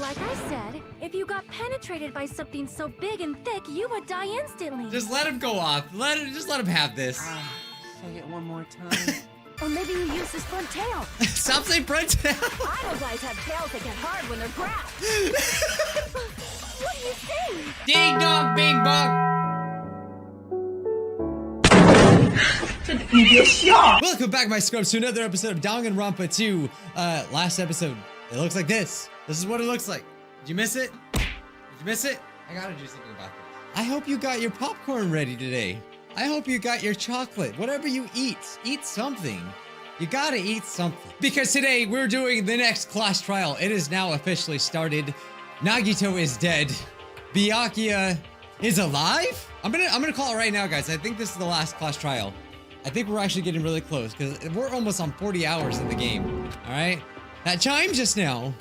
Like I said, if you got penetrated by something so big and thick, you would die instantly. Just let him go off. Just let him have this. Say it one more time. Or maybe you use his front tail. Stop saying front tail. Idle guys have tails that get hard when they're grabbed. What do you think? Ding dong, bing bong. Welcome back, my scrubs, to another episode of Danganronpa 2. Last episode, it looks like this. This is what it looks like. Did you miss it? Did you miss it? I gotta do something about this. I hope you got your popcorn ready today. I hope you got your chocolate. Whatever you eat something. You gotta eat something. Because today we're doing the next class trial. It is now officially started. Nagito is dead. Byakuya is alive? I'm gonna call it right now, guys. I think this is the last class trial. I think we're actually getting really close because we're almost on 40 hours in the game. All right, that chimed just now.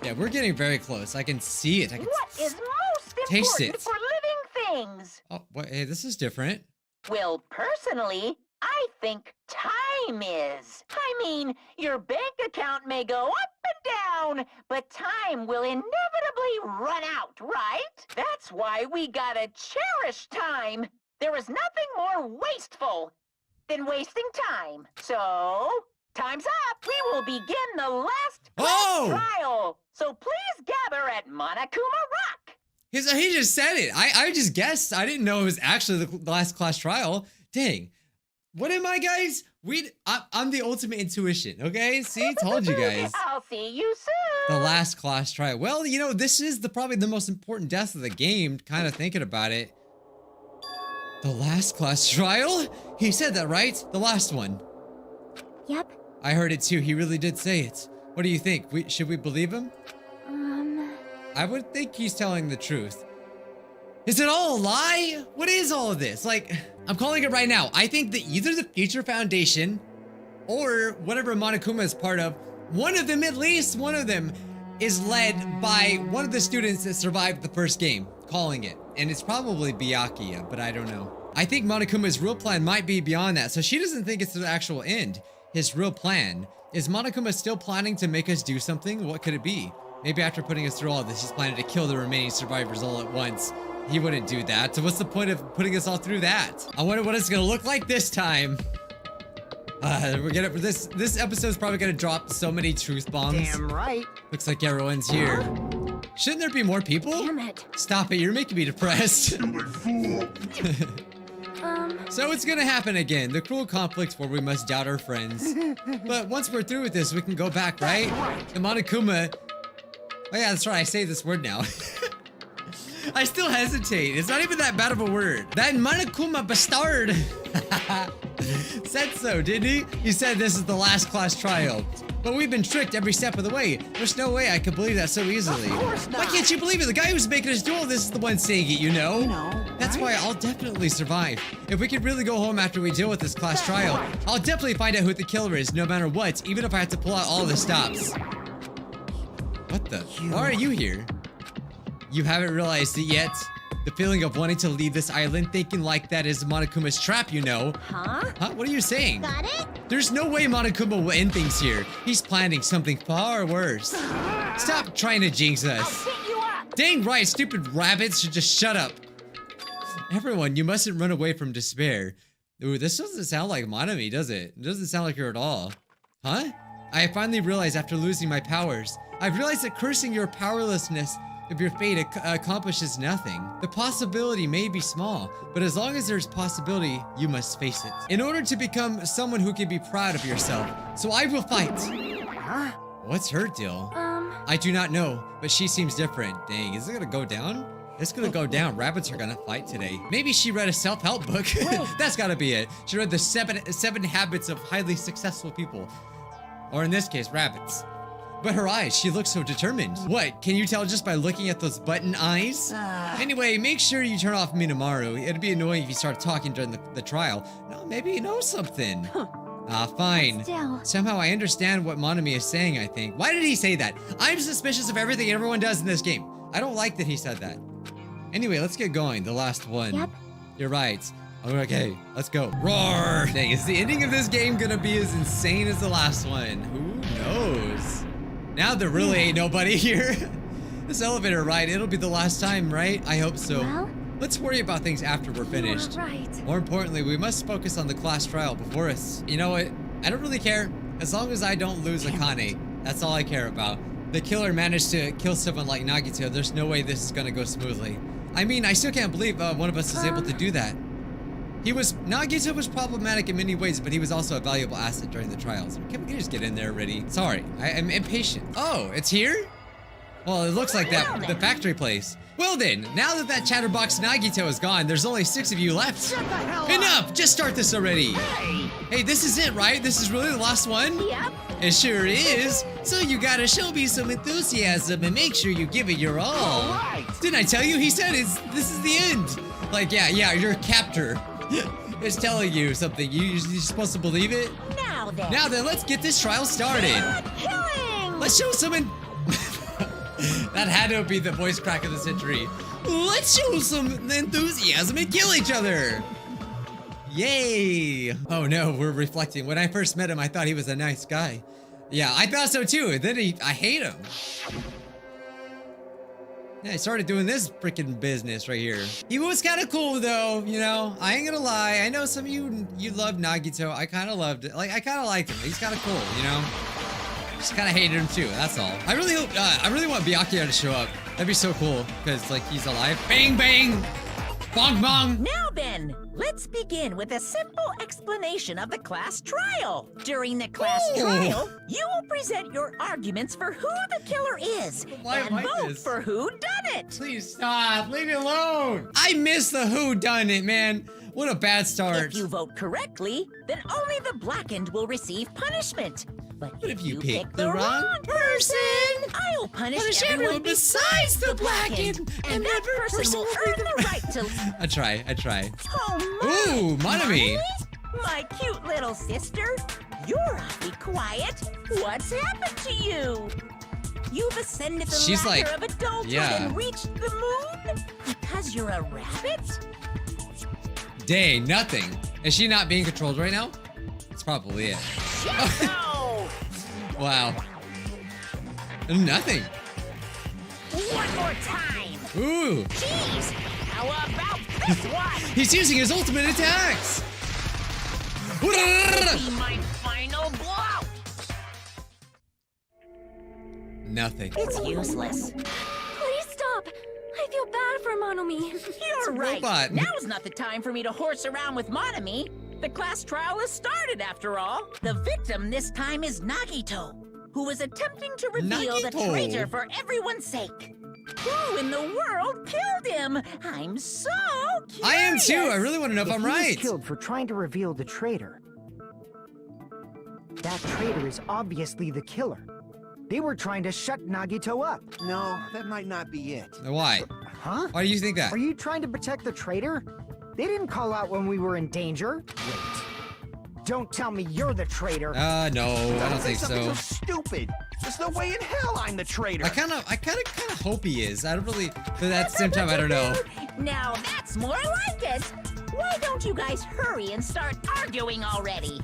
Yeah, we're getting very close. I can see it. I can What is most taste important it. for living things? Oh, what? Hey, this is different. Well, personally, I think time is. I mean, your bank account may go up and down, but time will inevitably run out, right? That's why we gotta cherish time. There is nothing more wasteful than wasting time. So, time's up. We will begin the last class trial. So please gather at Monokuma Rock. He just said it. I just guessed. I didn't know it was actually the last class trial. Dang. What am I, guys? I'm the ultimate intuition, okay? See, told you guys. I'll see you soon. The last class trial. Well, you know, this is probably the most important death of the game, kind of thinking about it. The last class trial? He said that, right? The last one. Yep. I heard it too. He really did say it. What do you think? Should we believe him? I would think he's telling the truth. Is it all a lie? What is all of this? Like, I'm calling it right now. I think that either the Future Foundation or whatever Monokuma is part of, one of them, at least one of them, is led by one of the students that survived the first game, calling it. And it's probably Byakuya, but I don't know. I think Monokuma's real plan might be beyond that, so she doesn't think it's the actual end. His real plan. Is Monokuma still planning to make us do something? What could it be? Maybe after putting us through all this, he's planning to kill the remaining survivors all at once. He wouldn't do that, so what's the point of putting us all through that? I wonder what it's gonna look like this time. This episode's probably gonna drop so many truth bombs. Damn right. Looks like everyone's here. Shouldn't there be more people? Damn it. Stop it, you're making me depressed. So it's gonna happen again, the cruel conflicts where we must doubt our friends. But once we're through with this, we can go back, right? The Monokuma. Oh yeah, that's right, I say this word now. I still hesitate. It's not even that bad of a word. That Monokuma bastard said so, didn't he? He said this is the last class trial. But we've been tricked every step of the way. There's no way I could believe that so easily. Of course not. Why can't you believe it? The guy who's making us do all this is the one saying it, you know? That's why I'll definitely survive. If we could really go home after we deal with this class trial, I'll definitely find out who the killer is, no matter what, even if I have to pull out all the stops. What the? Why are you here? You haven't realized it yet. The feeling of wanting to leave this island, thinking like that is Monokuma's trap, you know. Huh? What are you saying? Got it? There's no way Monokuma will end things here. He's planning something far worse. Stop trying to jinx I'll us. pick you up. Dang right, stupid rabbits should just shut up. Everyone, you mustn't run away from despair. Ooh, this doesn't sound like Monami, does it? It doesn't sound like her at all. Huh? I finally realized after losing my powers, I've realized that cursing your powerlessness of your fate accomplishes nothing. The possibility may be small, but as long as there's possibility, you must face it. In order to become someone who can be proud of yourself, so I will fight. Huh? What's her deal? I do not know, but she seems different. Dang, is it gonna go down? It's gonna go down. Rabbits are gonna fight today. Maybe she read a self-help book. That's gotta be it. She read the seven habits of highly successful people. Or in this case, rabbits. But her eyes, she looks so determined. What, can you tell just by looking at those button eyes? Anyway, make sure you turn off Minomaru. It'd be annoying if you start talking during the trial. No, maybe you know something. Fine. Still. Somehow I understand what Monami is saying, I think. Why did he say that? I'm suspicious of everything everyone does in this game. I don't like that he said that. Anyway, let's get going. The last one. Yep. You're right. Okay, let's go. Roar! Dang, is the ending of this game gonna be as insane as the last one? Who knows? Now there really ain't nobody here. This elevator ride, it'll be the last time, right? I hope so. Well, Let's worry about things after we're finished. you're right. More importantly, we must focus on the class trial before us. You know what? I don't really care. As long as I don't lose Akane, that's all I care about. The killer managed to kill someone like Nagito. There's no way this is gonna go smoothly. I mean, I still can't believe one of us is able to do that. Nagito was problematic in many ways, but he was also a valuable asset during the trials. Can we just get in there already? Sorry, I'm impatient. Oh, it's here? Well, it looks like the factory place. Well then, now that chatterbox Nagito is gone, there's only 6 of you left. Shut the hell up! Enough! Just start this already. Hey, this is it, right? This is really the last one? Yep. It sure is. So you gotta show me some enthusiasm and make sure you give it your all. Right. Didn't I tell you? He said this is the end. Like, yeah, your captor is telling you something. You're supposed to believe it? Now then. Now then, let's get this trial started. Killing! Let's show some That had to be the voice crack of the century. Let's show some enthusiasm and kill each other. Yay. Oh no, we're reflecting. When I first met him, I thought he was a nice guy. Yeah, I thought so too. Then I hate him. Yeah, I started doing this freaking business right here. He was kind of cool though, you know. I ain't gonna lie. I know some of you love Nagito. I kind of loved it. Like, I kind of liked him. He's kind of cool, you know. Just kind of hated him too. That's all. I really hope. I really want Byakuya to show up. That'd be so cool because like he's alive. Bang bang, bong bong. Now then, let's begin with a simple explanation of the class trial. During the class trial, you will present your arguments for who the killer is Why and like vote this? for who done it. Please stop. Leave me alone. I miss the who done it, man. What a bad start. If you vote correctly, then only the blackened will receive punishment. But if you pick the wrong person, I'll punish everyone besides the blackened, and that person will earn the right to. I try. Oh my! Ooh, Monami. My cute little sister, you're awfully quiet. What's happened to you? You've ascended the She's ladder like- of adulthood yeah. and reached the moon because you're a rabbit. Dang, nothing. Is she not being controlled right now? That's probably it. No! Wow. Nothing. One more time. Ooh. Jeez, how about this one? He's using his ultimate attacks. Be my final blow. Nothing. It's useless. Please stop. I feel bad for Monomi. You're a right. robot. Now's not the time for me to horse around with Monami. The class trial has started, after all. The victim this time is Nagito, who is attempting to reveal the Nagito. traitor for everyone's sake. Who in the world killed him? I'm so curious. I am too. I really want to know if I'm He was right. killed for trying to reveal the traitor. That traitor is obviously the killer. They were trying to shut Nagito up. No, that might not be it. Why? Huh? Why do you think that? Are you trying to protect the traitor? They didn't call out when we were in danger. Wait. Don't tell me you're the traitor. No, I don't Say think something so. stupid. There's no way in hell I'm the traitor. I kind of hope he is. I don't really, but at the same time, I don't know. Now that's more like it. Why don't you guys hurry and start arguing already?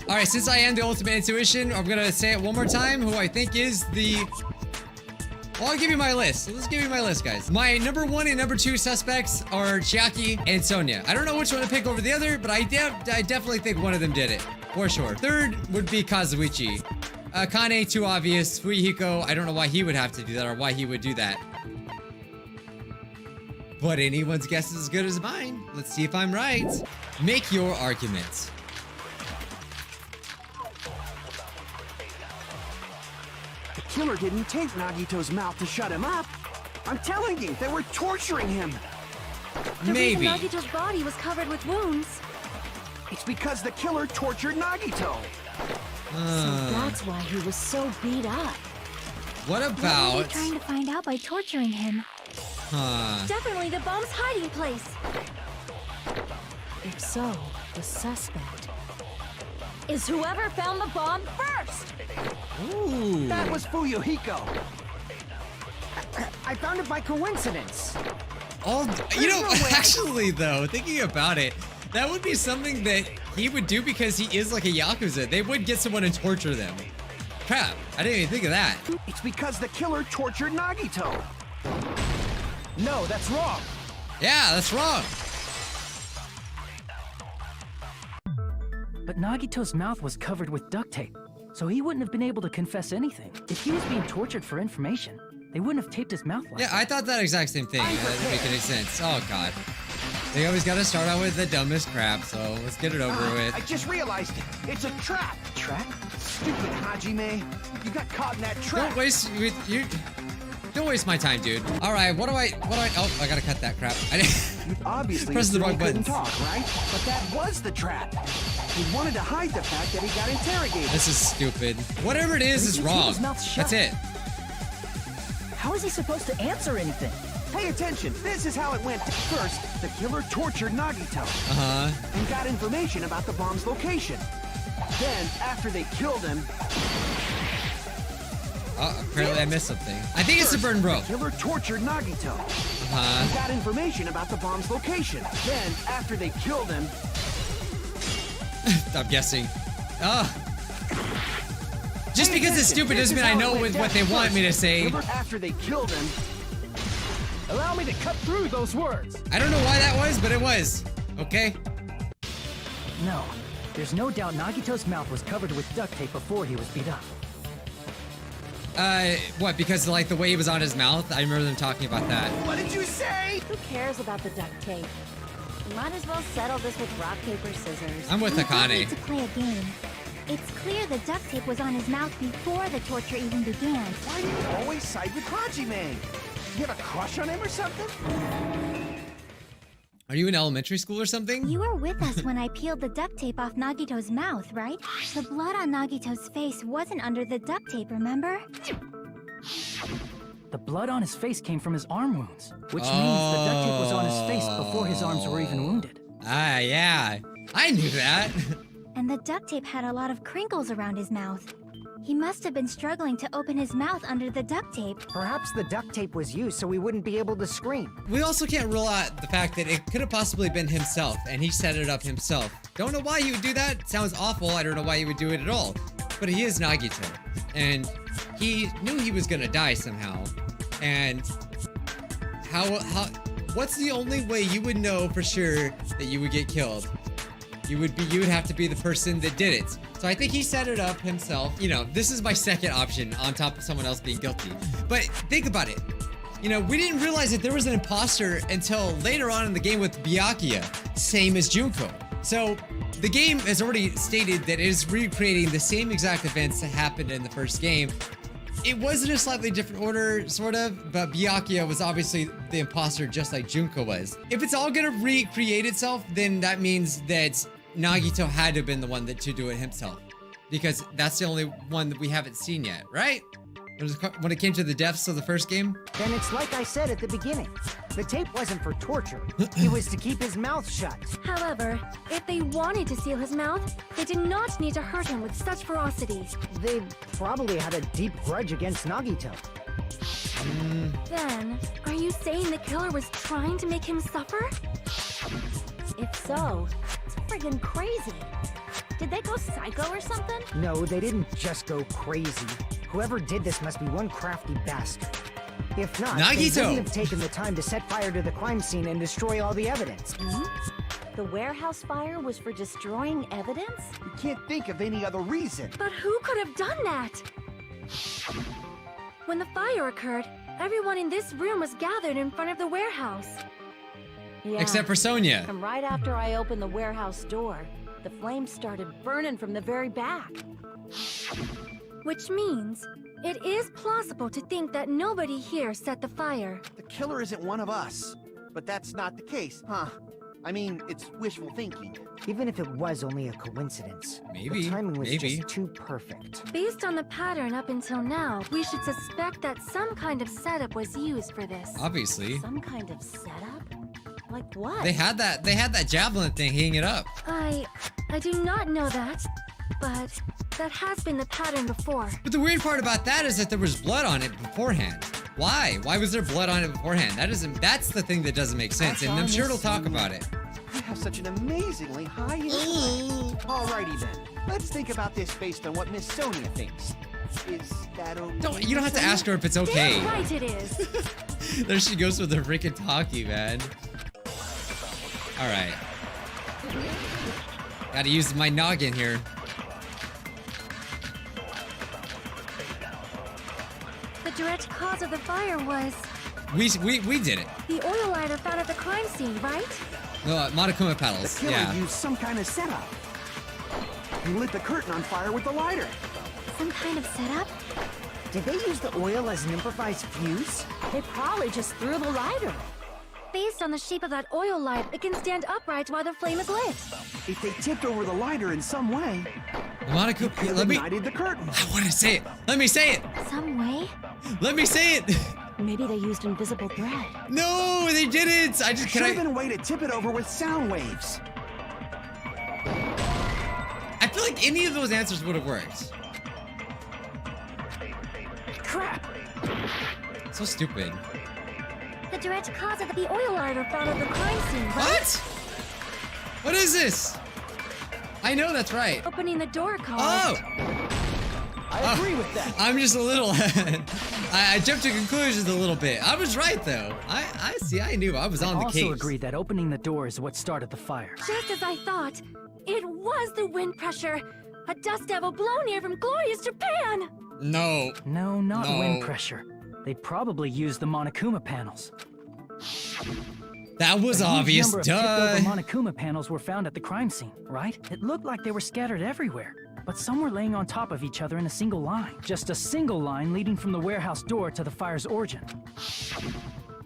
All right, since I am the ultimate intuition, I'm gonna say it one more time. Who I think is the. Well, I'll give you my list. Let's give you my list, guys. My number 1 and number 2 suspects are Chiaki and Sonia. I don't know which one to pick over the other, but I definitely think one of them did it. For sure. Third would be Kazuichi. Kane, too obvious. Fuyuhiko, I don't know why he would have to do that or why he would do that. But anyone's guess is as good as mine. Let's see if I'm right. Make your arguments. The killer didn't tape Nagito's mouth to shut him up. I'm telling you, they were torturing him. The Maybe. reason Nagito's body was covered with wounds. It's because the killer tortured Nagito. So that's why he was so beat up. What What were about? they trying to find out by torturing him? Definitely the bomb's hiding place. If so, the suspect is whoever found the bomb first. Ooh. That was Fuyuhiko. I found it by coincidence. Oh, you know, actually though, thinking about it, that would be something that he would do because he is like a Yakuza. They would get someone and torture them. Crap, I didn't even think of that. It's because the killer tortured Nagito. No, that's wrong. Yeah, that's wrong. But Nagito's mouth was covered with duct tape, so he wouldn't have been able to confess anything. If he was being tortured for information, they wouldn't have taped his mouth like Yeah, that. I thought that exact same thing. That didn't make any sense. Oh, God. They always gotta start out with the dumbest crap, so let's get it over I with. just realized it. It's a trap. Trap? Stupid Hajime. You got caught in that trap. Don't waste my time, dude. All right, what do I, oh, I gotta cut that crap. I didn't, You obviously Press the wrong couldn't buttons. talk, right? But that was the trap. He wanted to hide the fact that he got interrogated. this is stupid. Whatever it is He keeps wrong. his mouth shut. That's it. How is he supposed to answer anything? Pay attention. This is how it went. First, the killer tortured Nagito Uh-huh. and got information about the bomb's location. Then, after they killed him, Oh, apparently I missed something. I think it's the burn rope. the killer tortured Nagito Uh-huh. and got information about the bomb's location. Then, after they killed him, I'm guessing. Oh. Just Pay because it's attention. stupid This doesn't is mean I how it know went what they down. want me to say. after they killed him, Allow me to cut through those words. I don't know why that was, but it was. Okay? No. There's no doubt Nagito's mouth was covered with duct tape before he was beat up. What, because like the way he was on his mouth? I remember them talking about that. what did you say? Who cares about the duct tape? We might as well settle this with rock, paper, scissors. I'm with We don't Akane. need to play a game. It's clear the duct tape was on his mouth before the torture even began. Why do you always side with Hajime? You have a crush on him or something? Are you in elementary school or something? You were with us when I peeled the duct tape off Nagito's mouth, right? The blood on Nagito's face wasn't under the duct tape, remember? The blood on his face came from his arm wounds, which means the duct tape was on his face before his arms were even wounded. Ah, yeah. I knew that. And the duct tape had a lot of crinkles around his mouth. He must have been struggling to open his mouth under the duct tape. Perhaps the duct tape was used so we wouldn't be able to scream. We also can't rule out the fact that it could have possibly been himself, and he set it up himself. Don't know why he would do that. Sounds awful. I don't know why he would do it at all. But he is Nagito, and he knew he was gonna die somehow. And what's the only way you would know for sure that you would get killed? You would have to be the person that did it. So I think he set it up himself. You know, this is my second option on top of someone else being guilty. But think about it. You know, we didn't realize that there was an imposter until later on in the game with Byakuya, same as Junko. So the game has already stated that it is recreating the same exact events that happened in the first game. It was in a slightly different order, sort of, but Byakuya was obviously the imposter just like Junko was. If it's all gonna recreate itself, then that means that Nagito had to have been the one to do it himself. Because that's the only one that we haven't seen yet, right? When it came to the deaths of the first game? Then it's like I said at the beginning. The tape wasn't for torture. It was to keep his mouth shut. However, if they wanted to seal his mouth, they did not need to hurt him with such ferocity. They probably had a deep grudge against Nagito. Then, are you saying the killer was trying to make him suffer? If so, it's friggin' crazy. Did they go psycho or something? No, they didn't just go crazy. Whoever did this must be one crafty bastard. If not, they Nagito! wouldn't have taken the time to set fire to the crime scene and destroy all the evidence. The warehouse fire was for destroying evidence? You can't think of any other reason. But who could have done that? When the fire occurred, everyone in this room was gathered in front of the warehouse. Yeah. Except for Sonia. And right after I opened the warehouse door, the flames started burning from the very back. Which means, it is plausible to think that nobody here set the fire. The killer isn't one of us. But that's not the case, huh? I mean, it's wishful thinking. Even if it was only a coincidence, Maybe, the timing was maybe. just too perfect. Based on the pattern up until now, we should suspect that some kind of setup was used for this. Obviously. Some kind of setup? Like what? They had that javelin thing hanging up. I do not know that, but that has been the pattern before. But the weird part about that is that there was blood on it beforehand. Why? Why was there blood on it beforehand? That's the thing that doesn't make sense, and I'm sure it'll talk about it. You have such an amazingly high intellect. Alrighty then. Let's think about this based on what Miss Sonia thinks. Is that okay? You don't have to ask her if it's okay. Damn right it is. There she goes with the freaking talkie, man. All right. Gotta use my noggin here. The direct cause of the fire was We did it. the oil lighter found at the crime scene, right? No, Monokuma The pedals. killer Yeah. used some kind of setup. He lit the curtain on fire with the lighter. Some kind of setup? Did they use the oil as an improvised fuse? They probably just threw the lighter. Based on the shape of that oil light, it can stand upright while the flame is lit. If they tipped over the lighter in some way, Monokuma, it let me. ignited the curtain. I want to say it. Let me say it. Some way? Let me say it. Maybe they used invisible thread. No, they didn't. I just Should have can been a way to tip it over with sound waves. I feel like any of those answers would have worked. Crap! So stupid. The direct cause of the oil lighter found at the crime scene, right? What? What is this? I know that's right. Opening the door caused. Oh! I agree with that. I'm just a little. I jumped to conclusions a little bit. I was right though. I see. I knew. I was on the also case. agree that opening the door is what started the fire. Just as I thought, it was the wind pressure. A dust devil blown here from glorious Japan. No. No, not No. wind pressure. They probably used the Monokuma panels. That was A huge obvious. number of Duh. tipped-over Monokuma panels were found at the crime scene, right? It looked like they were scattered everywhere, but some were laying on top of each other in a single line. Just a single line leading from the warehouse door to the fire's origin.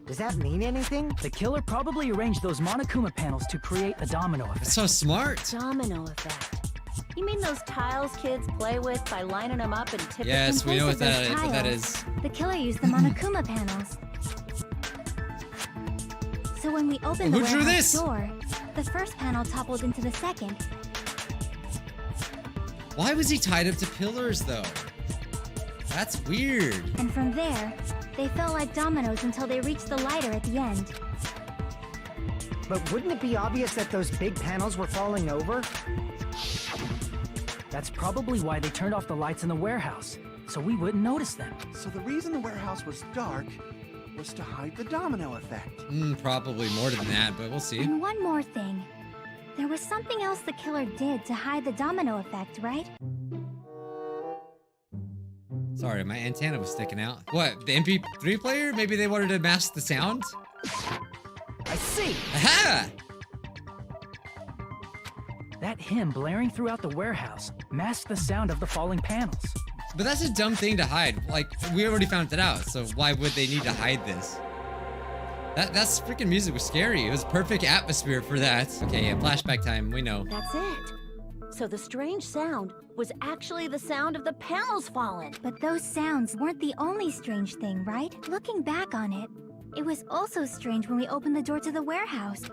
Does that mean anything? The killer probably arranged those Monokuma panels to create a domino effect. That's so smart. Domino effect. You mean those tiles kids play with by lining them up and tipping? Yes, we In know place what of those that tiles, is. The killer used the Monokuma panels. So when we opened the Who drew warehouse this? door, the first panel toppled into the second. Why was he tied up to pillars though? That's weird. And from there, they fell like dominoes until they reached the lighter at the end. But wouldn't it be obvious that those big panels were falling over? That's probably why they turned off the lights in the warehouse, so we wouldn't notice them. So the reason the warehouse was dark was to hide the domino effect. Probably more than that, but we'll see. And one more thing. There was something else the killer did to hide the domino effect, right? Sorry, my antenna was sticking out. What, the MP3 player? Maybe they wanted to mask the sound? I see! Aha! That hymn blaring throughout the warehouse masked the sound of the falling panels. But that's a dumb thing to hide. Like, we already found it out, so why would they need to hide this? That's freaking music was scary. It was perfect atmosphere for that. Okay, yeah, flashback time, we know. That's it. So the strange sound was actually the sound of the panels falling. But those sounds weren't the only strange thing, right? Looking back on it, it was also strange when we opened the door to the warehouse.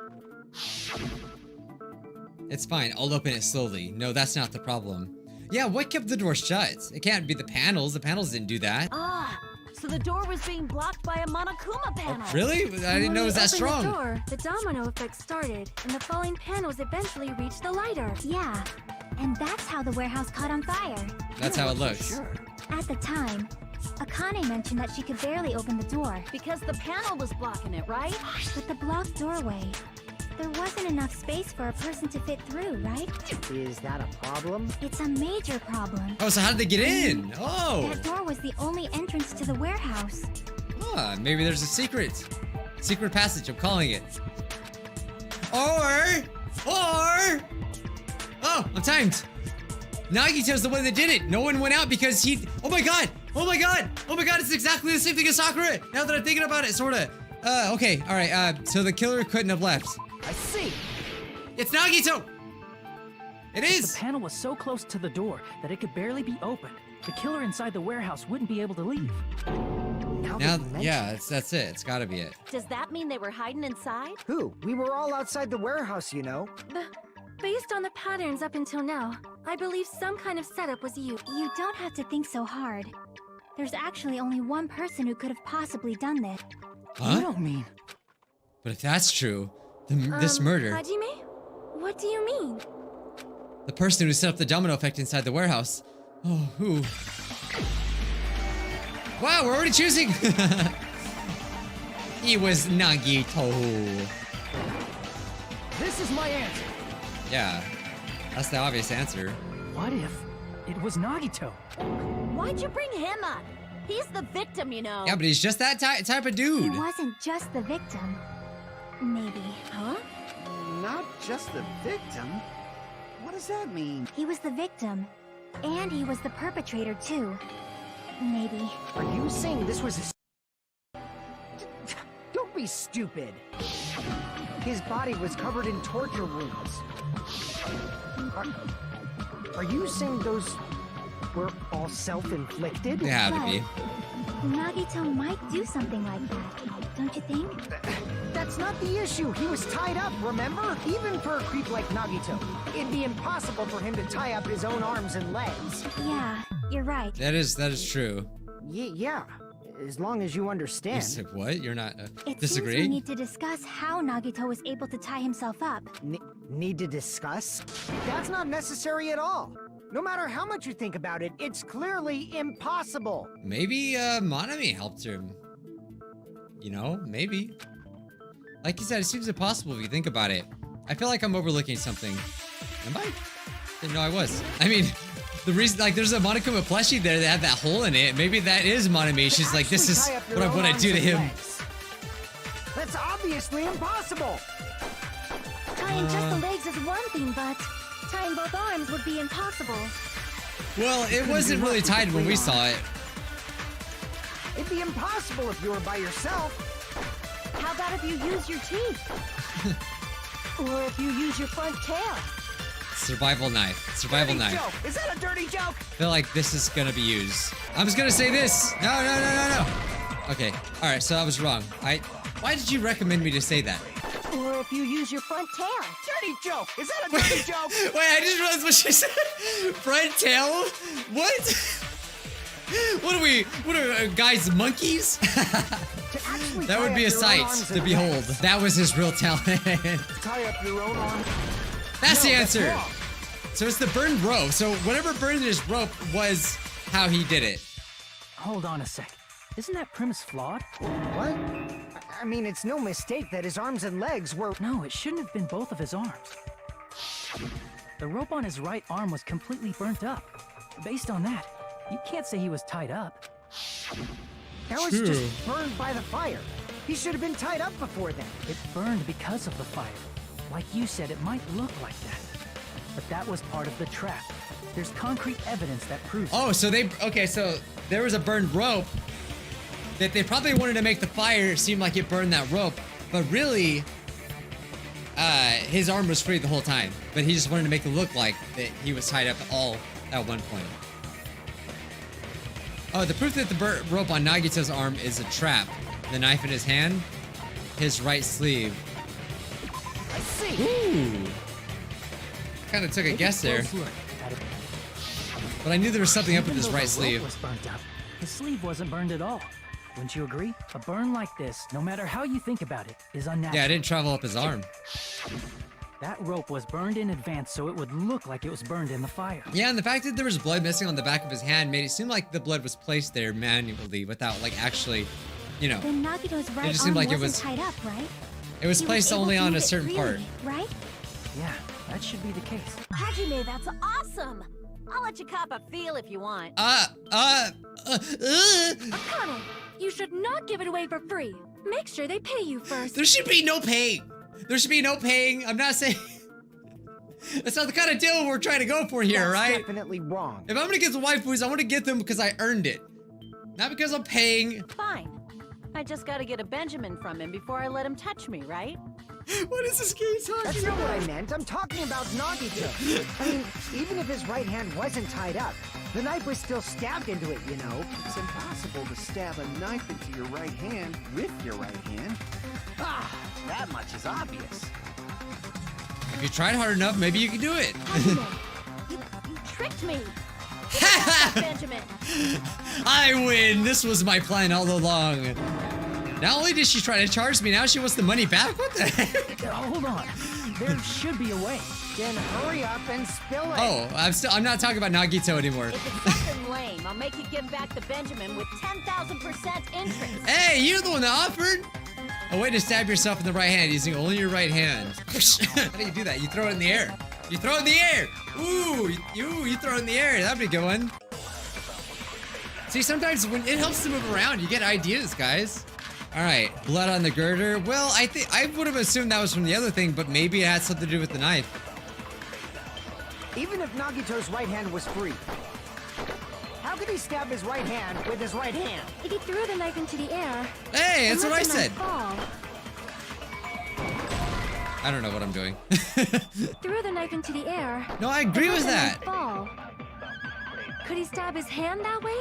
It's fine, I'll open it slowly. No, that's not the problem. Yeah, what kept the door shut? It can't be the panels. The panels didn't do that. Ah, so the door was being blocked by a Monokuma panel. Really? I didn't know it was that When we strong. opened the door, the domino effect started, and the falling panels eventually reached the lighter. Yeah, and that's how the warehouse caught on fire. That's how it looks. Sure. At the time, Akane mentioned that she could barely open the door, Because the panel was blocking it, right? but the blocked doorway, there wasn't enough space for a person to fit through, right? Is that a problem? It's a major problem. Oh, so how did they get in? Oh. That door was the only entrance to the warehouse. Ah, maybe there's a secret passage, I'm calling it. Or, oh, I'm timed. Nagito's the one that did it. No one went out because he, oh my god, it's exactly the same thing as Sakura. Now that I'm thinking about it, sorta. Okay, all right, so the killer couldn't have left. I see! It's Nagito! It The is! panel was so close to the door that it could barely be opened. The killer inside the warehouse wouldn't be able to leave. Now Now, that you mention yeah, it. that's it. It's gotta be it. Does that mean they were hiding inside? Who? We were all outside the warehouse, you know. Based on the patterns up until now, I believe some kind of setup was used. You don't have to think so hard. There's actually only one person who could have possibly done this. You Huh? don't mean. But if that's true, this murder, Hajime? What do you mean? the person who set up the domino effect inside the warehouse. Oh, who? Wow, we're already choosing. He was Nagito. This is my answer. Yeah, that's the obvious answer. What if it was Nagito? Why'd you bring him up? He's the victim, you know. Yeah, but he's just that type of He dude. wasn't just the victim. Maybe. Huh? Not just the victim? What does that mean? He was the victim. And he was the perpetrator, too. Maybe. Are you saying this was a... Don't be stupid. His body was covered in torture wounds. Are you saying those were all self-inflicted? They have to be. Nagito might do something like that, don't you think? That's not the issue. He was tied up, remember? Even for a creep like Nagito, it'd be impossible for him to tie up his own arms and legs. Yeah, you're right. That is true. Yeah, as long as you understand. You said what? You're not It seems we disagreeing? need to discuss how Nagito was able to tie himself up. Need to discuss? That's not necessary at all. No matter how much you think about it, it's clearly impossible. Maybe Monami helped him. You know, maybe. Like you said, it seems impossible if you think about it. I feel like I'm overlooking something. Am I? Didn't know I was. I mean, the reason, like, there's a Monokuma plushie there that had that hole in it. Maybe that is Monami. She's like, this is what I want to do to him. That's obviously impossible. Tying just the legs is one thing, but tying both arms would be impossible. Well, it wasn't really tied when we saw it. It'd be impossible if you were by yourself. How about if you use your teeth? Or if you use your front tail? Survival knife. Survival Dirty knife. joke. Is that a dirty joke? I feel like this is gonna be used. I was gonna say this. No. Okay. All right. So I was wrong. Why did you recommend me to say that? Or if you use your front tail? Dirty joke. Is that a dirty joke? Wait, I just realized what she said. Front tail? What? What are we, guys, monkeys? That would be a sight to behold. That was his real talent. Tie up your own arm. That's the No, answer. wrong. So it's the burned rope. So whatever burned his rope was how he did it. Hold on a sec. Isn't that premise flawed? What? I mean, it's no mistake that his arms and legs were... No, it shouldn't have been both of his arms. The rope on his right arm was completely burnt up. Based on that, you can't say he was tied up. That was True. just burned by the fire. He should have been tied up before then. It burned because of the fire. Like you said, it might look like that. But that was part of the trap. There's concrete evidence that proves it. Oh, so so there was a burned rope that they probably wanted to make the fire seem like it burned that rope, but really, his arm was free the whole time. But he just wanted to make it look like that he was tied up all at one point. Oh, the proof that the rope on Nagito's arm is a trap. The knife in his hand, his right sleeve. I see. Ooh. Kind of took a Take guess there, close look at it. but I knew there was something up with Even his though right the rope sleeve. was burnt up, his sleeve wasn't burned at all. Wouldn't you agree? A burn like this, no matter how you think about it, is unnatural. Yeah, it didn't travel up his arm. That rope was burned in advance so it would look like it was burned in the fire. Yeah, and the fact that there was blood missing on the back of his hand made it seem like the blood was placed there manually without, like, actually, you know. Then Nagito's right just arm seemed like it wasn't was- tied up, right? It was He placed able only to on move a it certain part. freely, right? Yeah, that should be the case. Hajime, that's awesome! I'll let you cop a feel if you want. Akane, you should not give it away for free. Make sure they pay you first. There should be no paying. There should be no paying. I'm not saying. That's not the kind of deal we're trying to go for here, That's right? definitely wrong. If I'm gonna get the waifus, I want to get them because I earned it, not because I'm paying. Fine. I just gotta get a Benjamin from him before I let him touch me, right? What is this game talking That's not what I meant. I'm talking about Nagito. I mean, even if his right hand wasn't tied up, the knife was still stabbed into it, you know? It's impossible to stab a knife into your right hand with your right hand. Ah, that much is obvious. If you tried hard enough, maybe you can do it. Hajime, you tricked me. Get back, Benjamin. I win. This was my plan all along. Not only did she try to charge me, now she wants the money back? What the heck? Hold on. There should be a way. Then hurry up and spill it. Oh, I'm not talking about Nagito anymore. If it's something lame, I'll make you give back the Benjamin with 10,000% interest. Hey, you're the one that offered. A way to stab yourself in the right hand using only your right hand. How do you do that? You throw it in the air. You throw it in the air. Ooh, you throw it in the air. That'd be a good one. See, sometimes when it helps to move around, you get ideas, guys. All right, blood on the girder. Well, I would have assumed that was from the other thing, but maybe it had something to do with the knife. Even if Nagito's right hand was free, how could he stab his right hand with his right hand? If he threw the knife into the air... Hey, that's what I said. Fall, I don't know what I'm doing. threw the knife into the air... No, I agree with that. Fall. Could he stab his hand that way?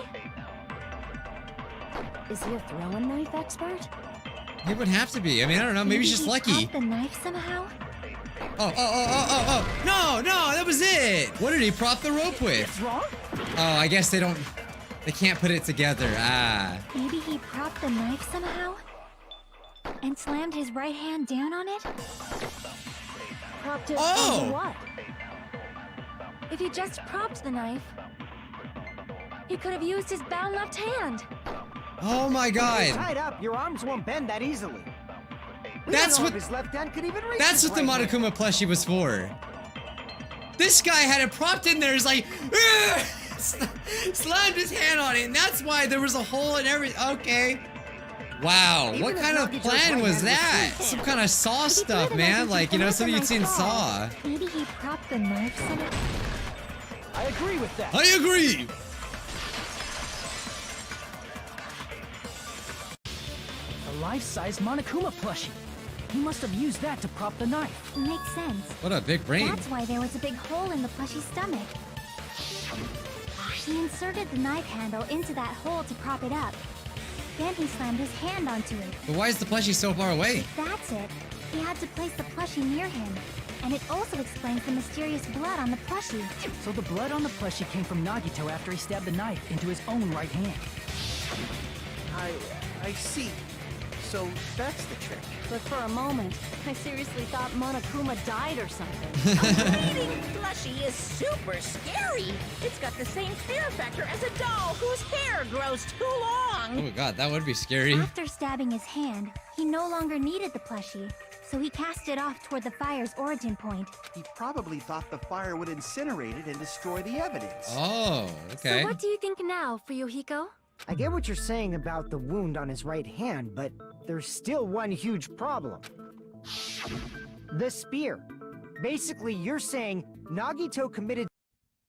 Is he a throwing knife expert? He would have to be. I mean, I don't know. Maybe he's just he lucky. popped the knife somehow? Oh. No, that was it. What did he prop the rope with? What's wrong? Oh, I guess they can't put it together. Ah. Maybe he propped the knife somehow? And slammed his right hand down on it? Propped it Oh! into what? If he just propped the knife, he could have used his bound left hand. Oh my If you're God. tied up, your arms won't bend that easily. We That's don't know what- if his left hand could even reach That's his what the right hand. Monokuma plushie was for. This guy had it propped in there. He's like, slammed his hand on it, and that's why there was a hole in every. Okay. Wow, Even what if kind of Nagito's plan right was hand was that? free. Some kind of Saw Maybe threw stuff, the man. knife Like, into you know, the something you'd see in knife Saw. Maybe he propped the knife somehow? I agree with that. I agree. A life-size Monokuma plushie. He must have used that to prop the knife. Makes sense. What a big brain. That's why there was a big hole in the plushie's stomach. He inserted the knife handle into that hole to prop it up. Then he slammed his hand onto it. But why is the plushie so far away? That's it. He had to place the plushie near him. And it also explains the mysterious blood on the plushie. So the blood on the plushie came from Nagito after he stabbed the knife into his own right hand. I see. So that's the trick. But for a moment, I seriously thought Monokuma died or something. A bleeding plushie is super scary. It's got the same fear factor as a doll whose hair grows too Oh long. my God, that would be scary. After stabbing his hand, he no longer needed the plushie. So he cast it off toward the fire's origin point. He probably thought the fire would incinerate it and destroy the evidence. Oh, okay. So what do you think now, Fuyuhiko? I get what you're saying about the wound on his right hand, but there's still one huge problem. The spear. Basically, you're saying Nagito committed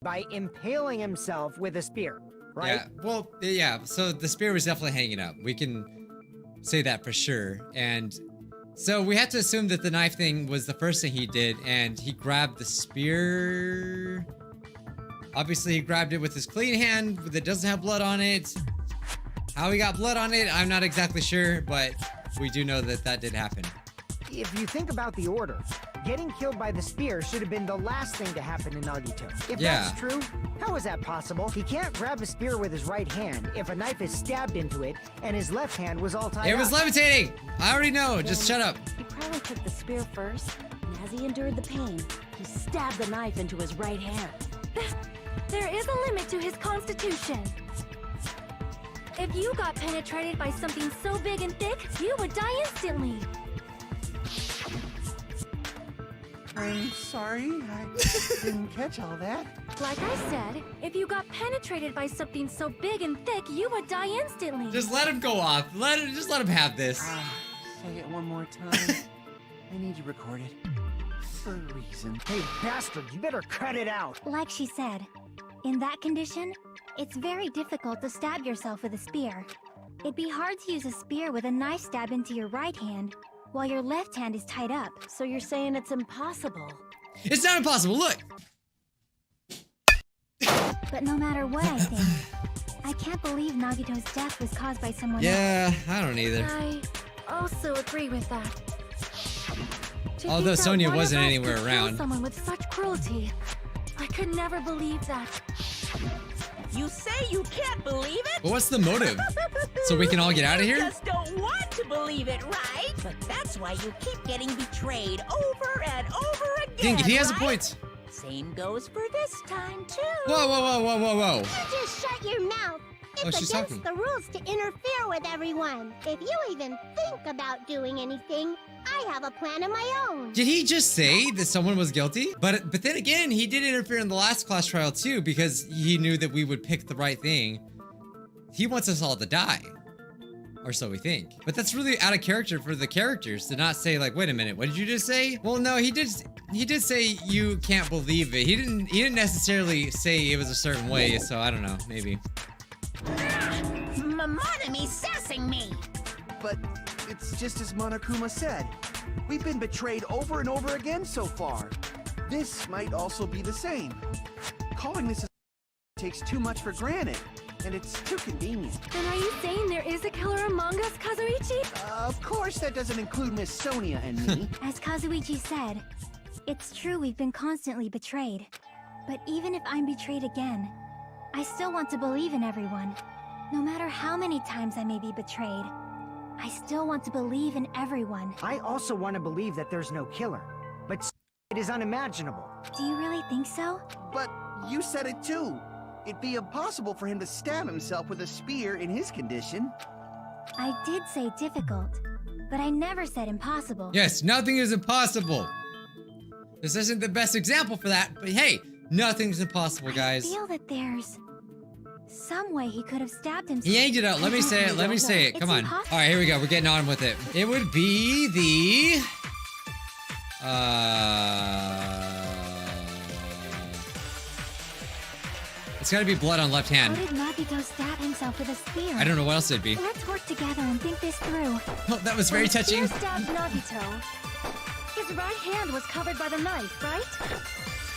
by impaling himself with a spear, right? Yeah, well, yeah, so the spear was definitely hanging up. We can say that for sure. And so we have to assume that the knife thing was the first thing he did, and he grabbed the spear. Obviously, he grabbed it with his clean hand that doesn't have blood on it. How he got blood on it, I'm not exactly sure, but we do know that that did happen. If you think about the order, getting killed by the spear should have been the last thing to happen to Nagito. If Yeah. that's true, how is that possible? He can't grab a spear with his right hand if a knife is stabbed into it and his left hand was all tied It was up. levitating! I already know, just shut up. He probably took the spear first, and as he endured the pain, he stabbed the knife into his right hand. There is a limit to his constitution. If you got penetrated by something so big and thick, you would die instantly. I'm sorry, I didn't catch all that. Like I said, if you got penetrated by something so big and thick, you would die instantly. Just let him go off. Just let him have this. Say it one more time. I need you recorded. For a reason. Hey, bastard, you better cut it out. Like she said, in that condition, it's very difficult to stab yourself with a spear. It'd be hard to use a spear with a knife stab into your right hand while your left hand is tied up. So you're saying it's impossible? It's not impossible, look! But no matter what I think, I can't believe Nagito's death was caused by someone else. Yeah, I don't either. I also agree with that. To Although think that Sonia one of wasn't us anywhere could kill around. someone with such cruelty, I could never believe that. You say you can't believe it? But what's the motive? So we can all get out of You here? just don't want to believe it, right? But that's why you keep getting betrayed over and over again, Dang it, he has a right? point. Same goes for this time, too. Whoa, whoa, whoa, whoa, whoa, whoa. You just shut your mouth. Oh, It's she's against talking. the rules to interfere with everyone. If you even think about doing anything, I have a plan of my own. Did he just say that someone was guilty? But then again, he did interfere in the last class trial too because he knew that we would pick the right thing. He wants us all to die. Or so we think. But that's really out of character for the characters to not say like, wait a minute, what did you just say? Well, no, he did say you can't believe it. He didn't necessarily say it was a certain way, so I don't know, maybe. Monome's sassing me. But it's just as Monokuma said. We've been betrayed over and over again so far. This might also be the same. Calling this a takes too much for granted, and it's too convenient. Then are you saying there is a killer among us, Kazuichi? Of course, that doesn't include Miss Sonia and me. As Kazuichi said, it's true we've been constantly betrayed. But even if I'm betrayed again, I still want to believe in everyone. No matter how many times I may be betrayed, I still want to believe in everyone. I also want to believe that there's no killer, but it is unimaginable. Do you really think so? But you said it too. It'd be impossible for him to stab himself with a spear in his condition. I did say difficult, but I never said impossible. Yes, nothing is impossible. This isn't the best example for that, but hey, nothing's impossible, guys. I feel that there's some way he could have stabbed himself. He yanked it out. Let me say it. Let me say it. Come on. Impossible. All right, here we go. We're getting on with it. It would be the... It's gotta be blood on left hand. How did Nagito stab himself with a spear? I don't know what else it'd be. Let's work together and think this through. Oh, that was very touching. Spear stabbed Nagito. His right hand was covered by the knife, right?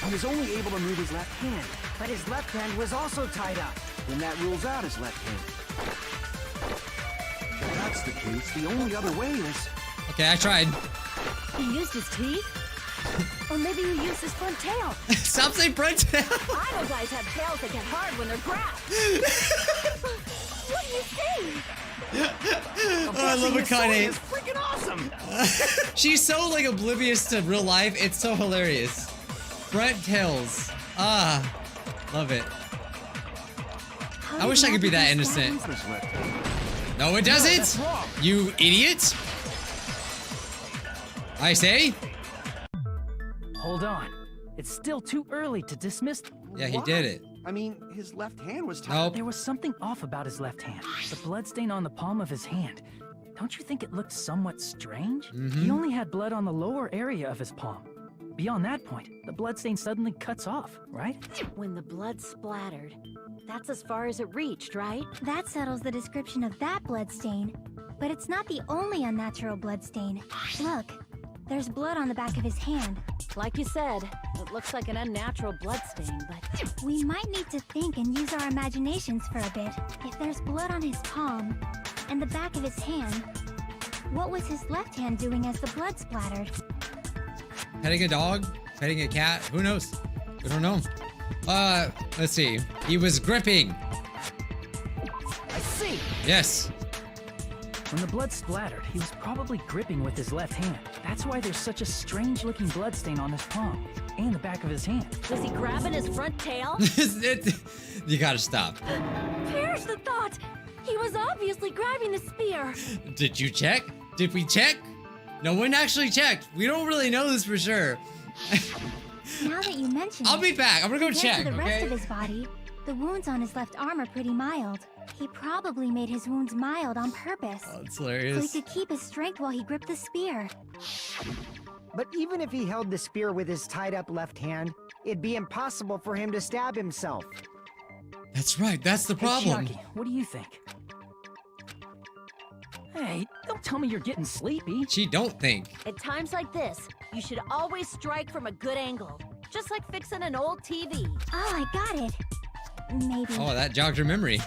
He was only able to move his left hand. But his left hand was also tied up. Then that rules out his left hand. If that's the case, the only other way is... Okay, I tried. He used his teeth? Or maybe he used his front tail. Stop saying front tail. I know guys have tails that get hard when they're grabbed. What do you think? Oh, I love Akane. It's freaking awesome! She's so like oblivious to real life. It's so hilarious. Front tails. Ah, love it. I wish I could be that innocent. His left hand. No, it that's doesn't. wrong. You idiot. I say. Hold on. It's still too early to dismiss. Yeah, he Why? did it. I mean, his left hand was tied. Nope. There was something off about his left hand. The bloodstain on the palm of his hand. Don't you think it looked somewhat strange? He only had blood on the lower area of his palm. Beyond that point, the bloodstain suddenly cuts off, right? When the blood splattered, that's as far as it reached, right? That settles the description of that bloodstain. But it's not the only unnatural bloodstain. Look, there's blood on the back of his hand. Like you said, it looks like an unnatural bloodstain, but We might need to think and use our imaginations for a bit. If there's blood on his palm and the back of his hand, what was his left hand doing as the blood splattered? Petting a dog? Petting a cat? Who knows? We don't know. Let's see. He was gripping. I see! Yes. When the blood splattered, he was probably gripping with his left hand. That's why there's such a strange-looking bloodstain on his palm and the back of his hand. was he grabbing his front tail? You gotta stop. Perish the thought! He was obviously grabbing the spear. Did you check? Did we check? No one actually checked. We don't really know this for sure. Now that you mention I'll be back. I'm gonna go compared check, to the rest okay? of his body, the wounds on his left arm are pretty mild. He probably made his wounds mild on purpose. Oh, it's So he hilarious. could keep his strength while he gripped the spear. But even if he held the spear with his tied up left hand, it'd be impossible for him to stab himself. That's right. That's the Hey, problem. Chiaki, what do you think? Hey, don't tell me you're getting sleepy. She don't think. At times like this, you should always strike from a good angle. Just like fixing an old TV. Oh, I got it. Maybe. Oh, that jogged her memory.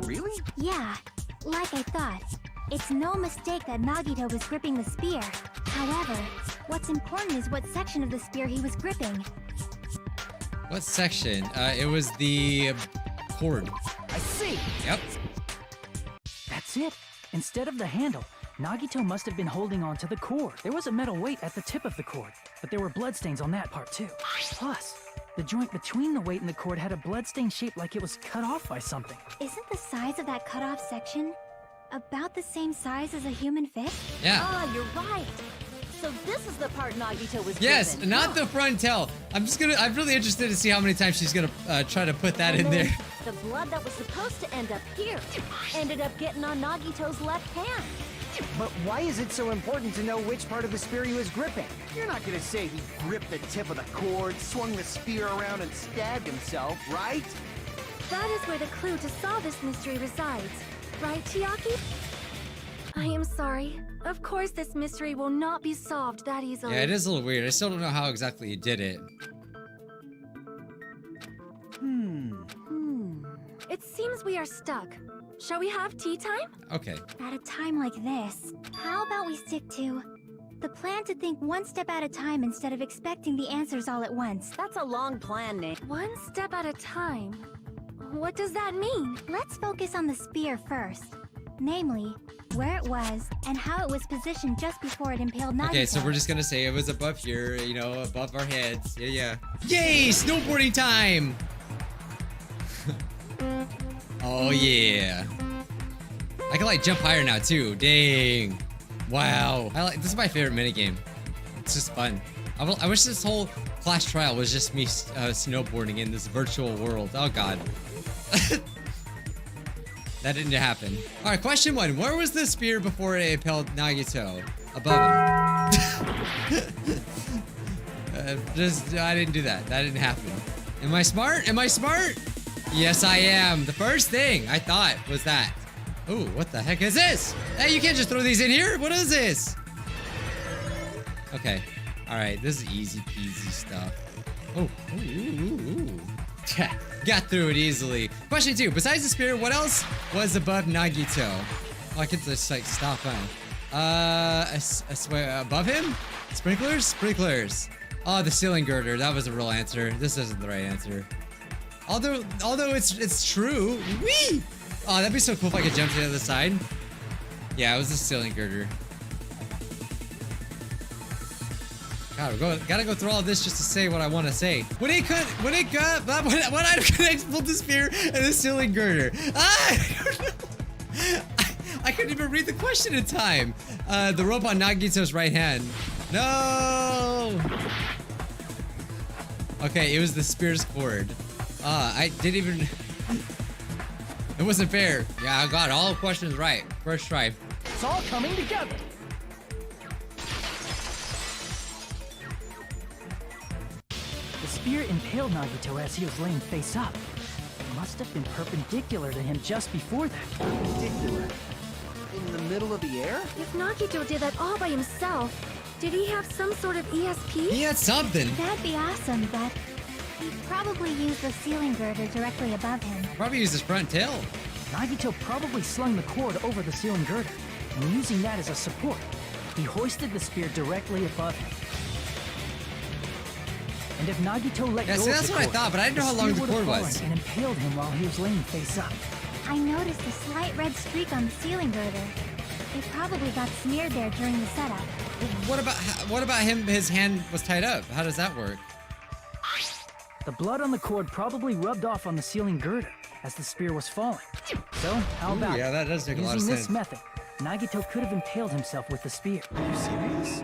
Really? Yeah, like I thought. It's no mistake that Nagito was gripping the spear. However, what's important is what section of the spear he was gripping. What section? It was the cord. I see. Yep. That's it. Instead of the handle, Nagito must have been holding on to the cord. There was a metal weight at the tip of the cord, but there were bloodstains on that part too. Plus, the joint between the weight and the cord had a bloodstain shaped like it was cut off by something. Isn't the size of that cut off section about the same size as a human fist? Yeah. Ah, you're right. So this is the part Nagito was Yes, given. not the frontal. I'm really interested to see how many times she's gonna try to put that And in then there. The blood that was supposed to end up here ended up getting on Nagito's left hand. But why is it so important to know which part of the spear he was gripping? You're not gonna say he gripped the tip of the cord, swung the spear around, and stabbed himself, right? That is where the clue to solve this mystery resides. Right, Chiaki? I am sorry. Of course this mystery will not be solved that easily. Yeah, it is a little weird. I still don't know how exactly you did it. It seems we are stuck. Shall we have tea time? Okay. At a time like this, how about we stick to the plan to think one step at a time instead of expecting the answers all at once? That's a long plan, Nate. One step at a time. What does that mean? Let's focus on the spear first. Namely, where it was and how it was positioned just before it impaled Nagito. Okay, so we're just gonna say it was above here, you know, above our heads. Yeah. Yay! Snowboarding time! Oh yeah. I can like jump higher now too. Dang. Wow. This is my favorite minigame. It's just fun. I wish this whole Clash Trial was just me snowboarding in this virtual world. Oh god. That didn't happen. All right, question 1. Where was the spear before it impaled Nagito? Above him. I didn't do that. That didn't happen. Am I smart? Am I smart? Yes, I am. The first thing I thought was that. Ooh, what the heck is this? Hey, you can't just throw these in here. What is this? Okay. All right, this is easy peasy stuff. Oh, ooh. Got through it easily. Question 2. Besides the spear, what else was above Nagito? Oh, I could just like stop, huh? I swear, above him? Sprinklers? Sprinklers. Oh, the ceiling girder. That was a real answer. This isn't the right answer. Although it's true. Whee! Oh, that'd be so cool if I could jump to the other side. Yeah, it was the ceiling girder. God, gotta go through all this just to say what I want to say. When item connects both the spear and the ceiling girder? I couldn't even read the question in time. The rope on Nagito's right hand. No. Okay, it was the spear's cord. I didn't even. It wasn't fair. Yeah, I got all the questions right. First try. It's all coming together. The spear impaled Nagito as he was laying face up. It must have been perpendicular to him just before that. Perpendicular? In the middle of the air? If Nagito did that all by himself, did he have some sort of ESP? He had something. That'd be awesome, but he probably used the ceiling girder directly above him. Probably used his front tail. Nagito probably slung the cord over the ceiling girder, and using that as a support, he hoisted the spear directly above him. And if Nagito let Yeah, go see, of that's the what I cord, thought, but I didn't know how long the spear cord would have was. fallen and impaled him while he was laying face up. I noticed a slight red streak on the ceiling girder. It probably got smeared there during the setup. What about him? His hand was tied up. How does that work? The blood on the cord probably rubbed off on the ceiling girder as the spear was falling. So, how about yeah, that does make a lot of using sense. this method, Nagito could have impaled himself with the spear. Are you serious?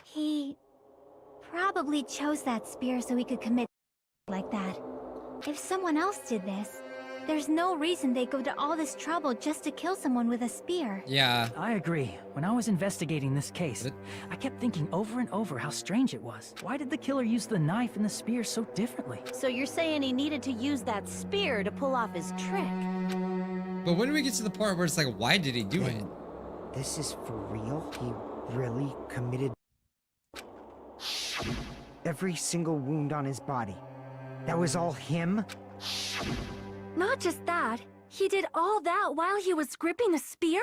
He probably chose that spear so he could commit like that. If someone else did this, there's no reason they'd go to all this trouble just to kill someone with a spear. Yeah. I agree. When I was investigating this case, But- I kept thinking over and over how strange it was. Why did the killer use the knife and the spear so differently? So you're saying he needed to use that spear to pull off his trick? But when do we get to the part where it's like, why did he do it? This is for real? He really committed every single wound on his body. That was all him? Not just that, he did all that while he was gripping the spear?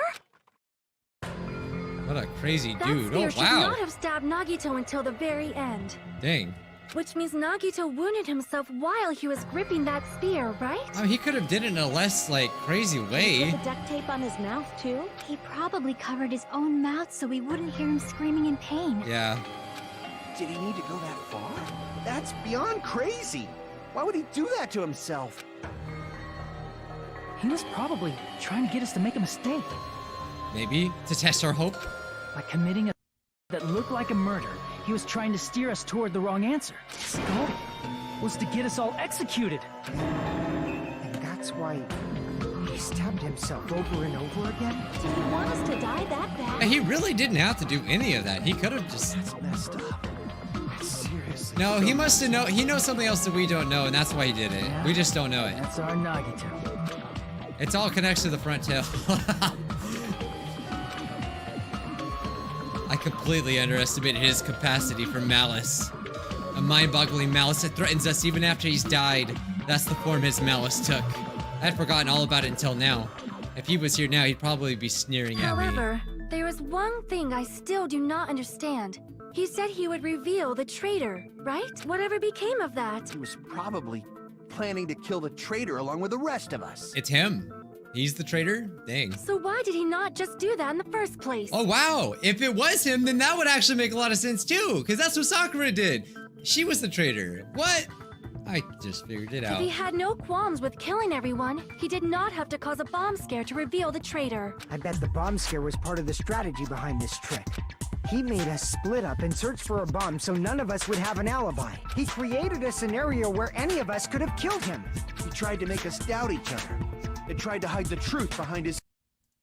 What a crazy That dude. spear Oh, should wow. not have stabbed Nagito until the very end. Dang. Which means Nagito wounded himself while he was gripping that spear, right? Oh, he could have did it in a less, like, crazy way. Put the duct tape on his mouth, too? He probably covered his own mouth so we wouldn't hear him screaming in pain. Yeah. Did he need to go that far? That's beyond crazy. Why would he do that to himself? He was probably trying to get us to make a mistake. Maybe to test our hope. By committing a that looked like a murder, he was trying to steer us toward the wrong answer. His goal was to get us all executed. And that's why he stabbed himself over and over again? Did he want us to die that bad? And he really didn't have to do any of that. He could have just... That's messed up. Seriously. No, he must have known. He knows something else that we don't know, and that's why he did it. Yeah. We just don't know it. That's our Nagito. It's all connects to the front tail. I completely underestimated his capacity for malice. A mind-boggling malice that threatens us even after he's died. That's the form his malice took. I had forgotten all about it until now. If he was here now, he'd probably be sneering at me. However, there is one thing I still do not understand. He said he would reveal the traitor, right? Whatever became of that? He was probably planning to kill the traitor along with the rest of us. It's him. He's the traitor? Dang. So why did he not just do that in the first place? Oh, wow. If it was him, then that would actually make a lot of sense, too. Because that's what Sakura did. She was the traitor. What? I just figured it out. If he had no qualms with killing everyone, he did not have to cause a bomb scare to reveal the traitor. I bet the bomb scare was part of the strategy behind this trick. He made us split up and search for a bomb so none of us would have an alibi. He created a scenario where any of us could have killed him. He tried to make us doubt each other. It tried to hide the truth behind his...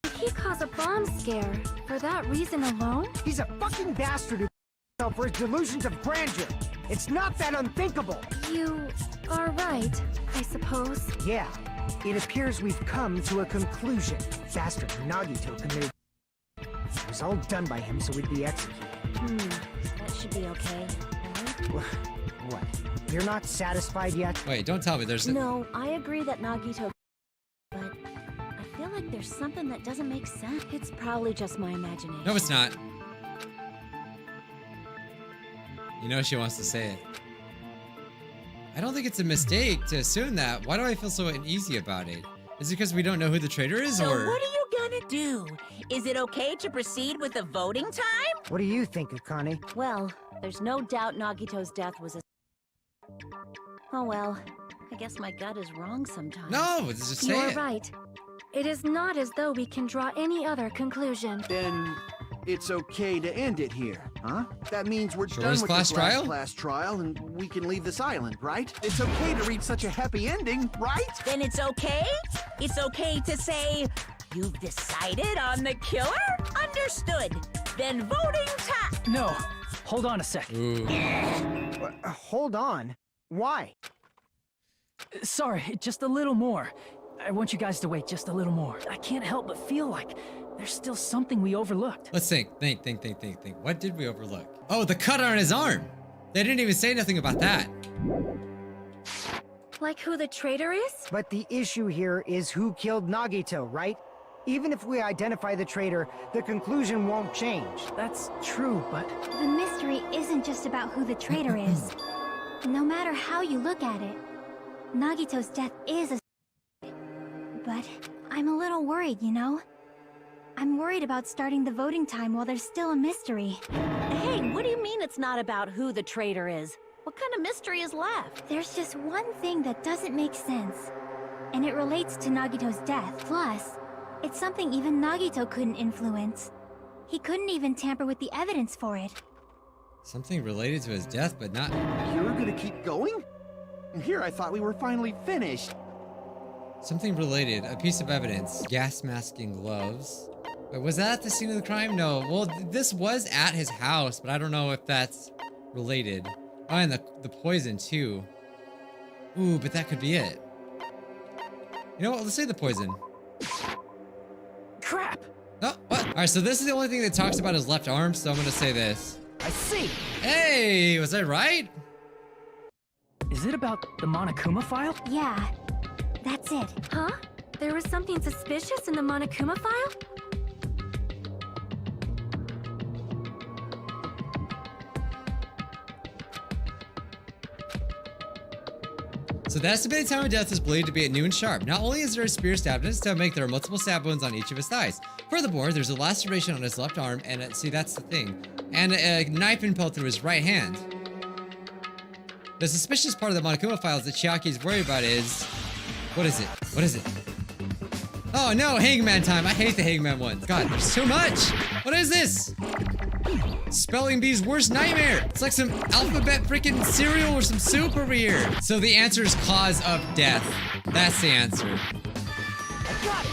Did he cause a bomb scare for that reason alone? He's a fucking bastard who himself for his delusions of grandeur. It's not that unthinkable. You are right, I suppose. Yeah, it appears we've come to a conclusion. Bastard Nagito committed... It was all done by him so we'd be executed. That should be okay, right? What? You're not satisfied yet? Wait, don't tell me there's a... No, I agree that Nagito... But I feel like there's something that doesn't make sense. It's probably just my imagination. No, it's not. You know she wants to say it. I don't think it's a mistake to assume that. Why do I feel so uneasy about it? Is it because we don't know who the traitor is, So or... what are you gonna do? Is it okay to proceed with the voting time? What do you think, Akane? Well, there's no doubt Nagito's death was a... Oh well, I guess my gut is wrong sometimes. No, just say You're it. right. It is not as though we can draw any other conclusion. Then it's okay to end it here, huh? That means we're done Shortest with class this trial? last class trial and we can leave this island, right? It's okay to reach such a happy ending, right? Then it's okay? It's okay to say, you've decided on the killer? Understood. Then voting time. No, hold on a sec. Ooh. Hold on. Why? Sorry, just a little more. I want you guys to wait just a little more. I can't help but feel like there's still something we overlooked. Let's think. Think. What did we overlook? Oh, the cut on his arm. They didn't even say nothing about that. Like who the traitor is? But the issue here is who killed Nagito, right? Even if we identify the traitor, the conclusion won't change. That's true, but... The mystery isn't just about who the traitor is. No matter how you look at it, Nagito's death is a... But I'm a little worried, you know? I'm worried about starting the voting time while there's still a mystery. Hey, what do you mean it's not about who the traitor is? What kind of mystery is left? There's just one thing that doesn't make sense. And it relates to Nagito's death. Plus, it's something even Nagito couldn't influence. He couldn't even tamper with the evidence for it. Something related to his death, but not... You're gonna keep going? Here I thought we were finally finished. Something related. A piece of evidence. Gas masking gloves. Wait, was that at the scene of the crime? No. Well, this was at his house, but I don't know if that's related. Oh, and the poison, too. Ooh, but that could be it. You know what? Let's say the poison. Crap! Oh, what? Alright, so this is the only thing that talks about his left arm, so I'm gonna say this. I see. Hey, was I right? Is it about the Monokuma file? Yeah, that's it. Huh? There was something suspicious in the Monokuma file? So the estimated time of death is believed to be at noon sharp. Not only is there a spear stabbed in his stomach, there are multiple stab wounds on each of his thighs. Furthermore, there's a laceration on his left arm, and see, that's the thing. And a knife impaled through his right hand. The suspicious part of the Monokuma files that Chiaki is worried about is... What is it? What is it? Oh no, Hangman time. I hate the Hangman ones. God, there's too much. What is this? Spelling Bee's worst nightmare. It's like some alphabet freaking cereal or some soup over here. So the answer is cause of death. That's the answer. I got it!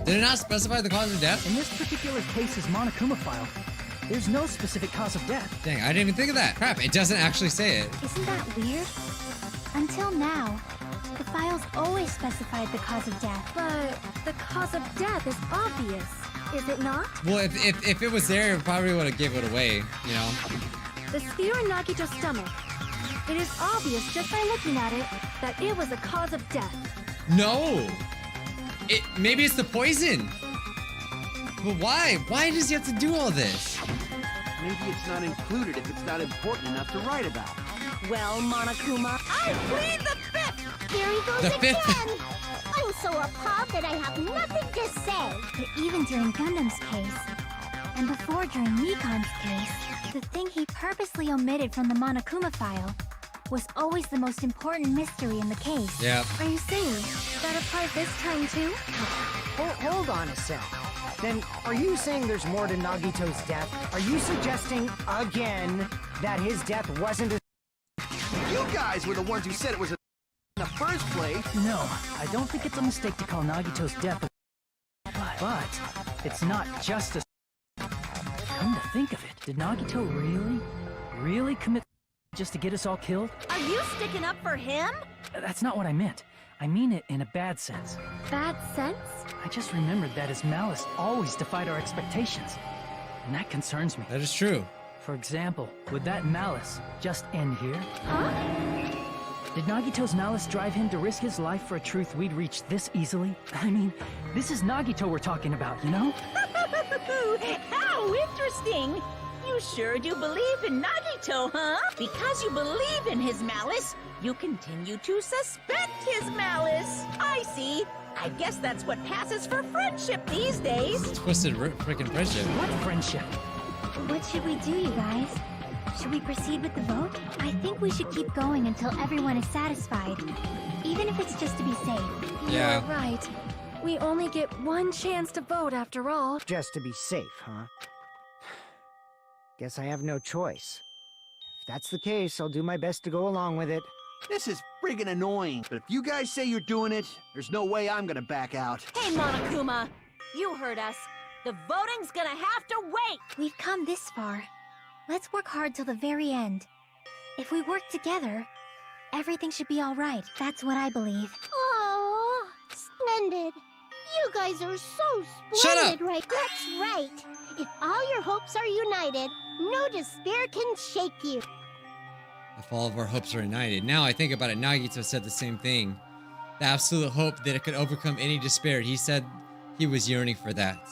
Did it not specify the cause of death? In this particular case's Monokuma file, there's no specific cause of death. Dang, I didn't even think of that. Crap, it doesn't actually say it. Isn't that weird? Until now, the files always specified the cause of death. But the cause of death is obvious, is it not? Well, if it was there, it probably would have given it away, you know? The spear in Nagito's stomach. It is obvious just by looking at it that it was a cause of death. No! Maybe it's the poison. But why? Why does he have to do all this? Maybe it's not included if it's not important enough to write about. Well, Monokuma, I plead the fifth! There he goes The again! fifth. I'm so appalled that I have nothing to say. But even during Gundam's case, and before during Nikon's case, the thing he purposely omitted from the Monokuma file was always the most important mystery in the case. Yeah. Are you saying that applies this time too? Hold on a sec. Then, are you saying there's more to Nagito's death? Are you suggesting, again, that his death wasn't a... You guys were the ones who said it was in the first place. No, I don't think it's a mistake to call Nagito's death a... But it's not just a... Come to think of it, did Nagito really commit just to get us all killed? are you sticking up for him? That's not what I meant. I mean it in a bad sense. Bad sense? I just remembered that his malice always defied our expectations. And that concerns me. That is true. For example, would that malice just end here? Huh? Did Nagito's malice drive him to risk his life for a truth we'd reach this easily? I mean, this is Nagito we're talking about, you know? How interesting! You sure do believe in Nagito, huh? Because you believe in his malice, you continue to suspect his malice. I see. I guess that's what passes for friendship these days. Twisted freaking friendship. What friendship? What should we do, you guys? Should we proceed with the vote? I think we should keep going until everyone is satisfied. Even if it's just to be safe. Yeah. You're right. We only get one chance to vote after all. Just to be safe, huh? Guess I have no choice. If that's the case, I'll do my best to go along with it. This is friggin' annoying. But if you guys say you're doing it, there's no way I'm gonna back out. Hey, Monokuma, you heard us. The voting's gonna have to wait. We've come this far. Let's work hard till the very end. If we work together, everything should be all right. That's what I believe. Oh, splendid. You guys are so Shut up! splendid, right? That's right. If all your hopes are united, no despair can shake you. If all of our hopes are united. Now I think about it, Nagito said the same thing. The absolute hope that it could overcome any despair. He said he was yearning for that.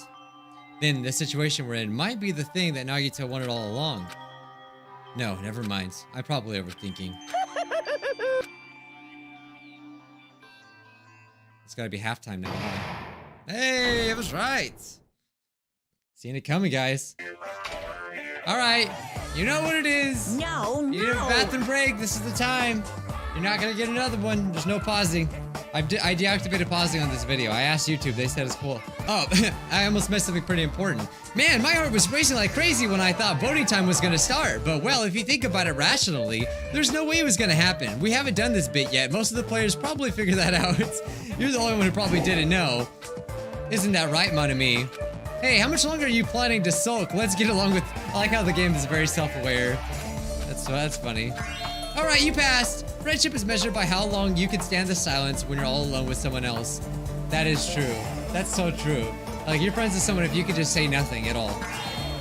Then the situation we're in might be the thing that Nagito wanted all along. No, never mind. I'm probably overthinking. It's gotta be halftime now. Hey, I was right. Seeing it coming, guys. Alright, you know what it is. No, You need a bathroom break. This is the time. You're not gonna get another one. There's no pausing. I deactivated pausing on this video. I asked YouTube. They said it's cool. Oh, I almost missed something pretty important. Man, my heart was racing like crazy when I thought voting time was gonna start. But well, if you think about it rationally, there's no way it was gonna happen. We haven't done this bit yet. Most of the players probably figured that out. You're the only one who probably didn't know. Isn't that right, Monami? Hey, how much longer are you planning to sulk? Let's get along with... I like how the game is very self-aware. That's funny. Alright, you passed. Friendship is measured by how long you can stand the silence when you're all alone with someone else. That is true. That's so true. Like, you're friends with someone if you could just say nothing at all.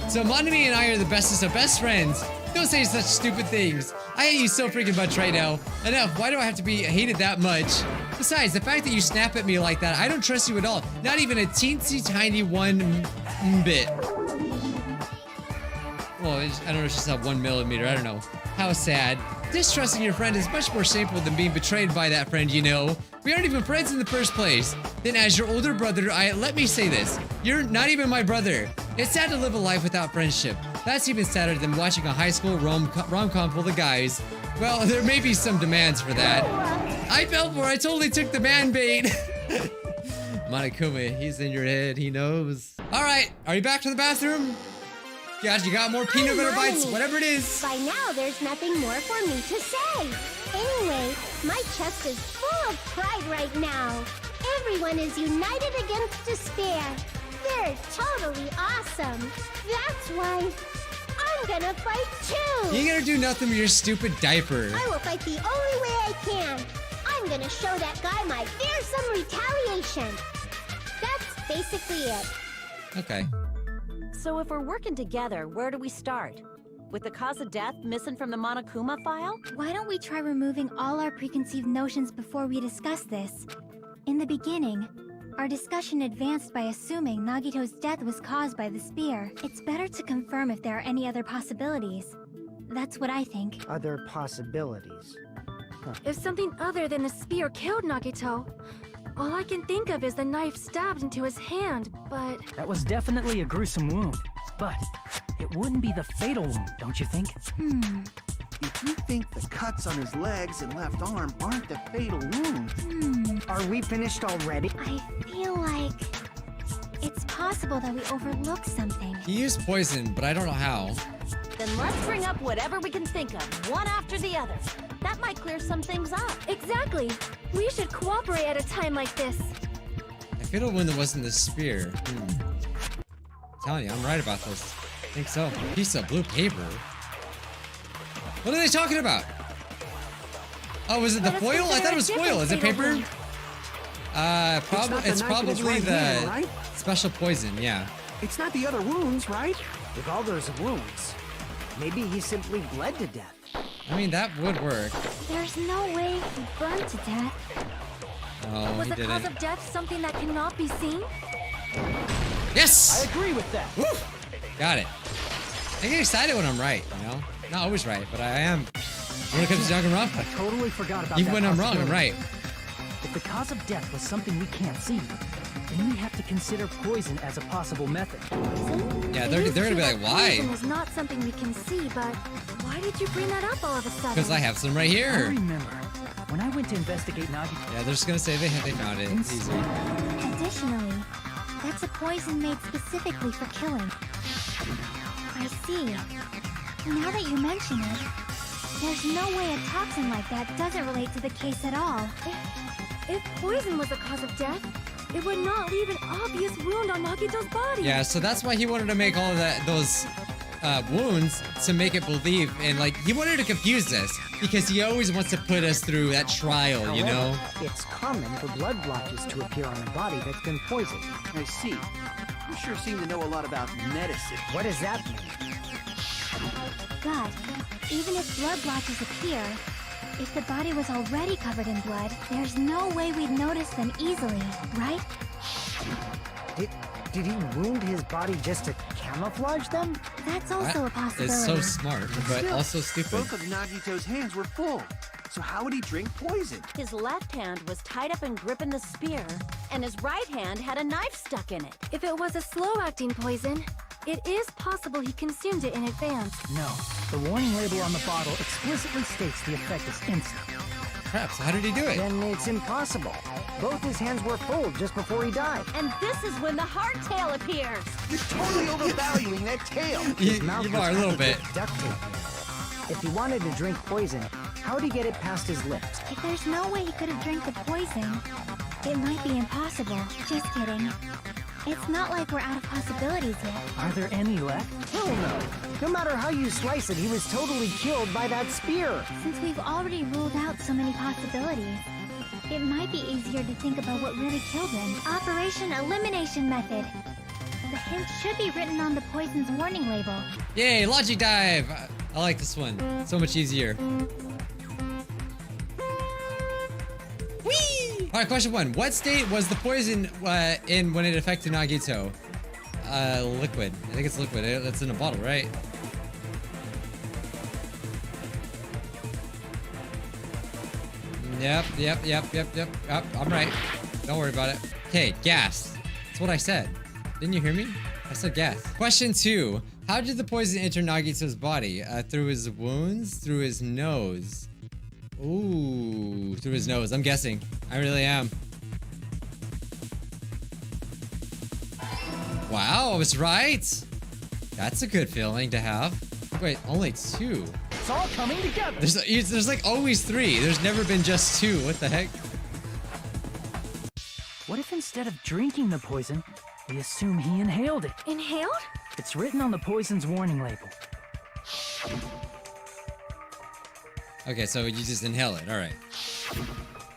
So Monami and I are the bestest of best friends. Don't say such stupid things. I hate you so freaking much right now. Enough, why do I have to be hated that much? Besides, the fact that you snap at me like that, I don't trust you at all. Not even a teensy tiny one bit. well, I don't know, it's just a 1 millimeter. I don't know. How sad. Distrusting your friend is much more shameful than being betrayed by that friend, you know. We aren't even friends in the first place. Then as your older brother, let me say this. You're not even my brother. It's sad to live a life without friendship. That's even sadder than watching a high school rom-com full of guys. Well, there may be some demands for that. I fell for it. I totally took the man bait. Monokuma, he's in your head. He knows. All right, are you back to the bathroom? God, you got more peanut butter bites, whatever it is. By now, there's nothing more for me to say. Anyway, my chest is full of pride right now. Everyone is united against despair. They're totally awesome. That's why I'm gonna fight too. You ain't gonna do nothing with your stupid diaper. I will fight the only way I can. I'm gonna show that guy my fearsome retaliation. That's basically it. Okay. So if we're working together, where do we start? With the cause of death missing from the Monokuma file? Why don't we try removing all our preconceived notions before we discuss this? In the beginning, our discussion advanced by assuming Nagito's death was caused by the spear. It's better to confirm if there are any other possibilities. That's what I think. Other possibilities. If something other than the spear killed Nagito, all I can think of is the knife stabbed into his hand, but... That was definitely a gruesome wound, but it wouldn't be the fatal wound, don't you think? If you think the cuts on his legs and left arm aren't the fatal wound... Are we finished already? I feel like it's possible that we overlooked something. He used poison, but I don't know how. Then let's bring up whatever we can think of, one after the other. That might clear some things up. Exactly! We should cooperate at a time like this. The fatal wound that wasn't the spear. I'm telling you, I'm right about this. I think so. Piece of blue paper. What are they talking about? Oh, was it the foil? I thought it was foil. Is it paper? It's probably the special poison, yeah. It's not the other wounds, right? With all those wounds, maybe he simply bled to death. I mean, that would work. There's no way he burned to death. Oh, Was he the cause didn't. of death something that cannot be seen? Yes! I agree with that. Woo! Got it. I get excited when I'm right, you know? Not always right, but I am. When it comes to Danganronpa, I totally forgot about even that when I'm wrong, I'm possibility. right. If the cause of death was something we can't see, then we have to consider poison as a possible method. Yeah, It they're is gonna true be that like, why? poison is not something we can see, but why did you bring that up all of a sudden? Because I have some right I here. remember when I went to investigate Nagito. Yeah, they're just gonna say they found it. It's easy. Additionally, that's a poison made specifically for killing. I see. Now that you mention it, there's no way a toxin like that doesn't relate to the case at all. If poison was the cause of death, it would not leave an obvious wound on Nagito's body. Yeah, so that's why he wanted to make all of those wounds to make it believe, and like he wanted to confuse us because he always wants to put us through that trial, you know. However, it's common for blood blotches to appear on a body that's been poisoned. I see. You sure seem to know a lot about medicine. What does that mean? But even if blood blotches appear, if the body was already covered in blood, there's no way we'd notice them easily, right? Did he wound his body just to camouflage them? That's also a possibility. It's so smart, but also stupid. Both of Nagito's hands were full. So how would he drink poison? His left hand was tied up and gripping the spear, and his right hand had a knife stuck in it. If it was a slow-acting poison, it is possible he consumed it in advance. No, the warning label on the bottle explicitly states the effect is instant. Crap, so how did he do it? Then it's impossible. Both his hands were full just before he died. And this is when the hardtail appears. You're totally overvaluing that tail. You Mouth was are a little covered bit. with duct tape. If he wanted to drink poison, how'd he get it past his lips? If there's no way he could have drank the poison, it might be impossible. Just kidding. It's not like we're out of possibilities yet. Are there any left? Hell no. No matter how you slice it, he was totally killed by that spear. Since we've already ruled out so many possibilities, it might be easier to think about what really killed him. Operation Elimination Method. The hint should be written on the poison's warning label. Yay, logic dive! I like this one. So much easier. Whee! Alright, question 1. What state was the poison in when it affected Nagito? Liquid. I think it's liquid. It's in a bottle, right? Yep. I'm right. Don't worry about it. Okay, gas. That's what I said. Didn't you hear me? I said gas. Question 2. How did the poison enter Nagito's body? Through his wounds? Through his nose? Ooh, through his nose. I'm guessing. I really am. Wow, I was right. That's a good feeling to have. Wait, only 2. It's all coming together. There's like always 3. There's never been just 2. What the heck? What if instead of drinking the poison, we assume he inhaled it? Inhaled? It's written on the poison's warning label. Okay, so you just inhale it. All right.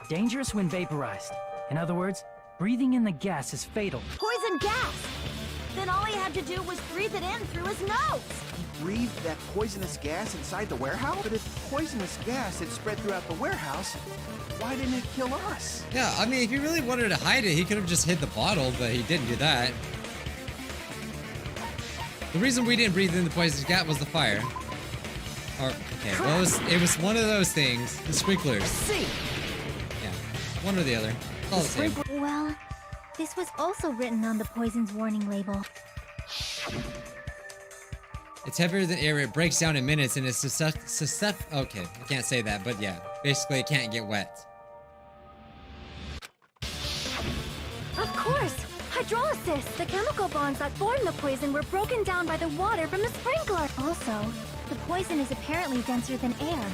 Dangerous when vaporized. In other words, breathing in the gas is fatal. Poison gas! Then all he had to do was breathe it in through his nose. He breathed that poisonous gas inside the warehouse? But if poisonous gas had spread throughout the warehouse, why didn't it kill us? Yeah, I mean, if he really wanted to hide it, he could have just hid the bottle, but he didn't do that. The reason we didn't breathe in the poisonous gas was the fire. Or, okay, well, it was one of those things. The sprinklers. See? Yeah, one or the other. It's all the same. Well, this was also written on the poison's warning label. It's heavier than air, it breaks down in minutes, and it's okay, I can't say that, but yeah. Basically, it can't get wet. Of course! Hydrolysis! The chemical bonds that form the poison were broken down by the water from the sprinkler! Also, the poison is apparently denser than air,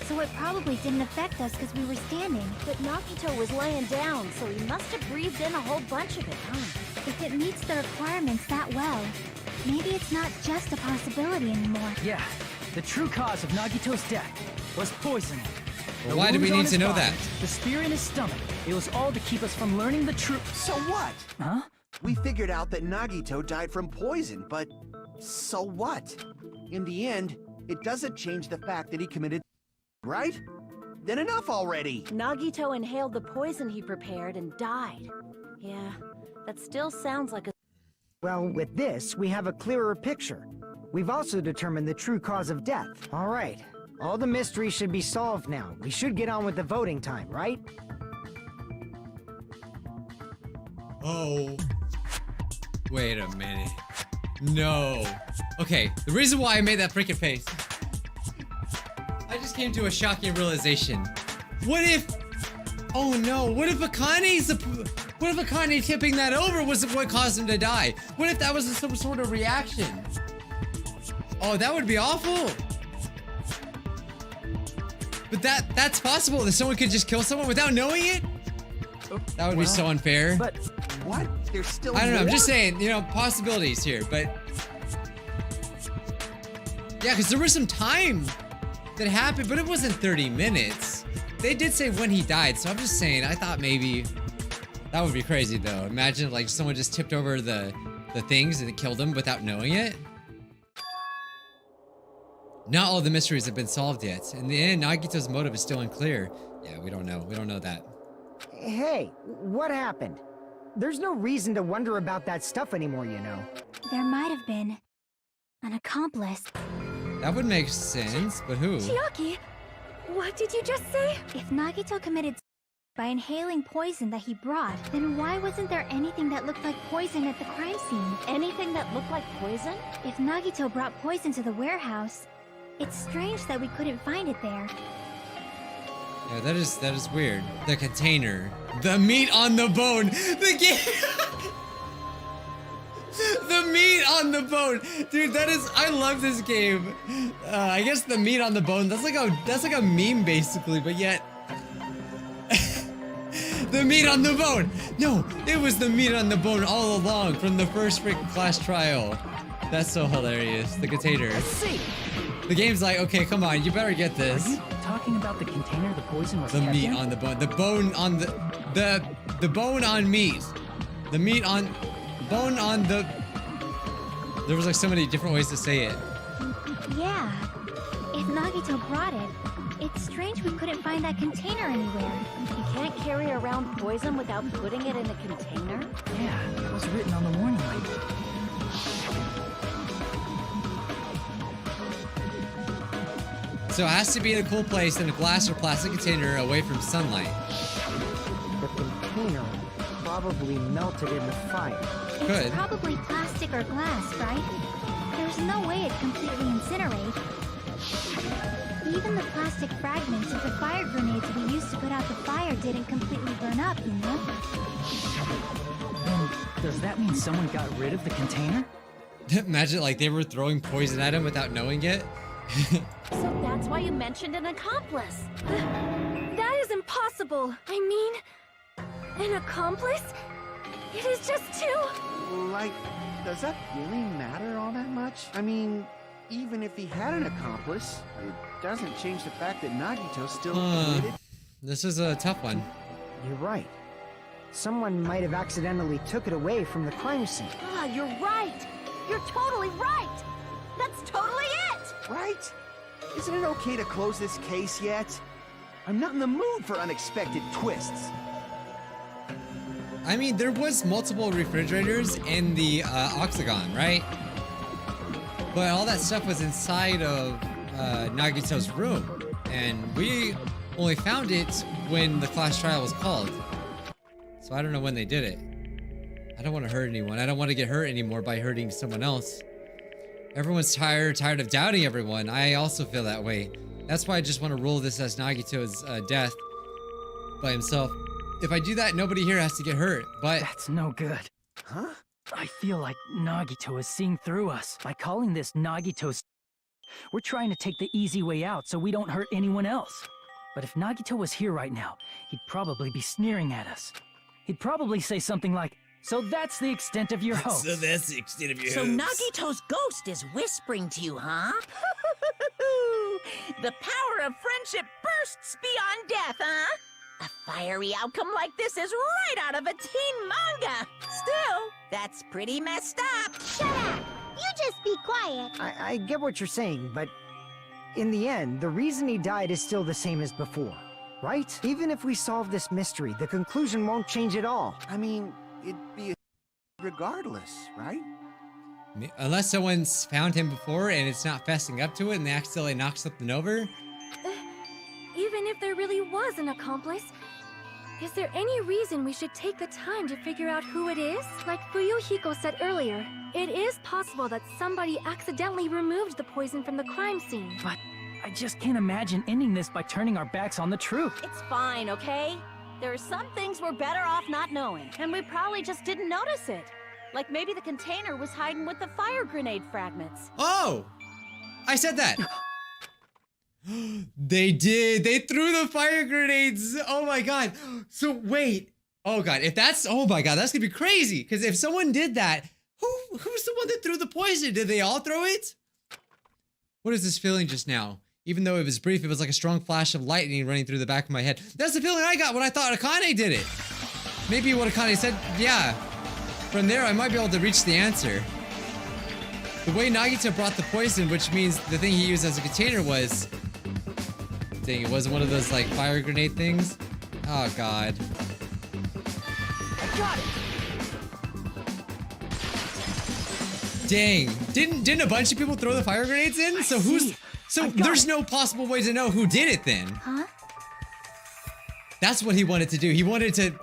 so it probably didn't affect us because we were standing. But Nagito was laying down, so he must have breathed in a whole bunch of it, huh? If it meets the requirements that well, maybe it's not just a possibility anymore. Yeah, the true cause of Nagito's death was poisoning. Well, why do we need to know that? The spear in his stomach. It was all to keep us from learning the truth. So what? Huh? We figured out that Nagito died from poison, but so what? In the end, it doesn't change the fact that he committed, right? Then enough already! Nagito inhaled the poison he prepared and died. Yeah, that still sounds like a... Well, with this, we have a clearer picture. We've also determined the true cause of death. All right. All the mysteries should be solved now. We should get on with the voting time, right? Oh. Wait a minute. No. Okay, the reason why I made that freaking face. I just came to a shocking realization. What if... Oh no, what if Akane tipping that over was what caused him to die? What if that was some sort of reaction? Oh, that would be awful. But that's possible, that someone could just kill someone without knowing it? That would be so unfair. But what? There's still I don't know, I'm more? just saying, you know, possibilities here, but... Yeah, because there was some time that happened, but it wasn't 30 minutes. They did say when he died, so I'm just saying, I thought maybe... That would be crazy, though. Imagine, like, someone just tipped over the things and it killed him without knowing it. Not all the mysteries have been solved yet. In the end, Nagito's motive is still unclear. Yeah, we don't know. We don't know that. Hey, what happened? There's no reason to wonder about that stuff anymore, you know. There might have been an accomplice. That would make sense, but who? Chiaki, what did you just say? If Nagito committed by inhaling poison that he brought, then why wasn't there anything that looked like poison at the crime scene? Anything that looked like poison? If Nagito brought poison to the warehouse, it's strange that we couldn't find it there. Yeah, that is weird. The container. The meat on the bone. The meat on the bone. Dude, I love this game. I guess the meat on the bone, that's like a meme basically, but yet the meat on the bone. No, it was the meat on the bone all along from the first freaking class trial. That's so hilarious. The container. Let's see. The game's like, okay, come on, you better get this. Are you talking about the container the poison was The kept meat in? on the bone. The bone on the bone on meat. The meat on bone on the. There was like so many different ways to say it. Yeah. If Nagito brought it, it's strange we couldn't find that container anywhere. You can't carry around poison without putting it in a container? Yeah, it was written on the warning label. So it has to be in a cool place in a glass or plastic container away from sunlight. The container probably melted in the fire. Good. It's probably plastic or glass, right? There's no way it'd completely incinerate. Even the plastic fragments of the fire grenades we used to put out the fire didn't completely burn up, you know? Then, does that mean someone got rid of the container? Imagine like they were throwing poison at him without knowing it. So that's why you mentioned an accomplice. That is impossible. I mean, an accomplice? It is just too... Like, does that really matter all that much? I mean, even if he had an accomplice, it doesn't change the fact that Nagito's still committed. This is a tough one. You're right. Someone might have accidentally took it away from the crime scene. Ah, you're right. You're totally right. That's totally it. Right? Isn't it okay to close this case yet? I'm not in the mood for unexpected twists. I mean, there was multiple refrigerators in the octagon, right? But all that stuff was inside of Nagito's room, and we only found it when the class trial was called. So I don't know when they did it. I don't want to hurt anyone. I don't want to get hurt anymore by hurting someone else. Everyone's tired of doubting everyone. I also feel that way. That's why I just want to rule this as Nagito's death by himself. If I do that, nobody here has to get hurt, but... That's no good. Huh? I feel like Nagito is seeing through us. By calling this Nagito's... We're trying to take the easy way out so we don't hurt anyone else. But if Nagito was here right now, he'd probably be sneering at us. He'd probably say something like, "So that's the extent of your hope." So that's the extent of your So hopes. Nagito's ghost is whispering to you, huh? The power of friendship bursts beyond death, huh? A fiery outcome like this is right out of a teen manga. Still, that's pretty messed up. Shut up! You just be quiet. I get what you're saying, but in the end, the reason he died is still the same as before, right? Even if we solve this mystery, the conclusion won't change at all. I mean, it'd be regardless, right? Unless someone's found him before and it's not fessing up to it and they accidentally knock something over. Even if there really was an accomplice, is there any reason we should take the time to figure out who it is? Like Fuyuhiko said earlier, it is possible that somebody accidentally removed the poison from the crime scene. But I just can't imagine ending this by turning our backs on the truth. It's fine, okay? There are some things we're better off not knowing, and we probably just didn't notice it. Like maybe the container was hiding with the fire grenade fragments. Oh! I said that! They did! They threw the fire grenades! Oh my god! So wait! Oh god, if that's... Oh my god, that's gonna be crazy! Because if someone did that, who's the one that threw the poison? Did they all throw it? What is this feeling just now? Even though it was brief, it was like a strong flash of lightning running through the back of my head. That's the feeling I got when I thought Akane did it! Maybe what Akane said, yeah. From there, I might be able to reach the answer. The way Nagito brought the poison, which means the thing he used as a container was... Dang, it wasn't one of those, like, fire grenade things? Oh, God. I got it! Dang. Didn't a bunch of people throw the fire grenades in? So who's... So there's no possible way to know who did it then. Huh? That's what he wanted to do. He wanted to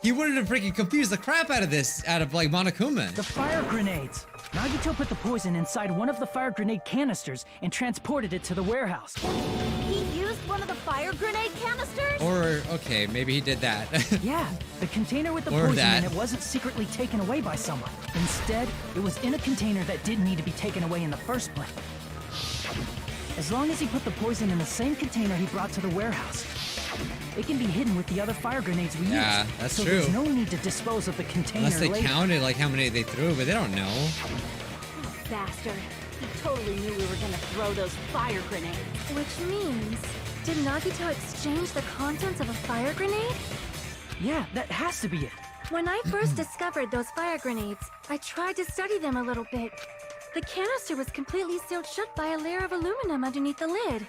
freaking confuse the crap out of this, out of, like, Monokuma. The fire grenades! Nagito put the poison inside one of the fire grenade canisters and transported it to the warehouse. He used one of the fire grenade canisters? Or, okay, maybe he did that. Yeah, the container with the Or poison that. in it wasn't secretly taken away by someone. Instead, it was in a container that didn't need to be taken away in the first place. As long as he put the poison in the same container he brought to the warehouse, it can be hidden with the other fire grenades we Yeah, used. that's so true. There's no need to dispose of the container Unless they later. counted, like, how many they threw, but they don't know. Bastard. He totally knew we were gonna throw those fire grenades. Which means, did Nagito exchange the contents of a fire grenade? Yeah, that has to be it. When I first discovered those fire grenades, I tried to study them a little bit. The canister was completely sealed shut by a layer of aluminum underneath the lid.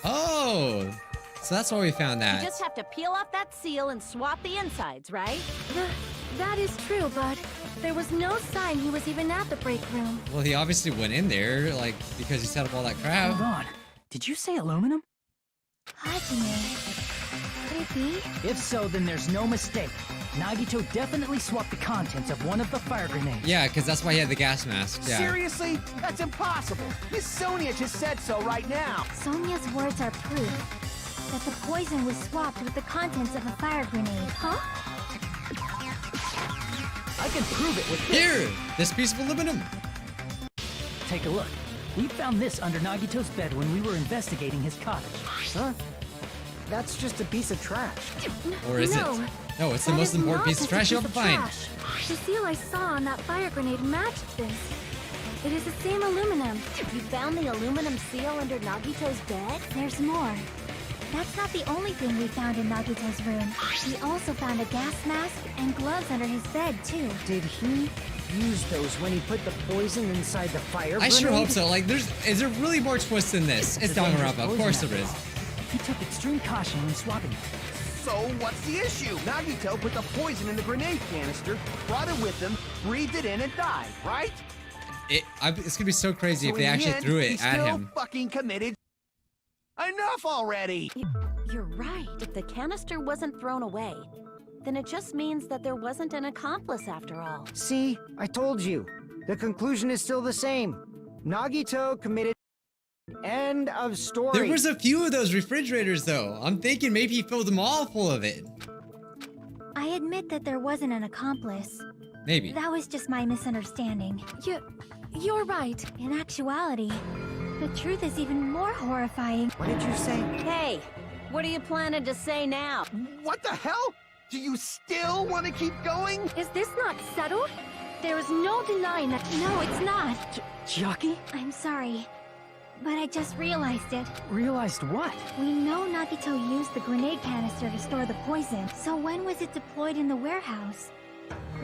Oh! So that's why we found that. You just have to peel off that seal and swap the insides, right? That is true, but there was no sign he was even at the break room. Well, he obviously went in there, like, because he set up all that crap. Hold on. Did you say aluminum? Hajime. Could it be? If so, then there's no mistake. Nagito definitely swapped the contents of one of the fire grenades. Yeah, because that's why he had the gas mask. Yeah. Seriously? That's impossible. Miss Sonia just said so right now. Sonia's words are proof that the poison was swapped with the contents of a fire grenade. Huh? I can prove it with this. Here, this piece of aluminum. Take a look. We found this under Nagito's bed when we were investigating his cottage. Huh? That's just a piece of trash. Or is No. it? No, it's the That most is important not piece of just a trash you'll piece ever of find. trash. The seal I saw on that fire grenade matched this. It is the same aluminum. You found the aluminum seal under Nagito's bed? There's more. That's not the only thing we found in Nagito's room. We also found a gas mask and gloves under his bed, too. Did he use those when he put the poison inside the fire I sure grenade? hope so. Like, is there really more twists than this? It's Danganronpa, of course there is. He took extreme caution when swapping it. So what's the issue? Nagito put the poison in the grenade canister, brought it with him, breathed it in, and died, right? It's gonna be so crazy So if they in the actually end, threw it he's at still him. fucking committed. Enough already! You're right. If the canister wasn't thrown away, then it just means that there wasn't an accomplice after all. See, I told you. The conclusion is still the same. Nagito committed. End of story. There was a few of those refrigerators, though. I'm thinking maybe he filled them all full of it. I admit that there wasn't an accomplice. Maybe. That was just my misunderstanding. You're right. In actuality, the truth is even more horrifying. What did you say? Hey, what are you planning to say now? What the hell? Do you still want to keep going? Is this not settled? There is no denying that. No, it's not. Chiaki? I'm sorry, but I just realized it. Realized what? We know Nagito used the grenade canister to store the poison. So when was it deployed in the warehouse?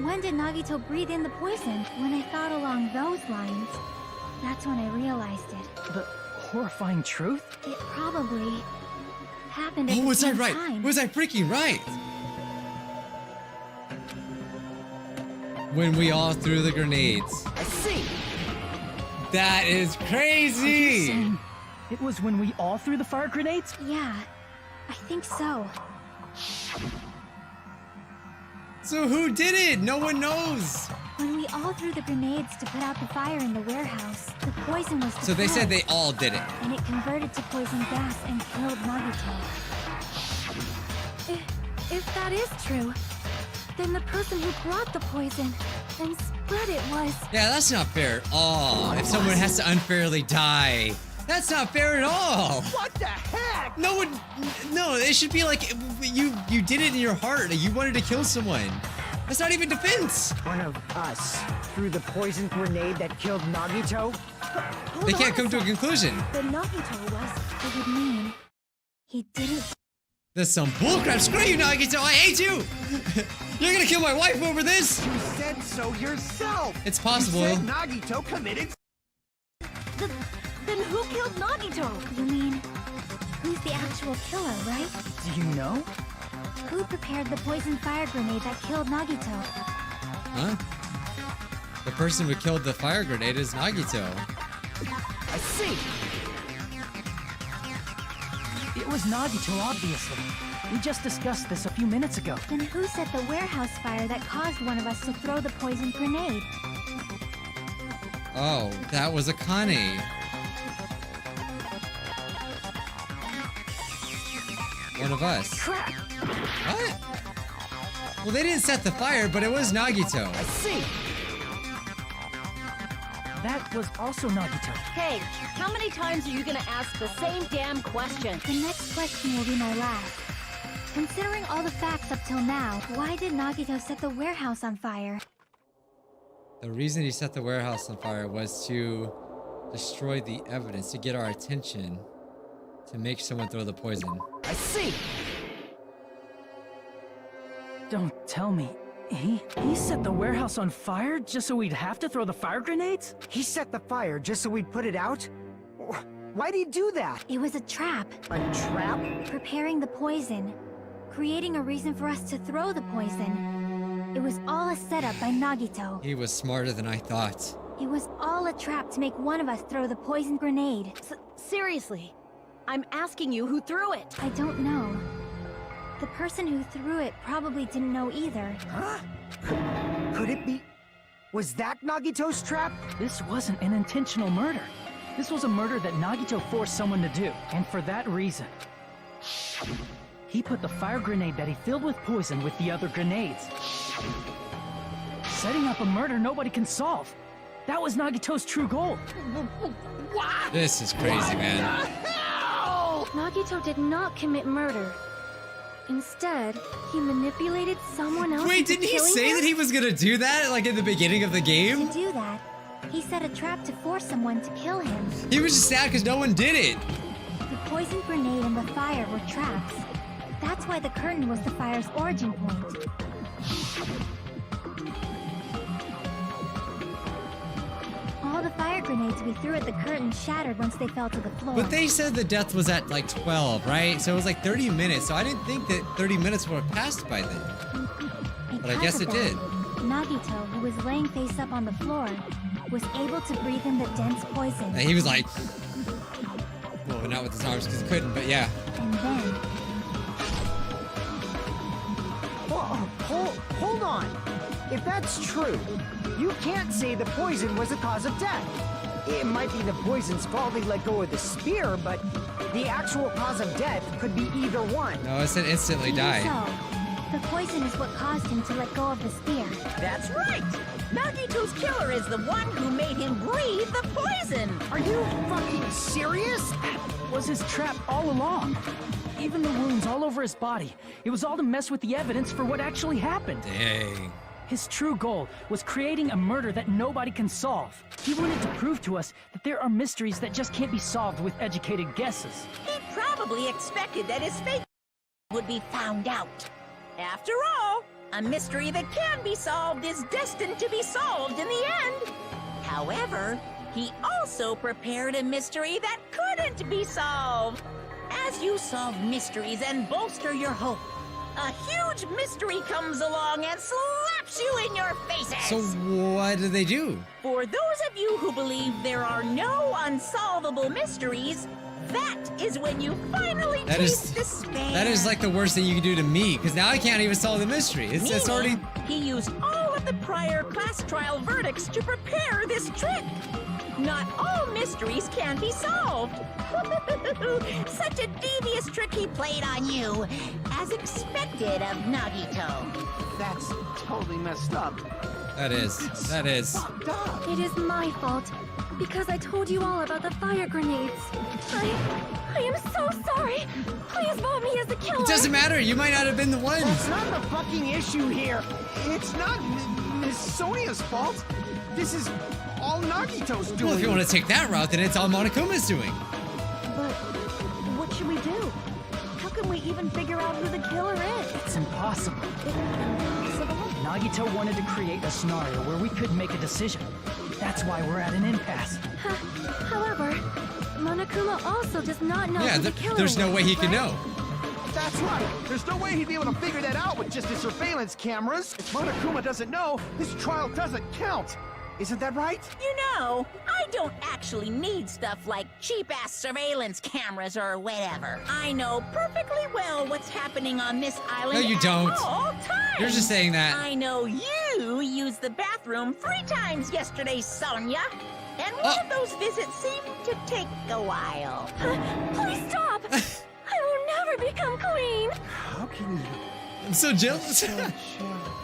When did Nagito breathe in the poison? When I thought along those lines, that's when I realized it. The horrifying truth? It probably happened at Oh, the was I same right? time. Was I freaking right? When we all threw the grenades. I see. That is Are you crazy! saying it was when we all threw the fire grenades? Yeah, I think so. So who did it? No one knows. When we all threw the grenades to put out the fire in the warehouse, the poison was So they said they deployed, all did it. and it converted to poison gas and killed Nagito. If that is true, then the person who brought the poison and spread it was... Yeah, that's not fair at all. If someone has to unfairly die, that's not fair at all. What the heck? No one, no, it should be like you did it in your heart. You wanted to kill someone. That's not even defense. One of us threw the poison grenade that killed Nagito? They can't come to a conclusion. The Nagito was... It would mean he didn't... That's some bullcrap. Screw you, Nagito. I hate you. You're gonna kill my wife over this. You said so yourself. It's possible. You said Nagito committed. Then who killed Nagito? You mean, who's the actual killer, right? Do you know? Who prepared the poison fire grenade that killed Nagito? Huh? The person who killed the fire grenade is Nagito. I see. It was Nagito, obviously. We just discussed this a few minutes ago. Then who set the warehouse fire that caused one of us to throw the poison grenade? Oh, that was Akane. One of us. Crap! What? Well, they didn't set the fire, but it was Nagito. I see. That was also Nagito. Hey, how many times are you gonna ask the same damn question? The next question will be my last. Considering all the facts up till now, why did Nagito set the warehouse on fire? The reason he set the warehouse on fire was to destroy the evidence, to get our attention, to make someone throw the poison. I see. Don't tell me. He set the warehouse on fire just so we'd have to throw the fire grenades? He set the fire just so we'd put it out? Why'd he do that? It was a trap. A trap? Preparing the poison. Creating a reason for us to throw the poison. It was all a setup by Nagito. He was smarter than I thought. It was all a trap to make one of us throw the poison grenade. Seriously, I'm asking you who threw it. I don't know. The person who threw it probably didn't know either. Huh? Could it be... Was that Nagito's trap? This wasn't an intentional murder. This was a murder that Nagito forced someone to do, and for that reason. He put the fire grenade that he filled with poison with the other grenades. Setting up a murder nobody can solve. That was Nagito's true goal. This is crazy, man. Nagito did not commit murder. Instead, he manipulated someone else. Wait, into didn't he killing say him? that he was gonna do that, like in the beginning of the game? To do that, he set a trap to force someone to kill him. He was just sad because no one did it. The poison grenade and the fire were traps. That's why the curtain was the fire's origin point. All the fire grenades we threw at the curtain shattered once they fell to the floor. But they said the death was at like 12, right? So it was like 30 minutes. So I didn't think that 30 minutes would have passed by then. But I guess it did. Nagito, who was laying face up on the floor, was able to breathe in the dense poison. And he was like, well, not with his arms because he couldn't, but yeah. And then... Hold on. If that's true, you can't say the poison was the cause of death. It might be the poison's fault they let go of the spear, but the actual cause of death could be either one. No, it said instantly died. So, the poison is what caused him to let go of the spear. That's right! Nagito's killer is the one who made him breathe the poison! Are you fucking serious? Was his trap all along. Even the wounds all over his body. It was all to mess with the evidence for what actually happened. Dang. His true goal was creating a murder that nobody can solve. He wanted to prove to us that there are mysteries that just can't be solved with educated guesses. He probably expected that his fake would be found out. After all, a mystery that can be solved is destined to be solved in the end. However, he also prepared a mystery that couldn't be solved. As you solve mysteries and bolster your hope, a huge mystery comes along and slaps you in your faces! So what did they do? For those of you who believe there are no unsolvable mysteries, that is when you finally taste despair. That is like the worst thing you can do to me, because now I can't even solve the mystery. It's already... He used all of the prior class trial verdicts to prepare this trick. Not all mysteries can be solved. Such a devious trick he played on you, as expected of Nagito. That's totally messed up. That is. Fucked up. It is my fault, because I told you all about the fire grenades. I am so sorry. Please vote me as the killer. It doesn't matter. You might not have been the one. That's not the fucking issue here. It's not Miss Sonia's fault. This is all Nagito's doing. Well, if you want to take that route, then it's all Monokuma's doing. But what should we do? How can we even figure out who the killer is? It's impossible. Impossible? Nagito wanted to create a scenario where we could make a decision. That's why we're at an impasse. However, Monokuma also does not know Yeah, who the killer there's no is, way he can right? know. That's right. There's no way he'd be able to figure that out with just his surveillance cameras. If Monokuma doesn't know, this trial doesn't count. Isn't that right? You know, I don't actually need stuff like cheap-ass surveillance cameras or whatever. I know perfectly well what's happening on this island No, you don't. at all times. You're just saying that. I know you used the bathroom 3 times yesterday, Sonia. And one of those visits seemed to take a while. Please stop! I will never become queen! How can you? I'm so jealous.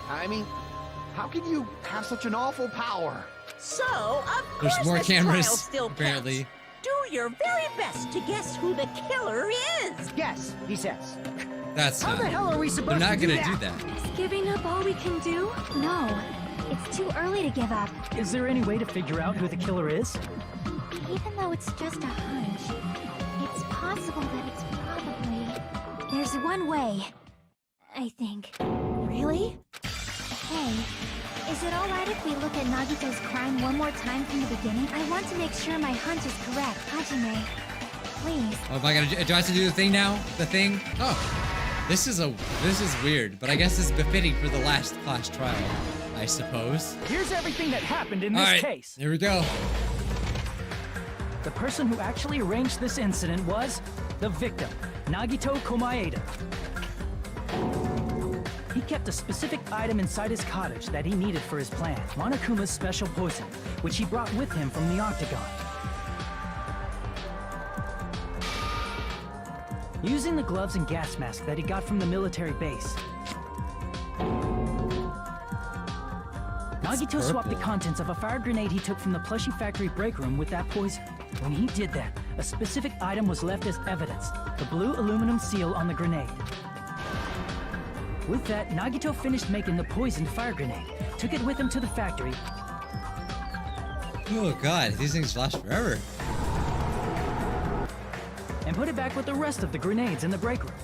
I mean, how can you have such an awful power? So, of There's course more this cameras, trial still apparently. counts. Do your very best to guess who the killer is. Yes, he says. That's How not. the hell are we They're supposed not to do gonna that? do that. Is giving up all we can do? No, it's too early to give up. Is there any way to figure out who the killer is? Even though it's just a hunch, it's possible that it's probably... There's one way, I think. Really? Hey, is it alright if we look at Nagito's crime one more time from the beginning? I want to make sure my hunch is correct, Hajime. Please. Oh, am I gonna? Do I have to do the thing now? The thing? Oh, this is weird, but I guess it's befitting for the last class trial, I suppose. Here's everything that happened in All this right, case. here we go. The person who actually arranged this incident was The victim, Nagito Komaeda. He kept a specific item inside his cottage that he needed for his plan, Monokuma's special poison, which he brought with him from the Octagon. Using the gloves and gas mask that he got from the military base, Nagito swapped the contents of a fire grenade he took from the plushie factory break room with that poison. When he did that, a specific item was left as evidence, the blue aluminum seal on the grenade. With that, Nagito finished making the poisoned fire grenade, took it with him to the factory. Oh god, these things last forever. And put it back with the rest of the grenades in the break room.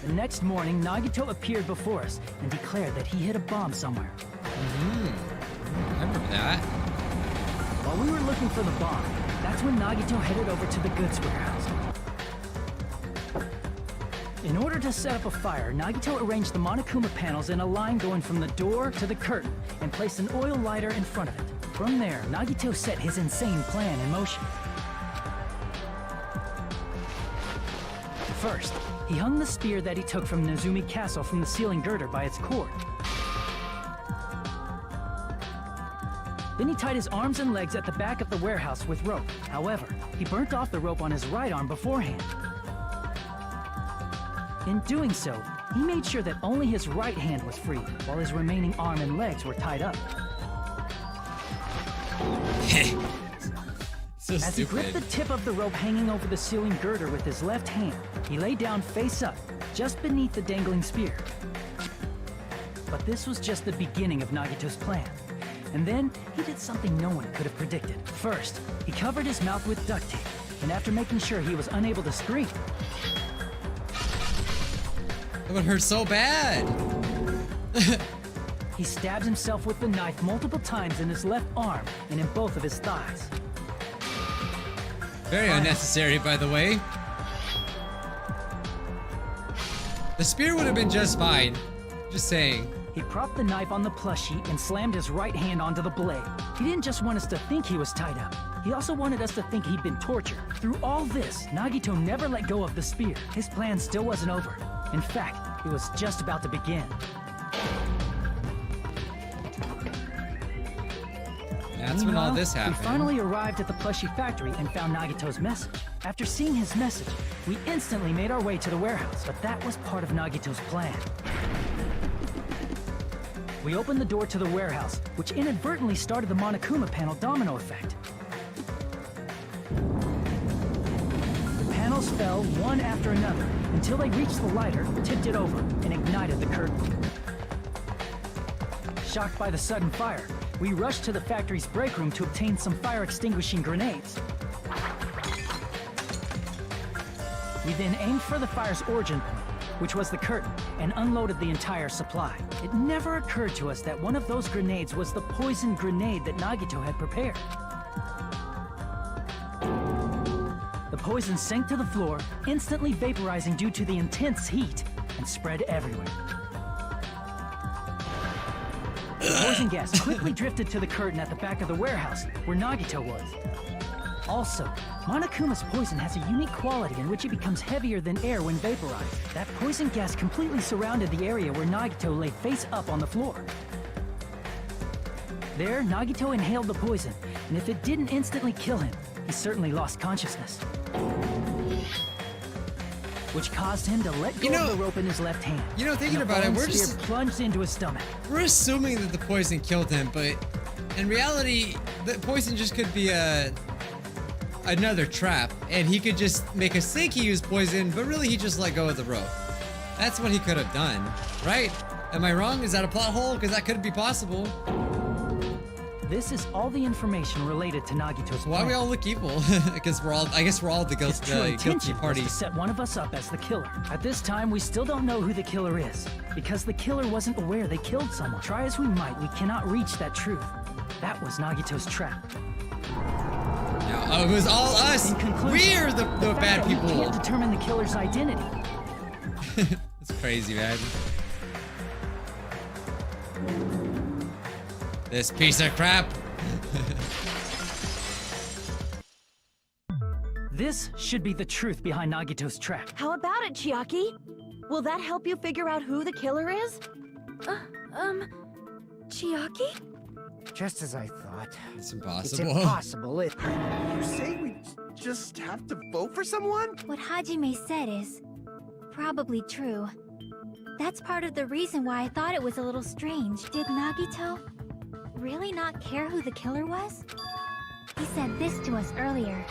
The next morning, Nagito appeared before us and declared that he hid a bomb somewhere. I remember that. While we were looking for the bomb, that's when Nagito headed over to the goods warehouse. In order to set up a fire, Nagito arranged the Monokuma panels in a line going from the door to the curtain and placed an oil lighter in front of it. From there, Nagito set his insane plan in motion. First, he hung the spear that he took from Nezumi Castle from the ceiling girder by its cord. Then he tied his arms and legs at the back of the warehouse with rope. However, he burnt off the rope on his right arm beforehand. In doing so, he made sure that only his right hand was free, while his remaining arm and legs were tied up. So As he gripped the tip of the rope hanging over the ceiling girder with his left hand, he lay down face up, just beneath the dangling spear. But this was just the beginning of Nagito's plan. And then, he did something no one could have predicted. First, he covered his mouth with duct tape, and after making sure he was unable to scream, it would hurt so bad. he stabbed himself with the knife multiple times in his left arm and in both of his thighs. Very unnecessary, by the way. The spear would have been just fine. Just saying. He propped the knife on the plushie and slammed his right hand onto the blade. He didn't just want us to think he was tied up. He also wanted us to think he'd been tortured. Through all this, Nagito never let go of the spear. His plan still wasn't over. In fact, it was just about to begin. That's when all this happened. We finally arrived at the plushie factory and found Nagito's message. After seeing his message, we instantly made our way to the warehouse, but that was part of Nagito's plan. We opened the door to the warehouse, which inadvertently started the Monokuma panel domino effect. The panels fell one after another until they reached the lighter, tipped it over, and ignited the curtain. Shocked by the sudden fire, we rushed to the factory's break room to obtain some fire-extinguishing grenades. We then aimed for the fire's origin point, which was the curtain, and unloaded the entire supply. It never occurred to us that one of those grenades was the poison grenade that Nagito had prepared. The poison sank to the floor, instantly vaporizing due to the intense heat, and spread everywhere. The poison gas quickly drifted to the curtain at the back of the warehouse, where Nagito was. Also, Monokuma's poison has a unique quality in which it becomes heavier than air when vaporized. That poison gas completely surrounded the area where Nagito lay face up on the floor. There, Nagito inhaled the poison, and if it didn't instantly kill him, he certainly lost consciousness. Which caused him to let go of the rope in his left hand. You know, thinking about it, we're just plunged into his stomach. We're assuming that the poison killed him, but in reality, the poison just could be another trap, and he could just make us think he used poison, but really he just let go of the rope. That's what he could have done, right? Am I wrong? Is that a plot hole? Because that could be possible. This is all the information related to Nagito's plan. Why we all look evil? Because I guess we're all the guilty party. Was to set one of us up as the killer. At this time, we still don't know who the killer is, because the killer wasn't aware they killed someone. Try as we might, we cannot reach that truth. That was Nagito's trap. No, it was all us. In conclusion, We're the bad people. We can't determine the killer's identity. It's crazy, man. This piece of crap. This should be the truth behind Nagito's trap. How about it, Chiaki? Will that help you figure out who the killer is? Chiaki? Just as I thought. It's It's impossible. impossible. You say we just have to vote for someone? What Hajime said is probably true. That's part of the reason why I thought it was a little strange. Did Nagito really not care who the killer was? He said this to us earlier.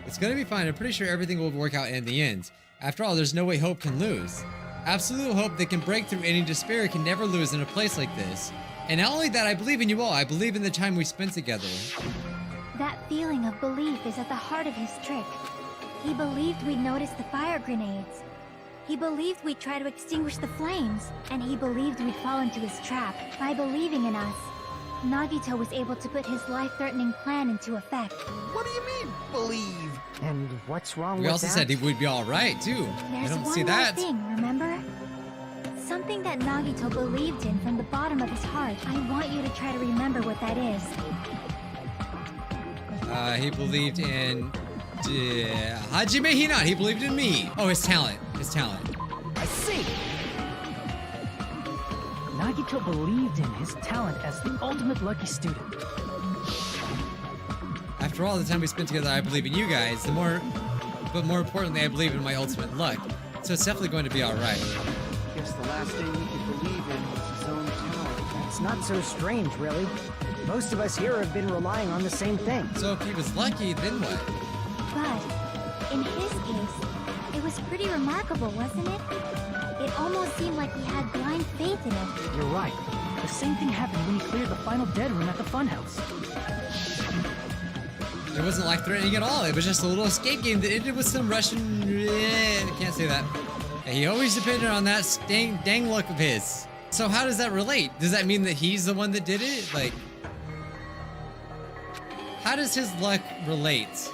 It's gonna be fine. I'm pretty sure everything will work out in the end. After all, there's no way Hope can lose. Absolute hope that can break through any despair can never lose in a place like this. And not only that, I believe in you all. I believe in the time we spent together. That feeling of belief is at the heart of his trick. He believed we'd notice the fire grenades. He believed we'd try to extinguish the flames. And he believed we'd fall into his trap. By believing in us, Nagito was able to put his life-threatening plan into effect. What do you mean, believe? And what's wrong We with also that? said he would be alright, too. I There's don't one see more that. thing, remember? Something that Nagito believed in from the bottom of his heart. I want you to try to remember what that is. He believed in... Hajime Hinan. He believed in me. Oh, his talent. His talent. I see. Nagito believed in his talent as the ultimate lucky student. After all the time we spent together, I believe in you guys. But more importantly, I believe in my ultimate luck. So it's definitely going to be alright. Guess the last thing he could believe in was his own talent. It's not so strange, really. Most of us here have been relying on the same thing. So if he was lucky, then what? But, in his case, it was pretty remarkable, wasn't it? It almost seemed like he had blind faith in it. You're right. The same thing happened when he cleared the final dead room at the funhouse. It wasn't life-threatening at all. It was just a little escape game that ended with some Russian... Can't say that. He always depended on that dang luck of his. So how does that relate? Does that mean that he's the one that did it? Like... How does his luck relate?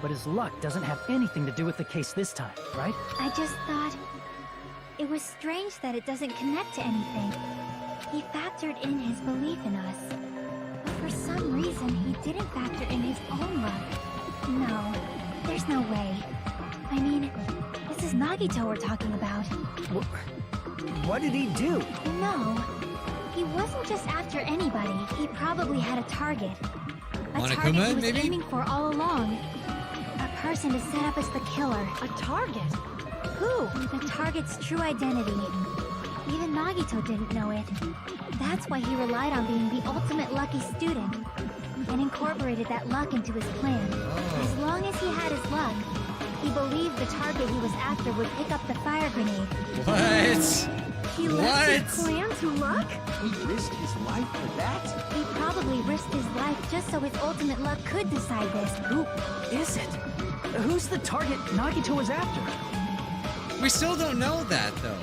But his luck doesn't have anything to do with the case this time, right? I just thought it was strange that it doesn't connect to anything. He factored in his belief in us. But for some reason, he didn't factor in his own luck. No, there's no way. I mean, this is Nagito we're talking about. What did he do? No, he wasn't just after anybody. He probably had a target. A target Monokuma, he was maybe? aiming for all along. A person to set up as the killer. A target? Who? The target's true identity. Even Nagito didn't know it. That's why he relied on being the ultimate lucky student and incorporated that luck into his plan. As long as he had his luck, he believed the target he was after would pick up the fire grenade. What? He left his plan to luck? He risked his life for that? He probably risked his life just so his ultimate luck could decide this. Who is it? Who's the target Nagito is after? We still don't know that, though.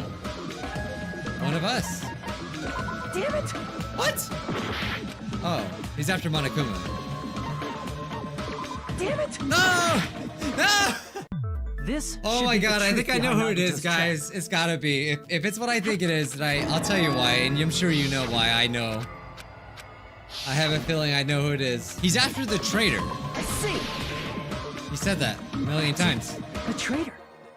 One of us. Damn it! What? Oh, he's after Monokuma. Damn it! No! No! This Oh should my be the god, I truth think I know behind who it is, Nagito's trap. guys. It's gotta be. If it's what I think it is, then I'll tell you why, and I'm sure you know why. I know. I have a feeling I know who it is. He's after the traitor. I see. He said that a million times. The traitor.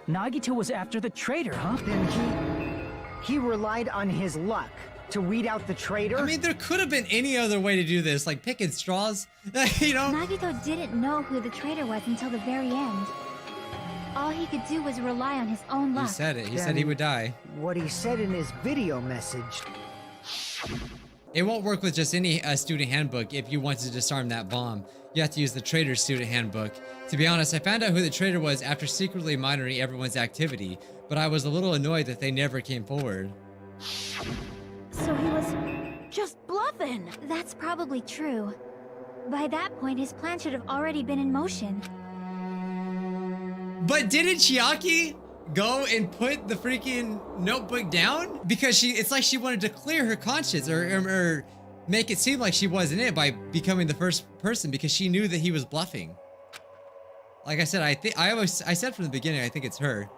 Nagito was after the traitor, huh? Then he relied on his luck to weed out the traitor. I mean, there could have been any other way to do this, like picking straws, you know? Nagito didn't know who the traitor was until the very end. All he could do was rely on his own luck. He said it. He said he would die. What he said in his video message. It won't work with just any student handbook if you want to disarm that bomb. You have to use the traitor's student handbook. To be honest, I found out who the traitor was after secretly monitoring everyone's activity, but I was a little annoyed that they never came forward. So he was just bluffing. That's probably true. By that point, his plan should have already been in motion. But didn't Chiaki go and put the freaking notebook down? Because it's like she wanted to clear her conscience or make it seem like she wasn't it by becoming the first person because she knew that he was bluffing. Like I said, I said from the beginning, I think it's her.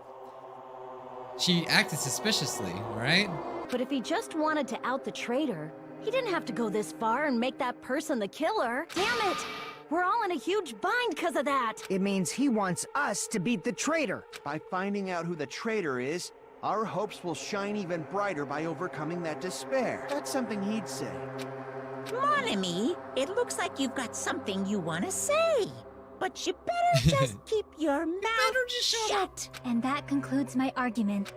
She acted suspiciously, right? But if he just wanted to out the traitor, he didn't have to go this far and make that person the killer. Damn it! We're all in a huge bind because of that. It means he wants us to beat the traitor. By finding out who the traitor is, our hopes will shine even brighter by overcoming that despair. That's something he'd say. Mon ami, it looks like you've got something you want to say. But you better just keep your mouth shut. And that concludes my argument.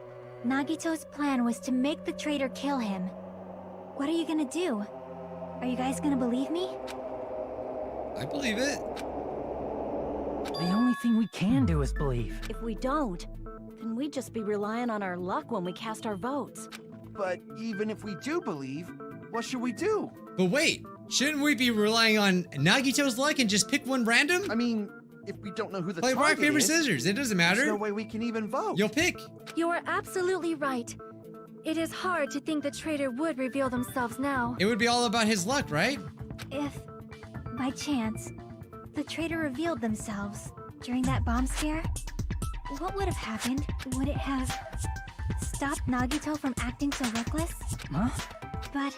Nagito's plan was to make the traitor kill him. What are you gonna do? Are you guys gonna believe me? I believe it. The only thing we can do is believe. If we don't, then we'd just be relying on our luck when we cast our votes. But even if we do believe, what should we do? But wait, shouldn't we be relying on Nagito's luck and just pick one random? I mean, if we don't know who the Play target rock, paper, is, scissors. It doesn't there's matter. no way we can even vote. You'll pick. You are absolutely right. It is hard to think the traitor would reveal themselves now. It would be all about his luck, right? If, by chance, the traitor revealed themselves during that bomb scare, what would have happened? Would it have stopped Nagito from acting so reckless? Huh? But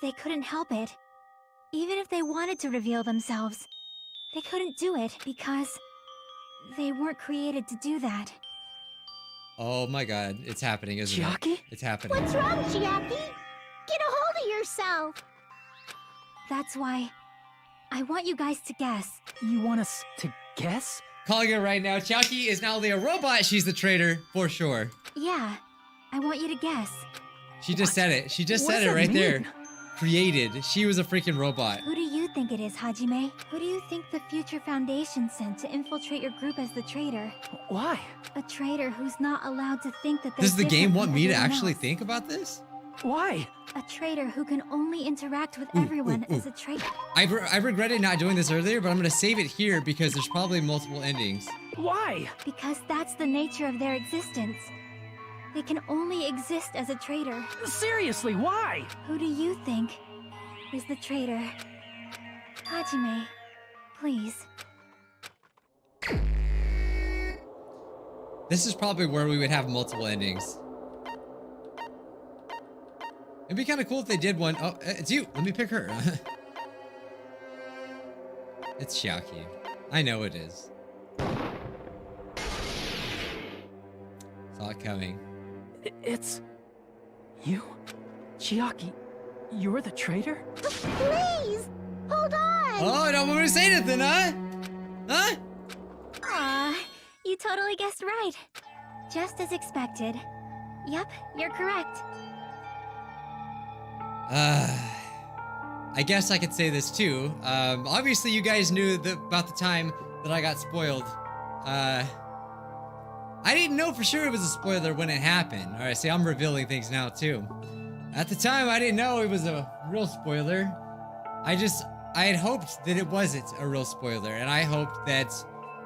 they couldn't help it. Even if they wanted to reveal themselves, they couldn't do it because they weren't created to do that. Oh my god, it's happening, isn't Chiaki? it? It's happening. What's wrong, Chiaki? Get a hold of yourself. That's why I want you guys to guess. You want us to guess? Calling it right now, Chiaki is not only a robot, she's the traitor, for sure. Yeah, I want you to guess. She just said it. She just What said does it that right there. mean? Created. She was a freaking robot. Who do you think it is, Hajime? Who do you think the Future Foundation sent to infiltrate your group as the traitor? Why? A traitor who's not allowed to think that they're Does the game different want from me to everyone actually else. think about this? Why? A traitor who can only interact with everyone as a traitor. I regretted not doing this earlier, but I'm gonna save it here because there's probably multiple endings. Why? Because that's the nature of their existence. They can only exist as a traitor. Seriously, why? Who do you think is the traitor? Hajime, please. This is probably where we would have multiple endings. It'd be kind of cool if they did one. Oh, it's you. Let me pick her. It's Chiaki. I know it is. Saw it coming. It's... you? Chiaki, you're the traitor? Please, hold on. Oh, I don't want me to say anything, huh? Huh? Aw, you totally guessed right. Just as expected. Yep, you're correct. I guess I could say this too. Obviously you guys knew about the time that I got spoiled. I didn't know for sure it was a spoiler when it happened. Alright, see, I'm revealing things now too. At the time, I didn't know it was a real spoiler. I had hoped that it wasn't a real spoiler, and I hoped that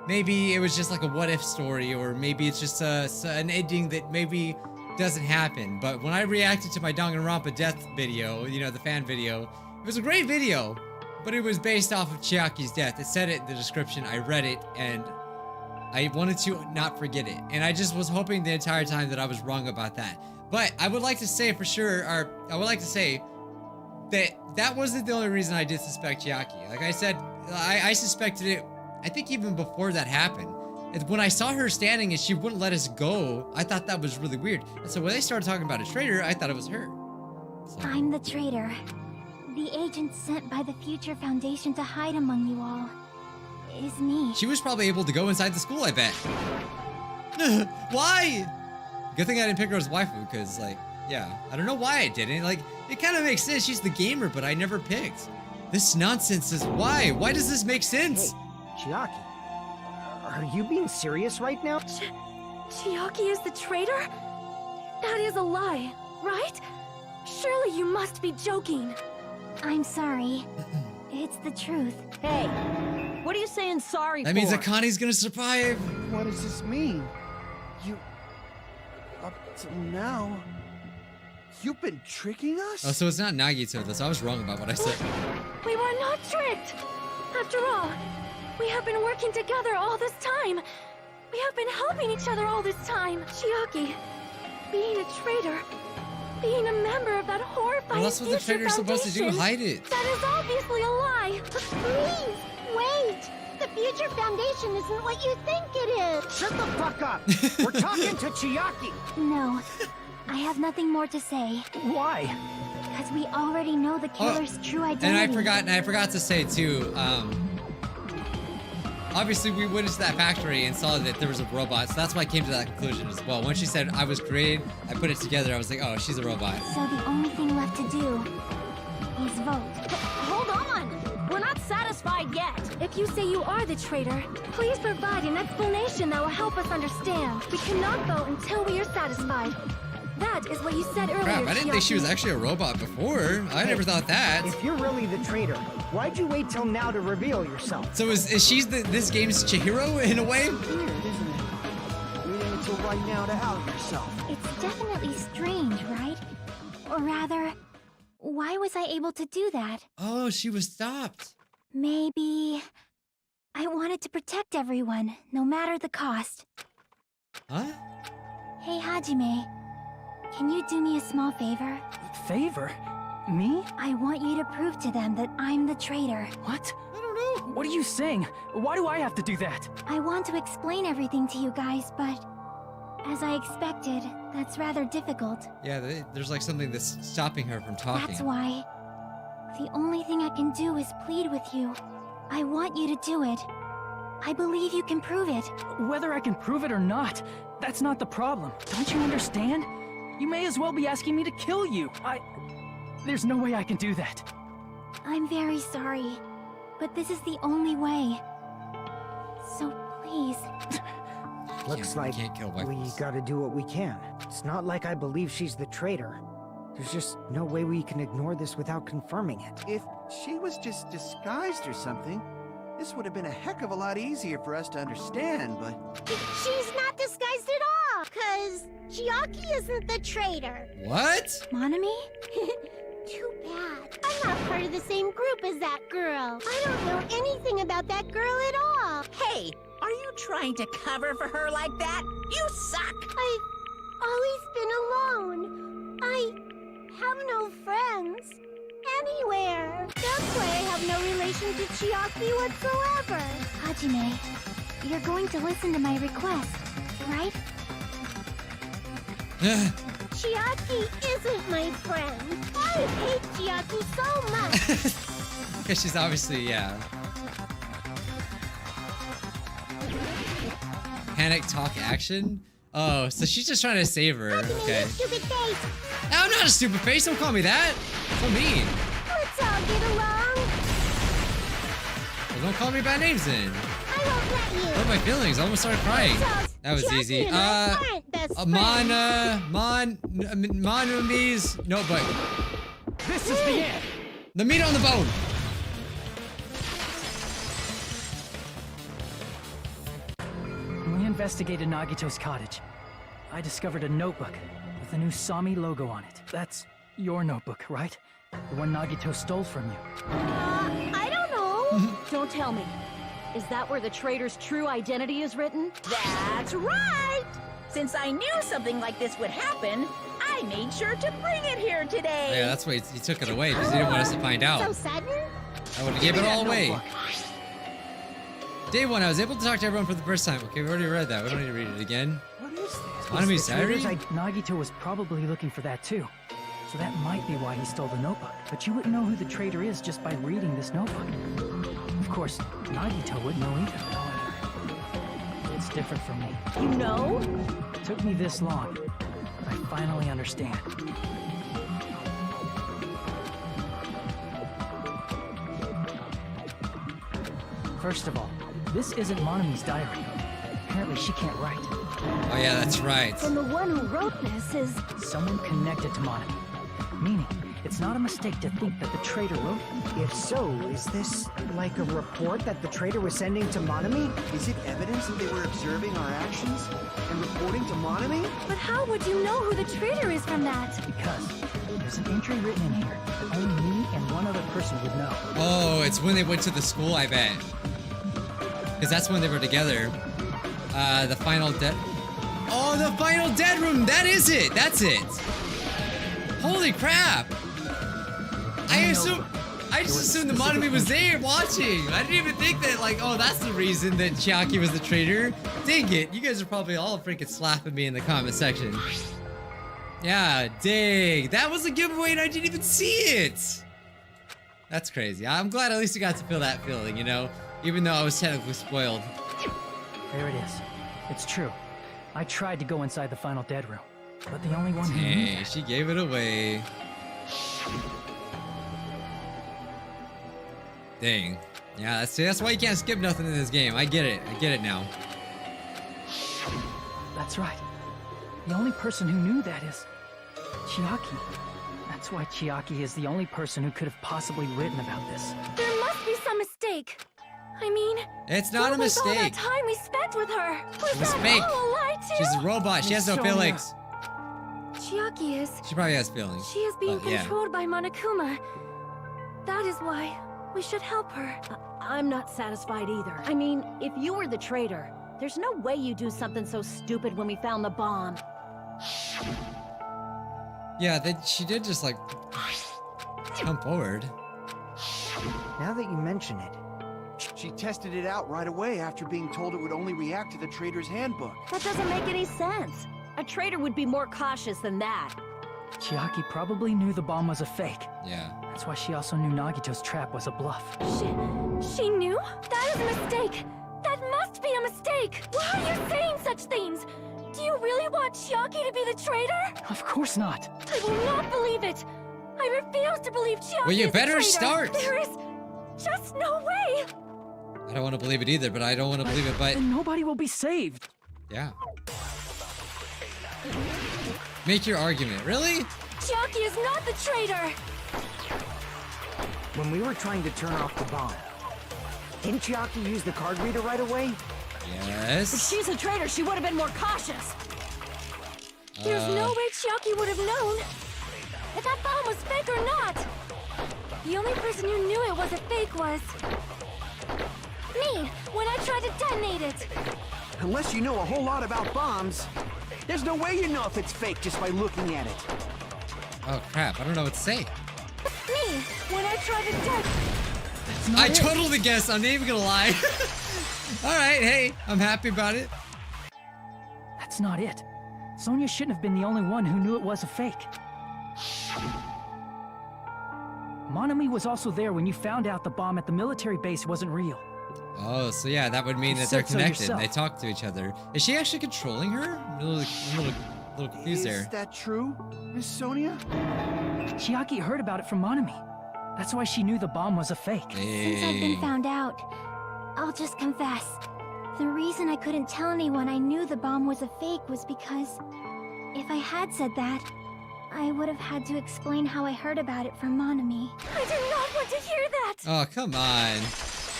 maybe it was just like a what-if story, or maybe it's just an ending that maybe doesn't happen. But when I reacted to my Danganronpa death video, you know, the fan video, it was a great video, but it was based off of Chiaki's death. It said it in the description, I read it, and I wanted to not forget it. And I just was hoping the entire time that I was wrong about that. But I would like to say for sure, or I would like to say that that wasn't the only reason I did suspect Chiaki. Like I said, I suspected it, I think even before that happened. When I saw her standing and she wouldn't let us go, I thought that was really weird. And so when they started talking about a traitor, I thought it was her. So. I'm the traitor. The agent sent by the Future Foundation to hide among you all. Is me. She was probably able to go inside the school, I bet. Why? Good thing I didn't pick her as waifu, because, like, yeah. I don't know why I didn't. Like, it kind of makes sense. She's the gamer, but I never picked. This nonsense is why. Why does this make sense? Hey, Chiaki, are you being serious right now? Chiaki is the traitor? That is a lie, right? Surely you must be joking. I'm sorry. It's the truth. Hey, what are you saying sorry for? That means Akani's gonna survive. What does this mean? You... Up till now... You've been tricking us? Oh, so it's not Nagito, though, so I was wrong about what I said. We were not tricked. After all, we have been working together all this time. We have been helping each other all this time. Chiaki, being a traitor, being a member of that horrifying Well, that's what the Future traitor's supposed to do, Foundation, hide it. That is obviously a lie. Please, Wait! The Future Foundation isn't what you think it is! Shut the fuck up! We're talking to Chiaki! No, I have nothing more to say. Why? Because we already know the killer's true identity. And I forgot to say too, obviously we went into that factory and saw that there was a robot, so that's why I came to that conclusion as well. When she said I was created, I put it together, I was like, oh, she's a robot. So the only thing left to do is vote. Hold on! We're not satisfied yet. If you say you are the traitor, please provide an explanation that will help us understand. We cannot vote until we are satisfied. That is what you said earlier, Crap, I didn't think she was actually a robot before. I never thought that. If you're really the traitor, why'd you wait till now to reveal yourself? So is she this game's Chihiro in a way? Weird, isn't it? Waiting until right now to out yourself. It's definitely strange, right? Or rather, why was I able to do that? Oh, she was stopped. Maybe I wanted to protect everyone, no matter the cost. Huh? Hey, Hajime. Can you do me a small favor? Favor? Me? I want you to prove to them that I'm the traitor. What? I don't know. What are you saying? Why do I have to do that? I want to explain everything to you guys, but as I expected, that's rather difficult. Yeah, there's like something that's stopping her from talking. That's why the only thing I can do is plead with you. I want you to do it. I believe you can prove it. Whether I can prove it or not, that's not the problem. Don't you understand? You may as well be asking me to kill you. There's no way I can do that. I'm very sorry, but this is the only way. So please. Looks like we gotta do what we can. It's not like I believe she's the traitor. There's just no way we can ignore this without confirming it. If she was just disguised or something, this would have been a heck of a lot easier for us to understand, but... She's not disguised at all, 'cause Chiaki isn't the traitor. What? Monami? Too bad. I'm not part of the same group as that girl. I don't know anything about that girl at all. Hey, are you trying to cover for her like that? You suck! I've always been alone. I have no friends. Anywhere. That's why I have no relation to Chiaki whatsoever. Hajime, you're going to listen to my request, right? Chiaki isn't my friend. I hate Chiaki so much. Because she's obviously, yeah. Panic talk action? Oh, so she's just trying to save her. Okay. Stupid face. I'm not a stupid face. Don't call me that. So mean. Let's all get along. Well, don't call me bad names then. I won't let you. Hurt my feelings. I almost started crying. That was Chiaki easy. and I aren't best friends. Monami's notebook. This is the end. The meat on the bone. When we investigated Nagito's cottage, I discovered a notebook with the new Sami logo on it. That's your notebook, right? The one Nagito stole from you. I don't know. Don't tell me. Is that where the traitor's true identity is written? That's right! Since I knew something like this would happen, I made sure to bring it here today. Yeah, that's why he took it away, because he didn't want us to find out. So sudden? I would have gave it all away. Day 1, I was able to talk to everyone for the first time. Okay, we already read that. We don't need to read it again. What is this? Monami's diary? Nagito was probably looking for that too. So that might be why he stole the notebook. But you wouldn't know who the traitor is just by reading this notebook. Of course, Nagito wouldn't know either. However, it's different from me. You know? It took me this long, but I finally understand. First of all, this isn't Monami's diary. Apparently she can't write. Oh yeah, that's right. And the one who wrote this is... Someone connected to Monami. Meaning, it's not a mistake to think that the traitor wrote it. If so, is this like a report that the traitor was sending to Monami? Is it evidence that they were observing our actions and reporting to Monami? But how would you know who the traitor is from that? Because there's an entry written in here that only me and one other person would know. Oh, it's when they went to the school, I bet. Because that's when they were together. The final dead... Oh, the final dead room! That is it! That's it! Holy crap! I I just assumed the Monami was there watching. I didn't even think that, like, oh, that's the reason that Chiaki was the traitor. Dang it. You guys are probably all freaking slapping me in the comment section. Yeah, dang. That was a giveaway and I didn't even see it. That's crazy. I'm glad at least you got to feel that feeling, you know? Even though I was technically spoiled. There it is. It's true. I tried to go inside the final dead room, but the only one who knew Dang, she gave it away. Dang. Yeah, that's why you can't skip nothing in this game. I get it. I get it now. That's right. The only person who knew that is Chiaki. That's why Chiaki is the only person who could have possibly written about this. There must be some mistake. I mean, It's not a what was all that mistake. time we spent with her? Was It was that fake. all a lie too? She's a robot. She has no Sonia. feelings. Chiaki is. She probably has feelings. She is being but yeah. controlled by Monokuma. That is why we should help her. I'm not satisfied either. I mean, if you were the traitor, there's no way you do something so stupid when we found the bomb. Yeah, she did just like come forward. Now that you mention it, She tested it out right away after being told it would only react to the traitor's handbook. That doesn't make any sense. A traitor would be more cautious than that. Chiaki probably knew the bomb was a fake. Yeah. That's why she also knew Nagito's trap was a bluff. She knew? That is a mistake. That must be a mistake. Why are you saying such things? Do you really want Chiaki to be the traitor? Of course not. I will not believe it. I refuse to believe Chiaki Well, you is the better traitor. start. There is just no way. I don't want to believe it either, but I don't want to believe it, but Then nobody will be saved. yeah. Make your argument. Really? Chiaki is not the traitor. when we were trying to turn off the bomb, didn't Chiaki use the card reader right away? If Yes. she's a traitor, she would have been more cautious. There's no way Chiaki would have known if that bomb was fake or not. The only person who knew it was a fake was me when I tried to detonate it. Unless you know a whole lot about bombs, there's no way you know if it's fake just by looking at it. Oh crap! I don't know what to say. Me when I tried to detonate. I totally guessed. I'm not even gonna lie. All right. Hey, I'm happy about it. That's not it. Sonia shouldn't have been the only one who knew it was a fake. Monami was also there when you found out the bomb at the military base wasn't real. Oh, so yeah, that would mean You that they're said so connected. yourself. They talk to each other. Is she actually controlling her? I'm a little confused Is there. that true, Miss Sonia? Chiaki heard about it from Monami. That's why she knew the bomb was a fake. Since I've been Dang. found out, I'll just confess. The reason I couldn't tell anyone I knew the bomb was a fake was because if I had said that, I would have had to explain how I heard about it from Monami. I do not want to hear that. Oh, come on.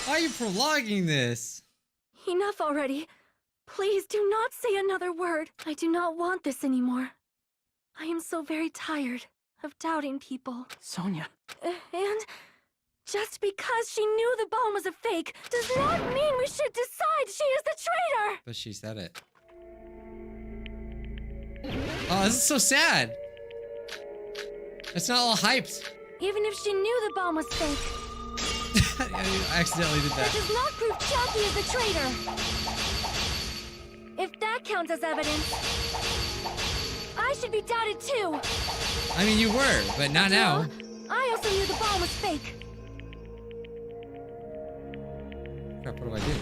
Why are you prolonging this? Enough already. Please do not say another word. I do not want this anymore. I am so very tired of doubting people. Sonia, And just because she knew the bomb was a fake does not mean we should decide she is the traitor! But she said it. Oh, this is so sad. It's not all hyped. Even if she knew the bomb was fake, I accidentally did that that. does not prove Chiaki is the traitor! If that counts as evidence, I should be doubted too! I mean, you were, but not now. Well, I also knew the bomb was fake. Crap, what do I do?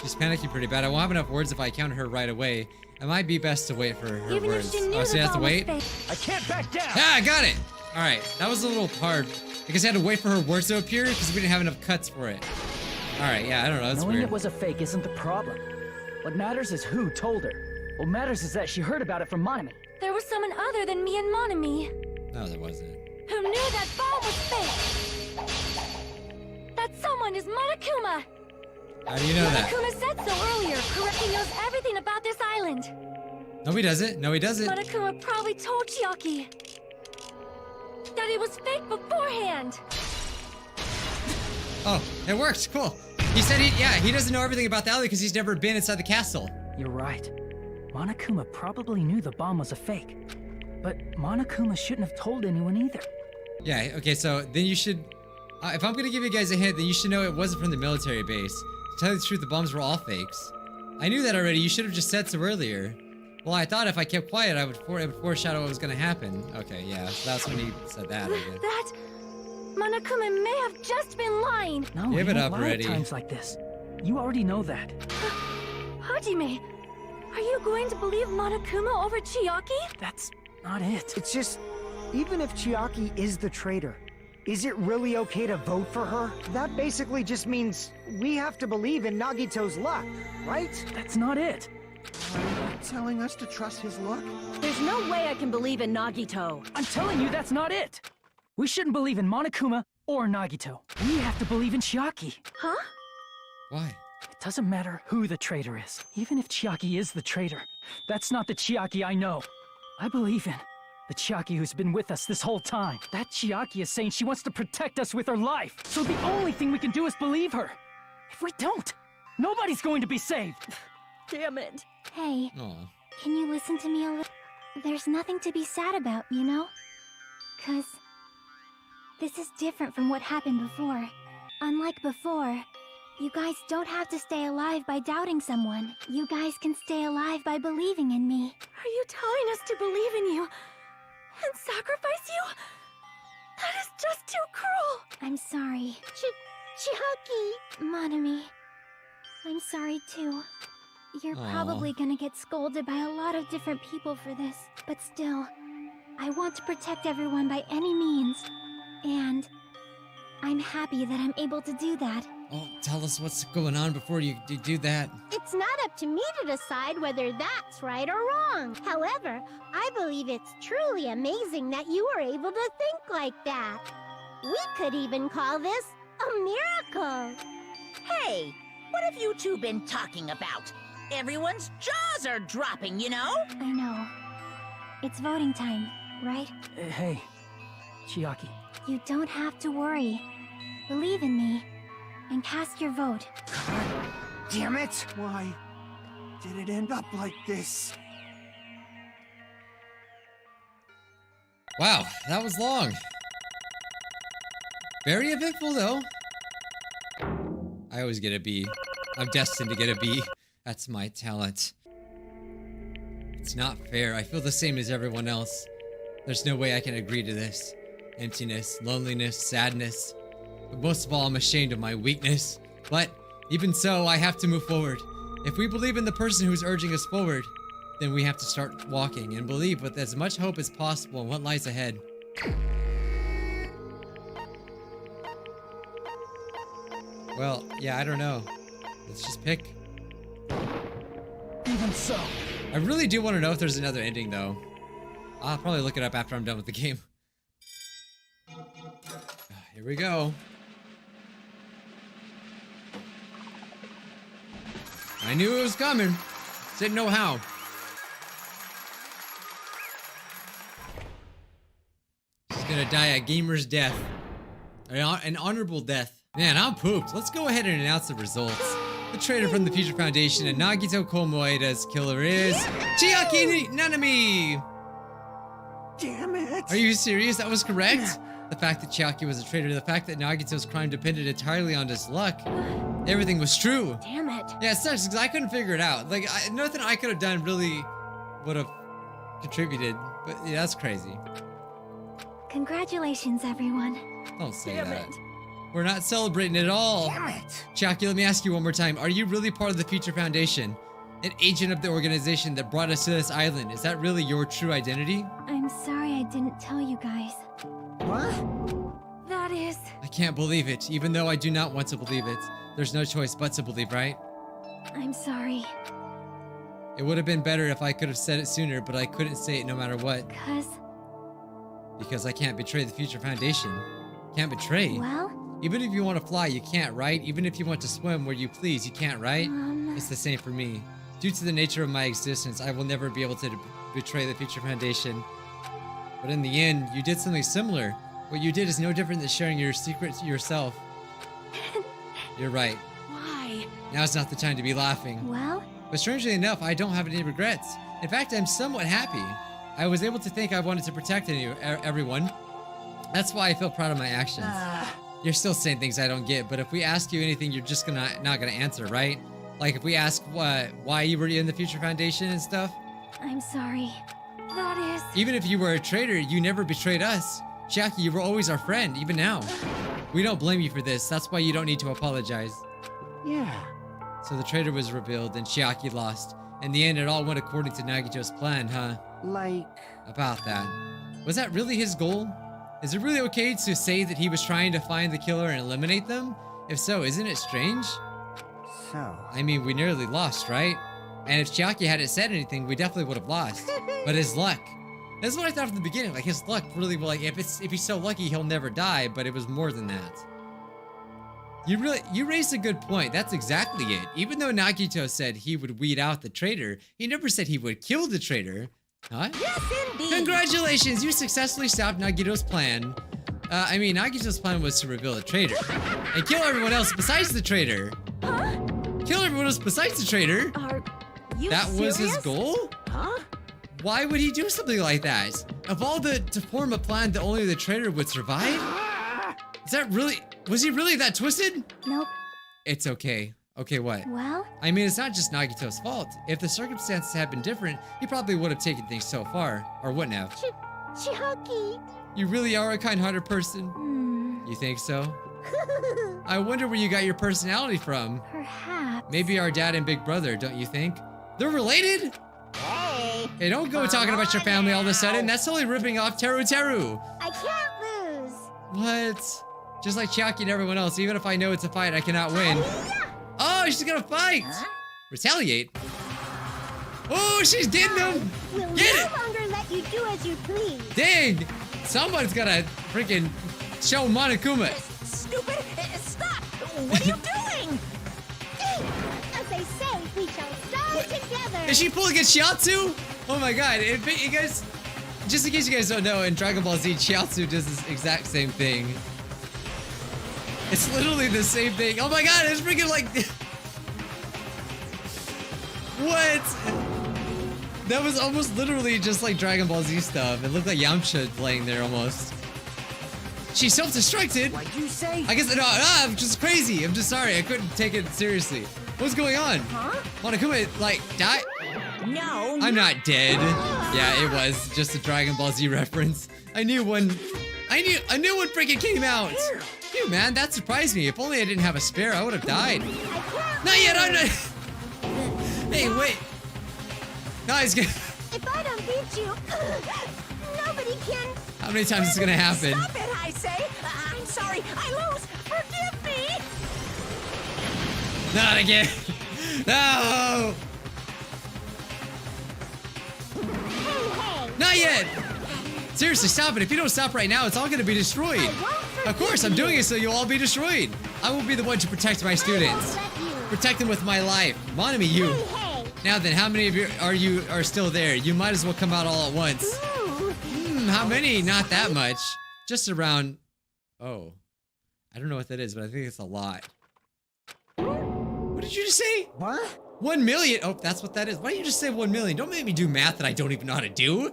She's panicking pretty bad. I won't have enough words if I count her right away. It might be best to wait for her Even words. if she knew Oh, so the you have to bomb wait? was fake. I can't back down! Yeah, I got it! Alright, that was a little hard. Because I had to wait for her words to appear because we didn't have enough cuts for it. Alright, yeah, I don't know, that's knowing weird. it was a fake isn't the problem. What matters is who told her. What matters is that she heard about it from Monami. There was someone other than me and Monami No, there wasn't. who knew that bomb was fake. That someone is Monokuma. How do you know that? Monokuma said so earlier. Kureki knows everything about this island. No, he doesn't. No, he doesn't. Monokuma probably told Chiaki that it was fake beforehand. Oh, it worked. Cool. He said he doesn't know everything about the alley because he's never been inside the castle. You're right. Monokuma probably knew the bomb was a fake. But Monokuma shouldn't have told anyone either. Yeah, okay, so then you should... if I'm gonna give you guys a hint, then you should know it wasn't from the military base. To tell you the truth, the bombs were all fakes. I knew that already. You should have just said so earlier. Well, I thought if I kept quiet, it would foreshadow what was gonna happen. Okay, yeah, so that's when he said that, I guess. That... Monokuma may have just been lying. No, Give he it won't up lie already. at times like this. You already know that. Hajime, are you going to believe Monokuma over Chiaki? That's not it. It's just, even if Chiaki is the traitor, is it really okay to vote for her? That basically just means we have to believe in Nagito's luck, right? That's not it. Are you telling us to trust his luck? There's no way I can believe in Nagito. I'm telling you, that's not it. We shouldn't believe in Monokuma or Nagito. We have to believe in Chiaki. Huh? Why? It doesn't matter who the traitor is. Even if Chiaki is the traitor, that's not the Chiaki I know. I believe in the Chiaki who's been with us this whole time. That Chiaki is saying she wants to protect us with her life. So the only thing we can do is believe her. If we don't, nobody's going to be saved. Damn it. Hey, Aw. can you listen to me a little? There's nothing to be sad about, you know? 'Cause this is different from what happened before. Unlike before, you guys don't have to stay alive by doubting someone. You guys can stay alive by believing in me. Are you telling us to believe in you and sacrifice you? That is just too cruel. I'm sorry. Chiaki. Monami, I'm sorry too. You're Aw. probably gonna get scolded by a lot of different people for this, but still, I want to protect everyone by any means. And I'm happy that I'm able to do that. Oh, tell us what's going on before you do that. It's not up to me to decide whether that's right or wrong. However, I believe it's truly amazing that you were able to think like that. We could even call this a miracle. Hey, what have you two been talking about? Everyone's jaws are dropping, you know? I know. It's voting time, right? Hey, Chiaki. You don't have to worry. Believe in me, and cast your vote. Damn it! Why did it end up like this? Wow, that was long. Very eventful, though. I always get a B. I'm destined to get a B. That's my talent. It's not fair. I feel the same as everyone else. There's no way I can agree to this. Emptiness, loneliness, sadness. But most of all, I'm ashamed of my weakness. But even so, I have to move forward. If we believe in the person who's urging us forward, then we have to start walking and believe with as much hope as possible in what lies ahead. Well, yeah, I don't know. Let's just pick. Even so. I really do want to know if there's another ending, though. I'll probably look it up after I'm done with the game. Here we go. I knew it was coming. Just didn't know how. She's gonna die a gamer's death. An honorable death. Man, I'm pooped. Let's go ahead and announce the results. The traitor from the Future Foundation and Nagito Komoeda's killer is Chiaki Nanami! Damn it! Are you serious? That was correct? The fact that Chiaki was a traitor, the fact that Nagito's crime depended entirely on his luck. Everything was true. Damn it. Yeah, it sucks because I couldn't figure it out. Like, nothing I could have done really would have contributed. But yeah, that's crazy. Congratulations, everyone. Don't say Damn that. it. We're not celebrating at all. Damn it! Chiaki, let me ask you one more time. Are you really part of the Future Foundation? An agent of the organization that brought us to this island? Is that really your true identity? I'm sorry I didn't tell you guys. What? That is... I can't believe it, even though I do not want to believe it. There's no choice but to believe, right? I'm sorry. It would have been better if I could have said it sooner, but I couldn't say it no matter what. Because I can't betray the Future Foundation. Can't betray? Well? Even if you want to fly, you can't, right? Even if you want to swim where you please, you can't, right? It's the same for me. Due to the nature of my existence, I will never be able to betray the Future Foundation. But in the end, you did something similar. What you did is no different than sharing your secret to yourself. You're right. Why? Now's not the time to be laughing. Well? But strangely enough, I don't have any regrets. In fact, I'm somewhat happy. I was able to think I wanted to protect everyone. That's why I feel proud of my actions. You're still saying things I don't get, but if we ask you anything, you're just not gonna answer, right? Like if we ask why you were in the Future Foundation and stuff? I'm sorry. That is... Even if you were a traitor, you never betrayed us. Chiaki, you were always our friend, even now. We don't blame you for this. That's why you don't need to apologize. Yeah. So the traitor was revealed and Chiaki lost. In the end, it all went according to Nagito's plan, huh? Like... About that. Was that really his goal? Is it really okay to say that he was trying to find the killer and eliminate them? If so, isn't it strange? So... I mean, we nearly lost, right? And if Chiaki hadn't said anything, we definitely would have lost. But his luck. That's what I thought from the beginning. Like, his luck really, like, if he's so lucky, he'll never die. But it was more than that. You raised a good point. That's exactly it. Even though Nagito said he would weed out the traitor, he never said he would kill the traitor. Huh? Yes, indeed. Congratulations, you successfully stopped Nagito's plan. I mean, Nagito's plan was to reveal the traitor. And kill everyone else besides the traitor. Huh? Kill everyone else besides the traitor. Are you That was his serious? goal? Huh? Why would he do something like that? Of all to form a plan that only the traitor would survive? Is that really, was he really that twisted? Nope. It's okay. Okay, what? Well, I mean, it's not just Nagito's fault. If the circumstances had been different, he probably would have taken things so far. Or wouldn't have. Chiaki. You really are a kind-hearted person. You think so? I wonder where you got your personality from. perhaps... Maybe our dad and big brother, don't you think? They're related? Hey. Hey, don't go talking about your family all of a sudden. That's totally ripping off Teru Teru. I can't lose. What? Just like Chiaki and everyone else, even if I know it's a fight, I cannot win. Oh, she's gonna fight! Huh? Retaliate? Oh, she's getting him! We'll Get no it! longer let you do as you please. Dang! Someone's gotta freaking show Monokuma. Stupid! Stop! What are you doing? As I say, we shall die together. Is she pulling a Shiatsu? Oh my god, you guys, just in case you guys don't know, in Dragon Ball Z, Shiatsu does this exact same thing. It's literally the same thing. Oh my god, it's freaking like... What? That was almost literally just like Dragon Ball Z stuff. It looked like Yamcha playing there almost. She self-destructed? What'd you say? I guess, no, I'm just crazy. I'm just sorry, I couldn't take it seriously. What's going on? Huh? Monokuma, like, die? No. I'm not dead. Yeah, it was just a Dragon Ball Z reference. I knew one freaking came out. Phew, man, that surprised me. If only I didn't have a spare, I would have died. Not yet, I'm not. Hey, wait. Guys, If I don't beat you, nobody can. how many times is this gonna happen? Stop it, I say. I'm sorry. I lose. Forgive me. Not again. No. Not yet. Seriously, stop it. If you don't stop right now, it's all gonna be destroyed. Of course, I'm doing it so you'll all be destroyed. I will be the one to protect my students. Protect them with my life. Monami, you. Hey, Now then, how many of you are still there? You might as well come out all at once. How many? Not that much. Just around... Oh. I don't know what that is, but I think it's a lot. What did you just say? What? 1 million? Oh, that's what that is. Why don't you just say 1 million? Don't make me do math that I don't even know how to do.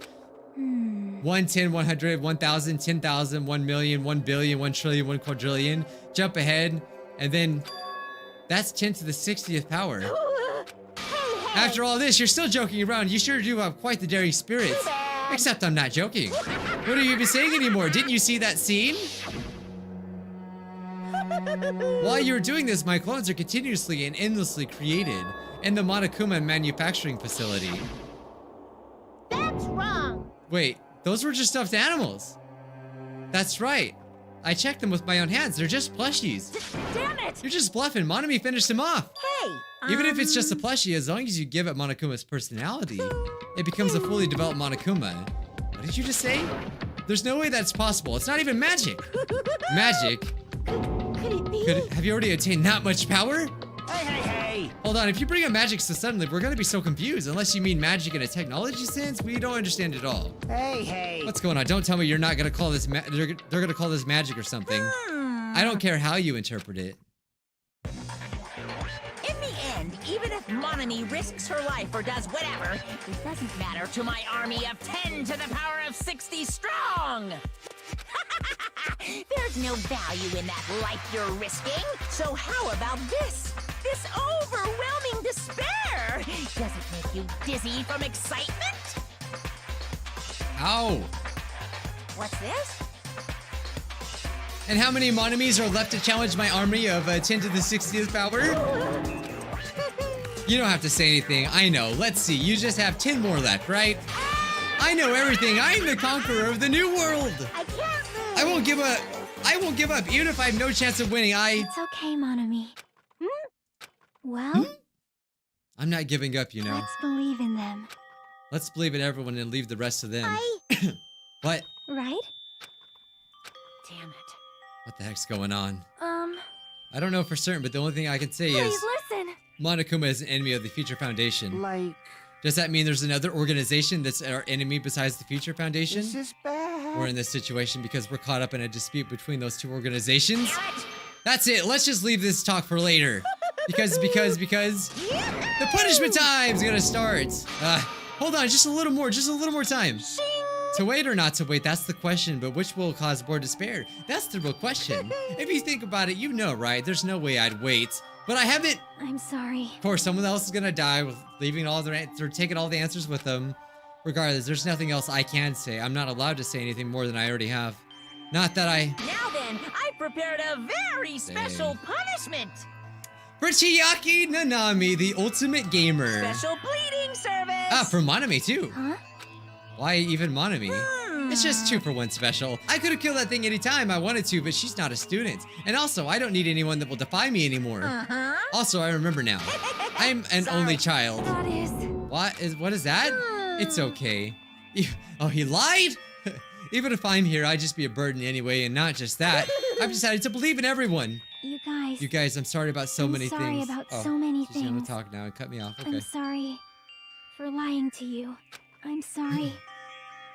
1, 10, 100, 1,000, 10,000, 1 million, 1 billion, 1 trillion, 1 quadrillion. Jump ahead, and then that's 10 to the 60th power. After all this, you're still joking around. You sure do have quite the daring spirits. Except I'm not joking. What are you even saying anymore? Didn't you see that scene? While you were doing this, my clones are continuously and endlessly created in the Monokuma manufacturing facility. that's wrong. Wait, those were just stuffed animals. That's right. I checked them with my own hands. They're just plushies. Damn it! You're just bluffing. Monami finished him off. Hey. Even if it's just a plushie, as long as you give it Monokuma's personality, it becomes a fully developed Monokuma. What did you just say? There's no way that's possible. It's not even magic. Magic? Could it be? Have you already attained that much power? Hey, hey, hey! Hold on, if you bring up magic so suddenly, we're gonna be so confused. Unless you mean magic in a technology sense, we don't understand at all. Hey, hey! What's going on? Don't tell me you're not gonna call this they're gonna call this magic or something. I don't care how you interpret it. In the end, even if Monami risks her life or does whatever, it doesn't matter to my army of 10 to the power of 60 strong. There's no value in that life you're risking. So how about this? This overwhelming despair! Does it make you dizzy from excitement? Ow. What's this? And how many Monomies are left to challenge my army of 10 to the 60th power? You don't have to say anything. I know. Let's see. You just have 10 more left, right? I know everything. I'm the conqueror of the new world. I can't move. I won't give up. I won't give up, even if I have no chance of winning. It's okay, Monomi. Well, I'm not giving up, you know. let's believe in them. Let's believe in everyone and leave the rest of them. What? Right? Damn it. What the heck's going on? I don't know for certain, but the only thing I can say is listen. Monokuma is an enemy of the Future Foundation. Like, Does that mean there's another organization that's our enemy besides the Future Foundation? this is bad. We're in this situation because we're caught up in a dispute between those two organizations. That's it. Let's just leave this talk for later. Because the punishment time's gonna start. Hold on, just a little more time. To wait or not to wait, that's the question, but which will cause more despair? That's the real question. If you think about it, you know, right? There's no way I'd wait. But I haven't. I'm sorry. Of course, someone else is gonna die with leaving all their answers, taking all the answers with them. Regardless, there's nothing else I can say. I'm not allowed to say anything more than I already have. Not that I... Now then, I prepared a very special punishment. For Chiaki Nanami, the ultimate gamer. Special bleeding service. Ah, for Monomi too. Huh? Why even Monomi? It's just 2-for-1 special. I could have killed that thing anytime I wanted to, but she's not a student. And also, I don't need anyone that will defy me anymore. Also, I remember now. I'm an only child. That is... What is that? It's okay. Oh, he lied? Even if I'm here, I'd just be a burden anyway, and not just that. I've decided to believe in everyone. You guys, I'm sorry about so many sorry things. about so many she's gonna things. talk now and cut me off. Okay. I'm sorry for lying to you. I'm sorry.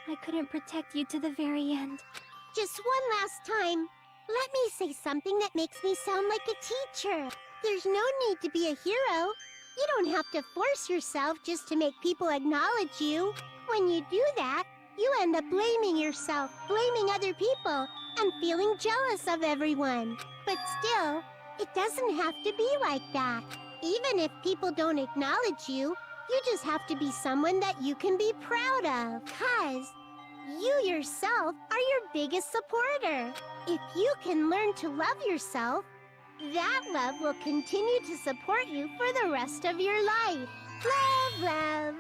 I couldn't protect you to the very end. Just one last time. Let me say something that makes me sound like a teacher. There's no need to be a hero. You don't have to force yourself just to make people acknowledge you. When you do that, you end up blaming yourself, blaming other people, and feeling jealous of everyone. But still, it doesn't have to be like that. Even if people don't acknowledge you, you just have to be someone that you can be proud of. 'Cause you yourself are your biggest supporter. If you can learn to love yourself, that love will continue to support you for the rest of your life. Love, love.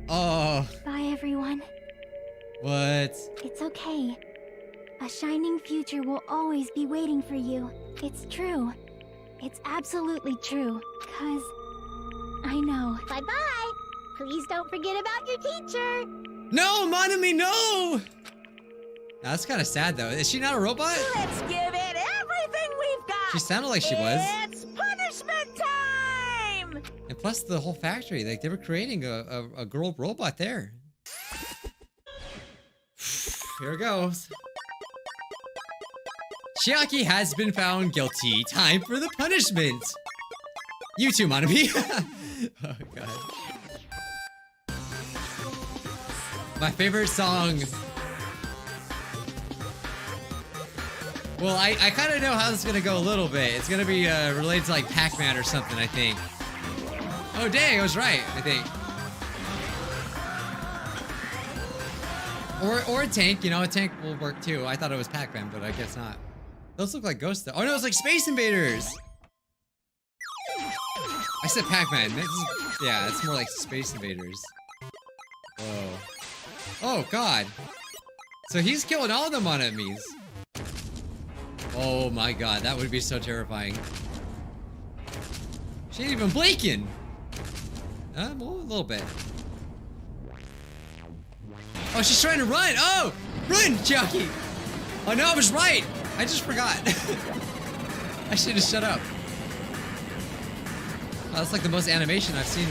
Oh. Bye, everyone. What? It's okay. A shining future will always be waiting for you. It's true. It's absolutely true. 'Cause I know. Bye-bye. Please don't forget about your teacher. No, Monomi, no! That's kind of sad though. Is she not a robot? Let's give it everything we've got. She sounded like she was. It's punishment time. And plus the whole factory, like they were creating a girl robot there. Here it goes. Chiaki has been found guilty. Time for the punishment. You too, Monomi. Oh god. My favorite song. Well, I kind of know how this is gonna go a little bit. It's gonna be related to like Pac-Man or something, I think. Oh dang, I was right, I think. Or a tank, you know, a tank will work too. I thought it was Pac-Man, but I guess not. Those look like ghosts though. Oh no, it's like Space Invaders! I said Pac-Man. Yeah, it's more like Space Invaders. Whoa. Oh god. So he's killing all the enemies. Oh my god, that would be so terrifying. She ain't even blinking! Well, a little bit. Oh, she's trying to run! Oh! Run, Chiaki! Oh no, I was right! I just forgot. I should have shut up. Oh, that's like the most animation I've seen.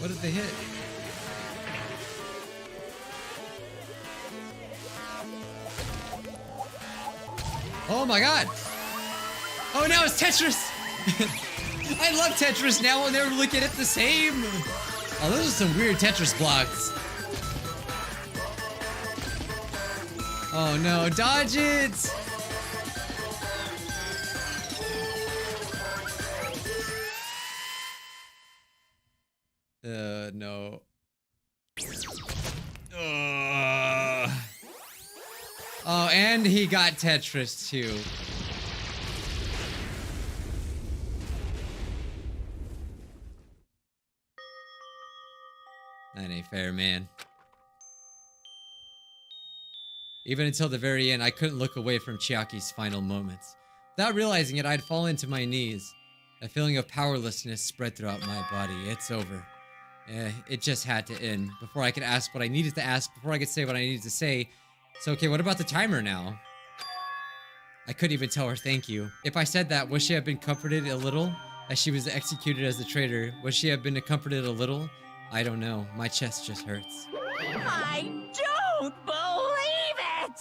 What did they hit? Oh my god! Oh no, it's Tetris! I love Tetris now when they're looking at the same. Oh, those are some weird Tetris blocks. Oh no, dodge it! No. Oh, and he got Tetris too. That ain't fair, man. Even until the very end, I couldn't look away from Chiaki's final moments. Without realizing it, I'd fallen to my knees. A feeling of powerlessness spread throughout my body. It's over. It just had to end. Before I could ask what I needed to ask, before I could say what I needed to say. So, okay, what about the timer now? I couldn't even tell her thank you. If I said that, would she have been comforted a little? As she was executed as the traitor, would she have been comforted a little? I don't know. My chest just hurts. I don't believe it!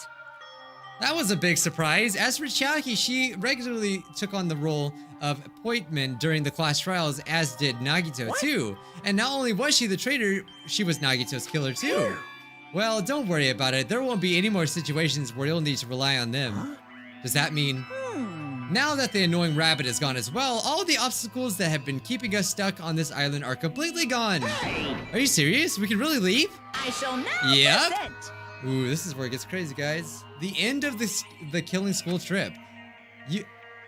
That was a big surprise. As for Chiaki, she regularly took on the role of Poitman during the class trials, as did Nagito too. And not only was she the traitor, she was Nagito's killer too. Well, don't worry about it. There won't be any more situations where you'll need to rely on them. Does that mean... Now that the annoying rabbit is gone as well, all the obstacles that have been keeping us stuck on this island are completely gone. Are you serious? We can really leave? I shall now Yep. present. Ooh, this is where it gets crazy, guys. The end of the killing school trip.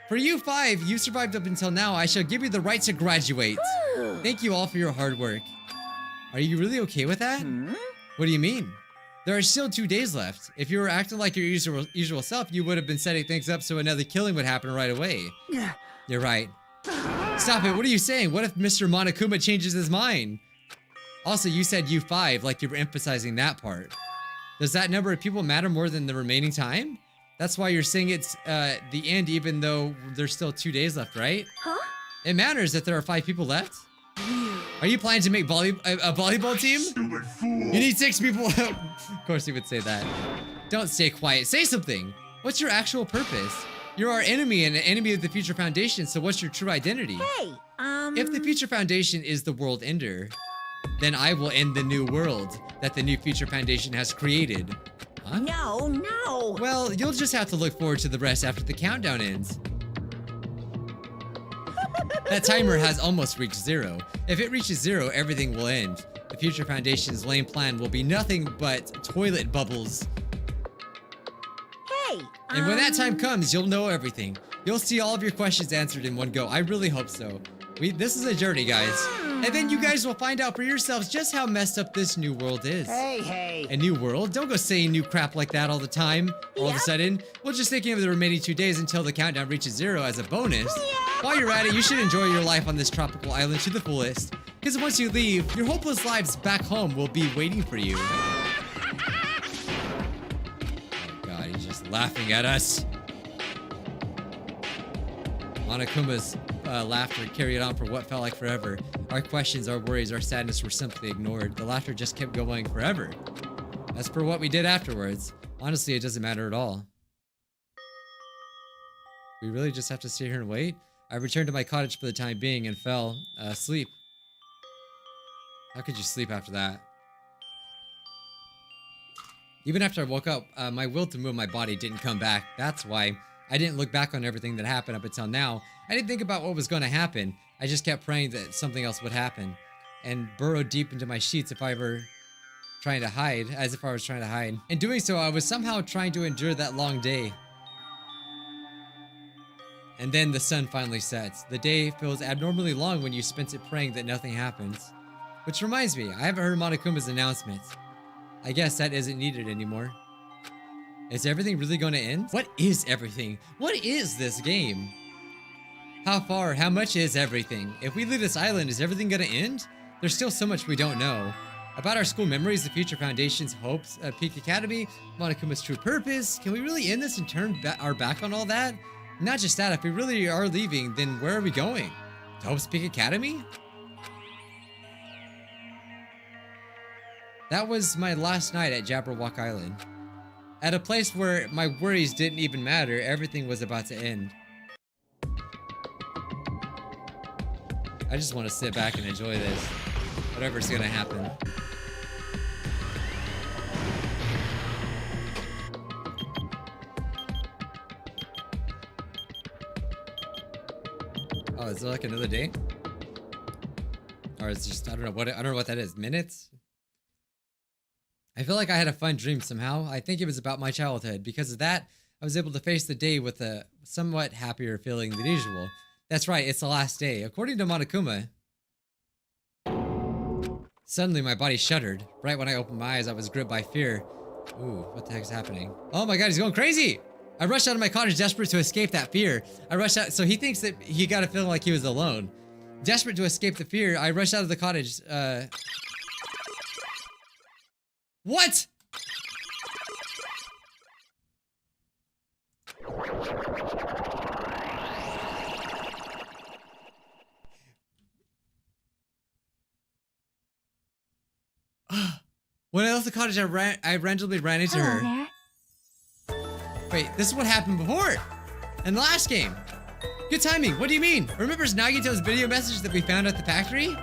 For you 5, you survived up until now. I shall give you the right to graduate. Thank you all for your hard work. Are you really okay with that? What do you mean? There are still 2 days left. If you were acting like your usual self, you would have been setting things up so another killing would happen right away. You're right. Stop it, what are you saying? What if Mr. Monokuma changes his mind? Also, you said U5, like you were emphasizing that part. Does that number of people matter more than the remaining time? That's why you're saying it's the end even though there's still 2 days left, right? Huh? It matters that there are 5 people left? Are you planning to make a volleyball team? You need 6 people. Of course he would say that. Don't stay quiet. Say something. What's your actual purpose? You're our enemy and an enemy of the Future Foundation, so what's your true identity? Hey, If the Future Foundation is the world ender, then I will end the new world that the new Future Foundation has created. Huh? No. Well, you'll just have to look forward to the rest after the countdown ends. That timer has almost reached 0. If it reaches 0, everything will end. The Future Foundation's lame plan will be nothing but toilet bubbles. Hey, And when that time comes, you'll know everything. You'll see all of your questions answered in one go. I really hope so. This is a journey, guys. And then you guys will find out for yourselves just how messed up this new world is. Hey. A new world? Don't go saying new crap like that all the time. All of a sudden. We're just thinking of the remaining 2 days until the countdown reaches 0 as a bonus. While you're at it, you should enjoy your life on this tropical island to the fullest. Because once you leave, your hopeless lives back home will be waiting for you. Oh God, he's just laughing at us. Monokuma's laughter carried on for what felt like forever. Our questions, our worries, our sadness were simply ignored. The laughter just kept going forever. As for what we did afterwards, honestly, it doesn't matter at all. We really just have to sit here and wait? I returned to my cottage for the time being and fell asleep. How could you sleep after that? Even after I woke up, my will to move my body didn't come back. That's why I didn't look back on everything that happened up until now. I didn't think about what was going to happen. I just kept praying that something else would happen. And burrowed deep into my sheets as if I was trying to hide. In doing so, I was somehow trying to endure that long day. And then the sun finally sets. The day feels abnormally long when you spent it praying that nothing happens. Which reminds me, I haven't heard Monokuma's announcement. I guess that isn't needed anymore. Is everything really going to end? What is everything? What is this game? How far? How much is everything? If we leave this island, is everything going to end? There's still so much we don't know. About our school memories, the Future Foundation's hopes, Peak Academy, Monokuma's true purpose. Can we really end this and turn our back on all that? Not just that, if we really are leaving, then where are we going? To Hope's Peak Academy? That was my last night at Jabberwock Island. At a place where my worries didn't even matter, everything was about to end. I just want to sit back and enjoy this. Whatever's gonna happen. Oh, is there like another day? Or is it just, I don't know what that is. Minutes? I feel like I had a fun dream somehow. I think it was about my childhood. Because of that, I was able to face the day with a somewhat happier feeling than usual. That's right, it's the last day. According to Monokuma, suddenly my body shuddered. Right when I opened my eyes, I was gripped by fear. Ooh, what the heck is happening? Oh my god, he's going crazy! I rushed out of my cottage desperate to escape that fear. I rushed out, so he thinks that he got a feeling like he was alone. Desperate to escape the fear, I rushed out of the cottage, What?! When I left the cottage, I randomly ran into her. There. Wait, this is what happened before! In the last game! Good timing, what do you mean? Remembers Nagito's video message that we found at the factory?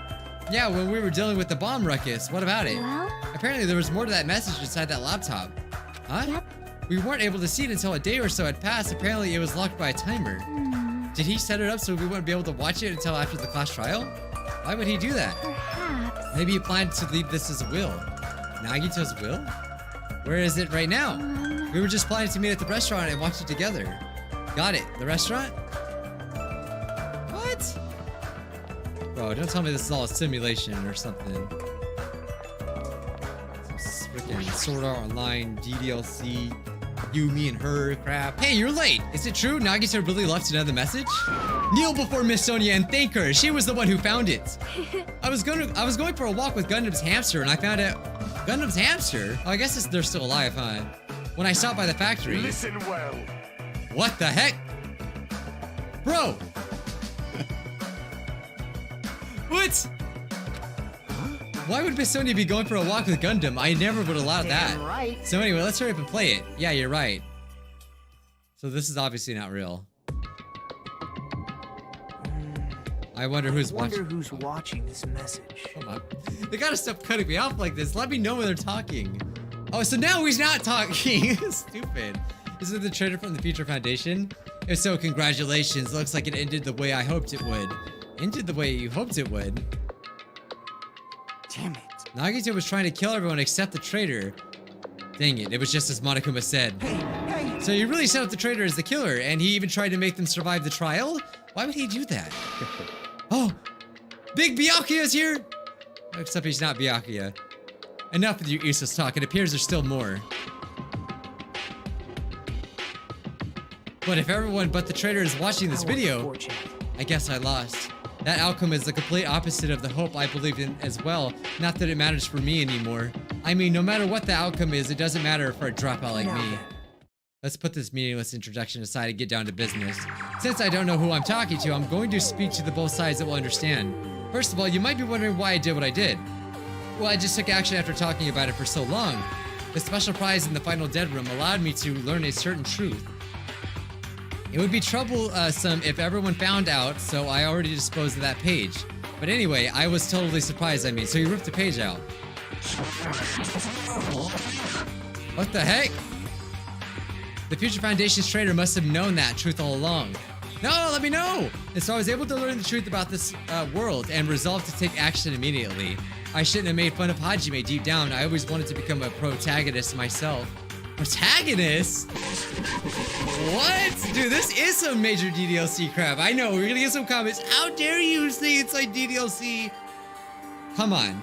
Yeah, when we were dealing with the bomb ruckus, what about it? Well? Apparently there was more to that message inside that laptop. Huh? Yep. We weren't able to see it until a day or so had passed. Apparently it was locked by a timer. Did he set it up so we wouldn't be able to watch it until after the class trial? Why would he do that? Perhaps. Maybe he planned to leave this as a will. Nagito's will? Where is it right now? We were just planning to meet at the restaurant and watch it together. Got it. The restaurant? What? Bro, don't tell me this is all a simulation or something. Some freaking Sword Art Online, DDLC, you, me, and her crap. Hey, you're late! Is it true Nagito really left another message? Kneel before Miss Sonia and thank her. She was the one who found it. I was going for a walk with Gundam's hamster and I found out Gundam's hamster? Oh, I guess they're still alive, huh? When I stopped by the factory. Listen well. What the heck? Bro! What? Why would Miss Sonia be going for a walk with Gundam? I never would allow that. Damn right. So anyway, let's hurry up and play it. Yeah, you're right. So this is obviously not real. I wonder who's watching. who's watching this message. Come on. They gotta stop cutting me off like this. Let me know when they're talking. Oh, so now he's not talking. Stupid. Is it the traitor from the Future Foundation? If so, congratulations. Looks like it ended the way I hoped it would. Ended the way you hoped it would? Damn it. Nagito was trying to kill everyone except the traitor. Dang it, it was just as Monokuma said. Hey! So you really set up the traitor as the killer, and he even tried to make them survive the trial? Why would he do that? Oh! Big Byakuya's here! Except he's not Byakuya. Enough with your useless talk, it appears there's still more. But if everyone but the traitor is watching this video, I guess I lost. That outcome is the complete opposite of the hope I believed in as well. Not that it matters for me anymore. I mean, no matter what the outcome is, it doesn't matter for a dropout like me. Let's put this meaningless introduction aside and get down to business. Since I don't know who I'm talking to, I'm going to speak to the both sides that will understand. First of all, you might be wondering why I did what I did. Well, I just took action after talking about it for so long. The special prize in the final dead room allowed me to learn a certain truth. It would be troublesome if everyone found out, so I already disposed of that page. But anyway, I was totally surprised at me, so you ripped the page out. What the heck? The Future Foundation's traitor must have known that truth all along. No, let me know! And so I was able to learn the truth about this world and resolved to take action immediately. I shouldn't have made fun of Hajime deep down. I always wanted to become a protagonist myself. Protagonist? What? Dude, this is some major DDLC crap. I know, we're gonna get some comments. How dare you say it's like DDLC? Come on.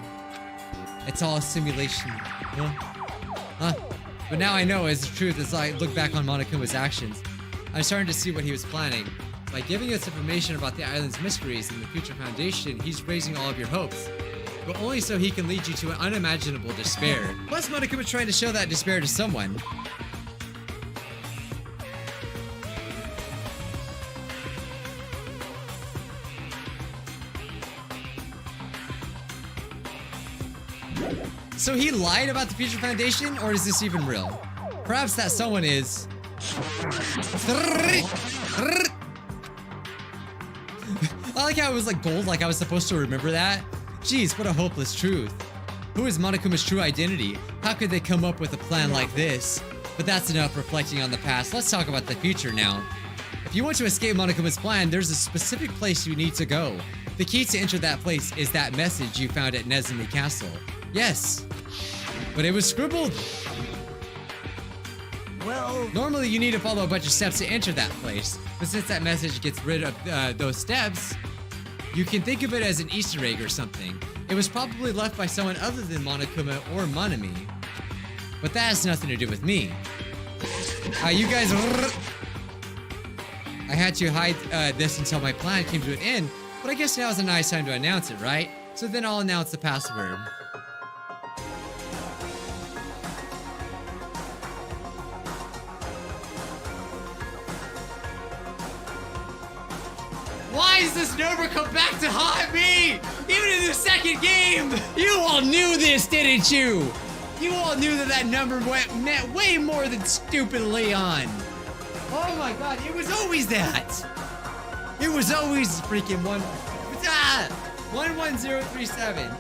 It's all a simulation. Huh? But now I know as the truth as I look back on Monokuma's actions. I'm starting to see what he was planning. By giving us information about the island's mysteries and the Future Foundation, he's raising all of your hopes. But only so he can lead you to an unimaginable despair. Plus, Monokuma's trying to show that despair to someone. So he lied about the Future Foundation, or is this even real? Perhaps that someone is... like how it was like gold, like I was supposed to remember that. Jeez, what a hopeless truth. Who is Monokuma's true identity? How could they come up with a plan like this? But that's enough reflecting on the past. Let's talk about the future now. If you want to escape Monokuma's plan, there's a specific place you need to go. The key to enter that place is that message you found at Nezumi Castle. Yes, but it was scribbled. Well, normally you need to follow a bunch of steps to enter that place, but since that message gets rid of those steps, you can think of it as an Easter egg or something. It was probably left by someone other than Monokuma or Monami, but that has nothing to do with me. You guys, I had to hide this until my plan came to an end, but I guess now is a nice time to announce it, right? So then I'll announce the password. Why does this never come back to haunt me? Even in the second game! You all knew this, didn't you? You all knew that that number meant way more than stupid Leon. Oh my god, it was always that. It was always freaking 11037.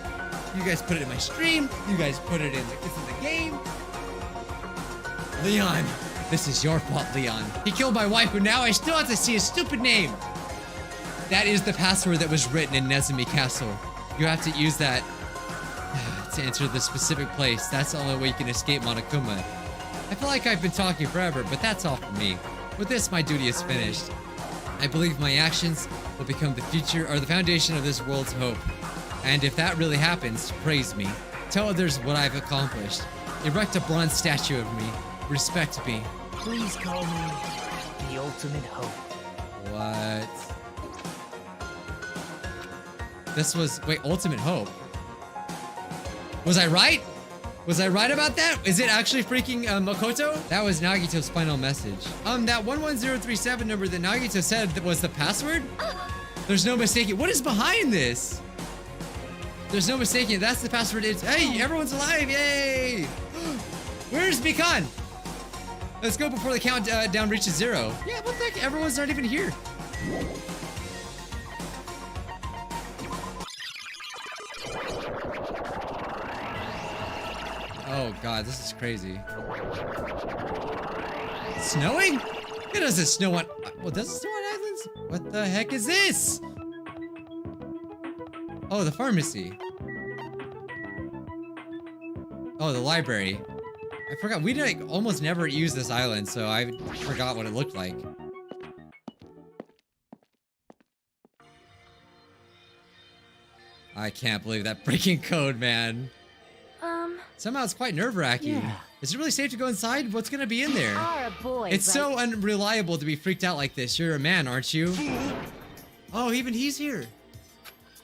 You guys put it in my stream. You guys put it in the game. Leon, this is your fault, Leon. He killed my wife, but now I still have to see his stupid name. That is the password that was written in Nezumi Castle. You have to use that to enter the specific place. That's the only way you can escape Monokuma. I feel like I've been talking forever, but that's all for me. With this, my duty is finished. I believe my actions will become the future or the foundation of this world's hope. And if that really happens, praise me. Tell others what I've accomplished. Erect a bronze statue of me. Respect me. Please call me the ultimate hope. What? This was, wait, ultimate hope. Was I right? Was I right about that? Is it actually freaking Makoto? That was Nagito's final message. That 11037 number that Nagito said that was the password? There's no mistaking. What is behind this? There's no mistaking. That's the password. It's, hey, everyone's alive. Yay. Where's Mikan? Let's go before the countdown reaches 0. Yeah, what the heck? Everyone's not even here. Oh god, this is crazy. It's snowing? It doesn't snow on... Well, does it snow on islands? What the heck is this? Oh, the pharmacy. Oh, the library. I forgot. We like almost never use this island, so I forgot what it looked like. I can't believe that freaking code, man. Somehow it's quite nerve-wracking. Yeah. Is it really safe to go inside? What's gonna be in there? It's so unreliable to be freaked out like this. You're a man, aren't you? Oh, even he's here.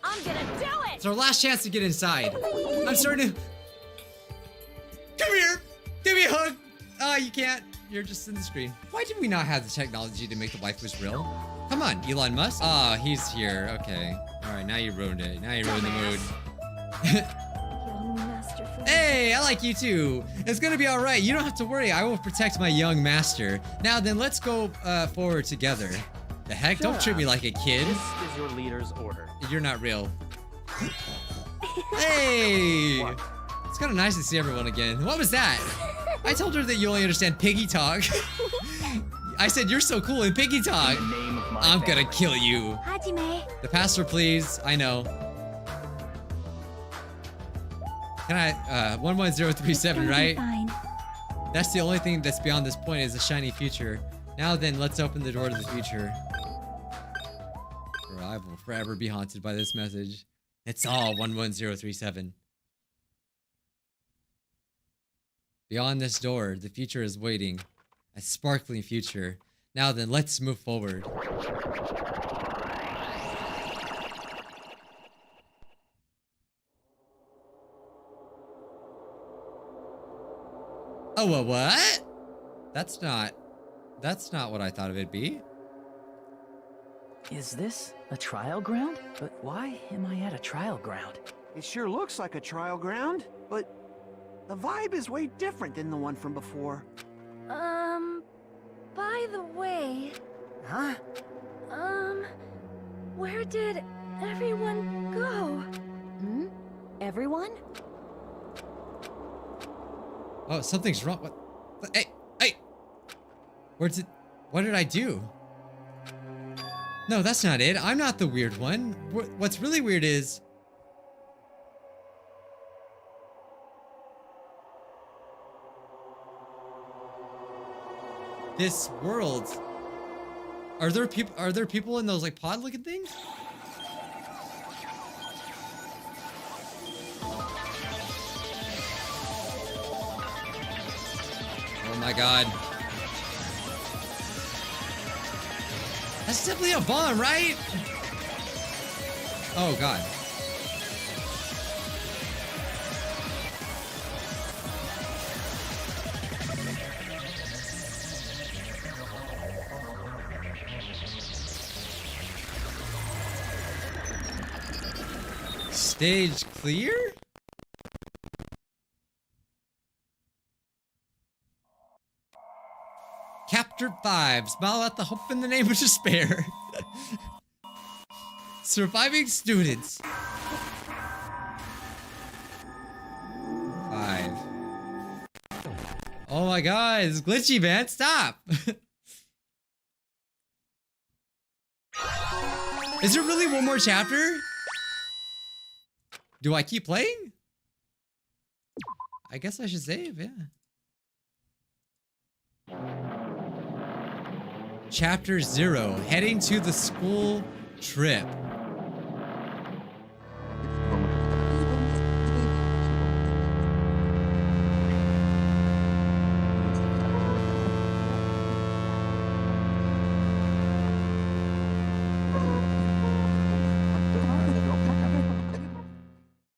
I'm gonna do it! It's our last chance to get inside. I'm starting to... Come here! Give me a hug! Oh, you can't. You're just in the screen. Why did we not have the technology to make the waifus real? Come on, Elon Musk. Oh, he's here. Okay. Alright, now you ruined it. Now you ruined the mood. Hey, I like you too. It's gonna be alright. You don't have to worry. I will protect my young master. Now then, let's go forward together. The heck? Don't treat me like a kid. This is your leader's order. You're not real. Hey! It's kind of nice to see everyone again. What was that? I told her that you only understand piggy talk. I said, you're so cool in piggy talk. I'm gonna kill you. Hajime. The pastor, please. I know. Can I, 11037, right? Fine. That's the only thing that's beyond this point is the shiny future. Now then, let's open the door to the future. Or I will forever be haunted by this message. It's all 11037. Beyond this door, the future is waiting. A sparkling future. Now then, let's move forward. Oh, a what? That's not what I thought it'd be. Is this a trial ground? But why am I at a trial ground? It sure looks like a trial ground, but the vibe is way different than the one from before. By the way... Huh? Where did everyone go? Hmm? Everyone? Oh, something's wrong. What? Hey, hey! What did I do? No, that's not it. I'm not the weird one. What's really weird is... this world. Are there people in those like pod looking things? Oh my god. That's definitely a bomb, right? Oh god. Stage clear? Chapter 5. Smile at the hope in the name of despair. Surviving students. 5. Oh my god, it's glitchy, man. Stop. Is there really one more chapter? Do I keep playing? I guess I should save, yeah. Chapter 0, heading to the school trip.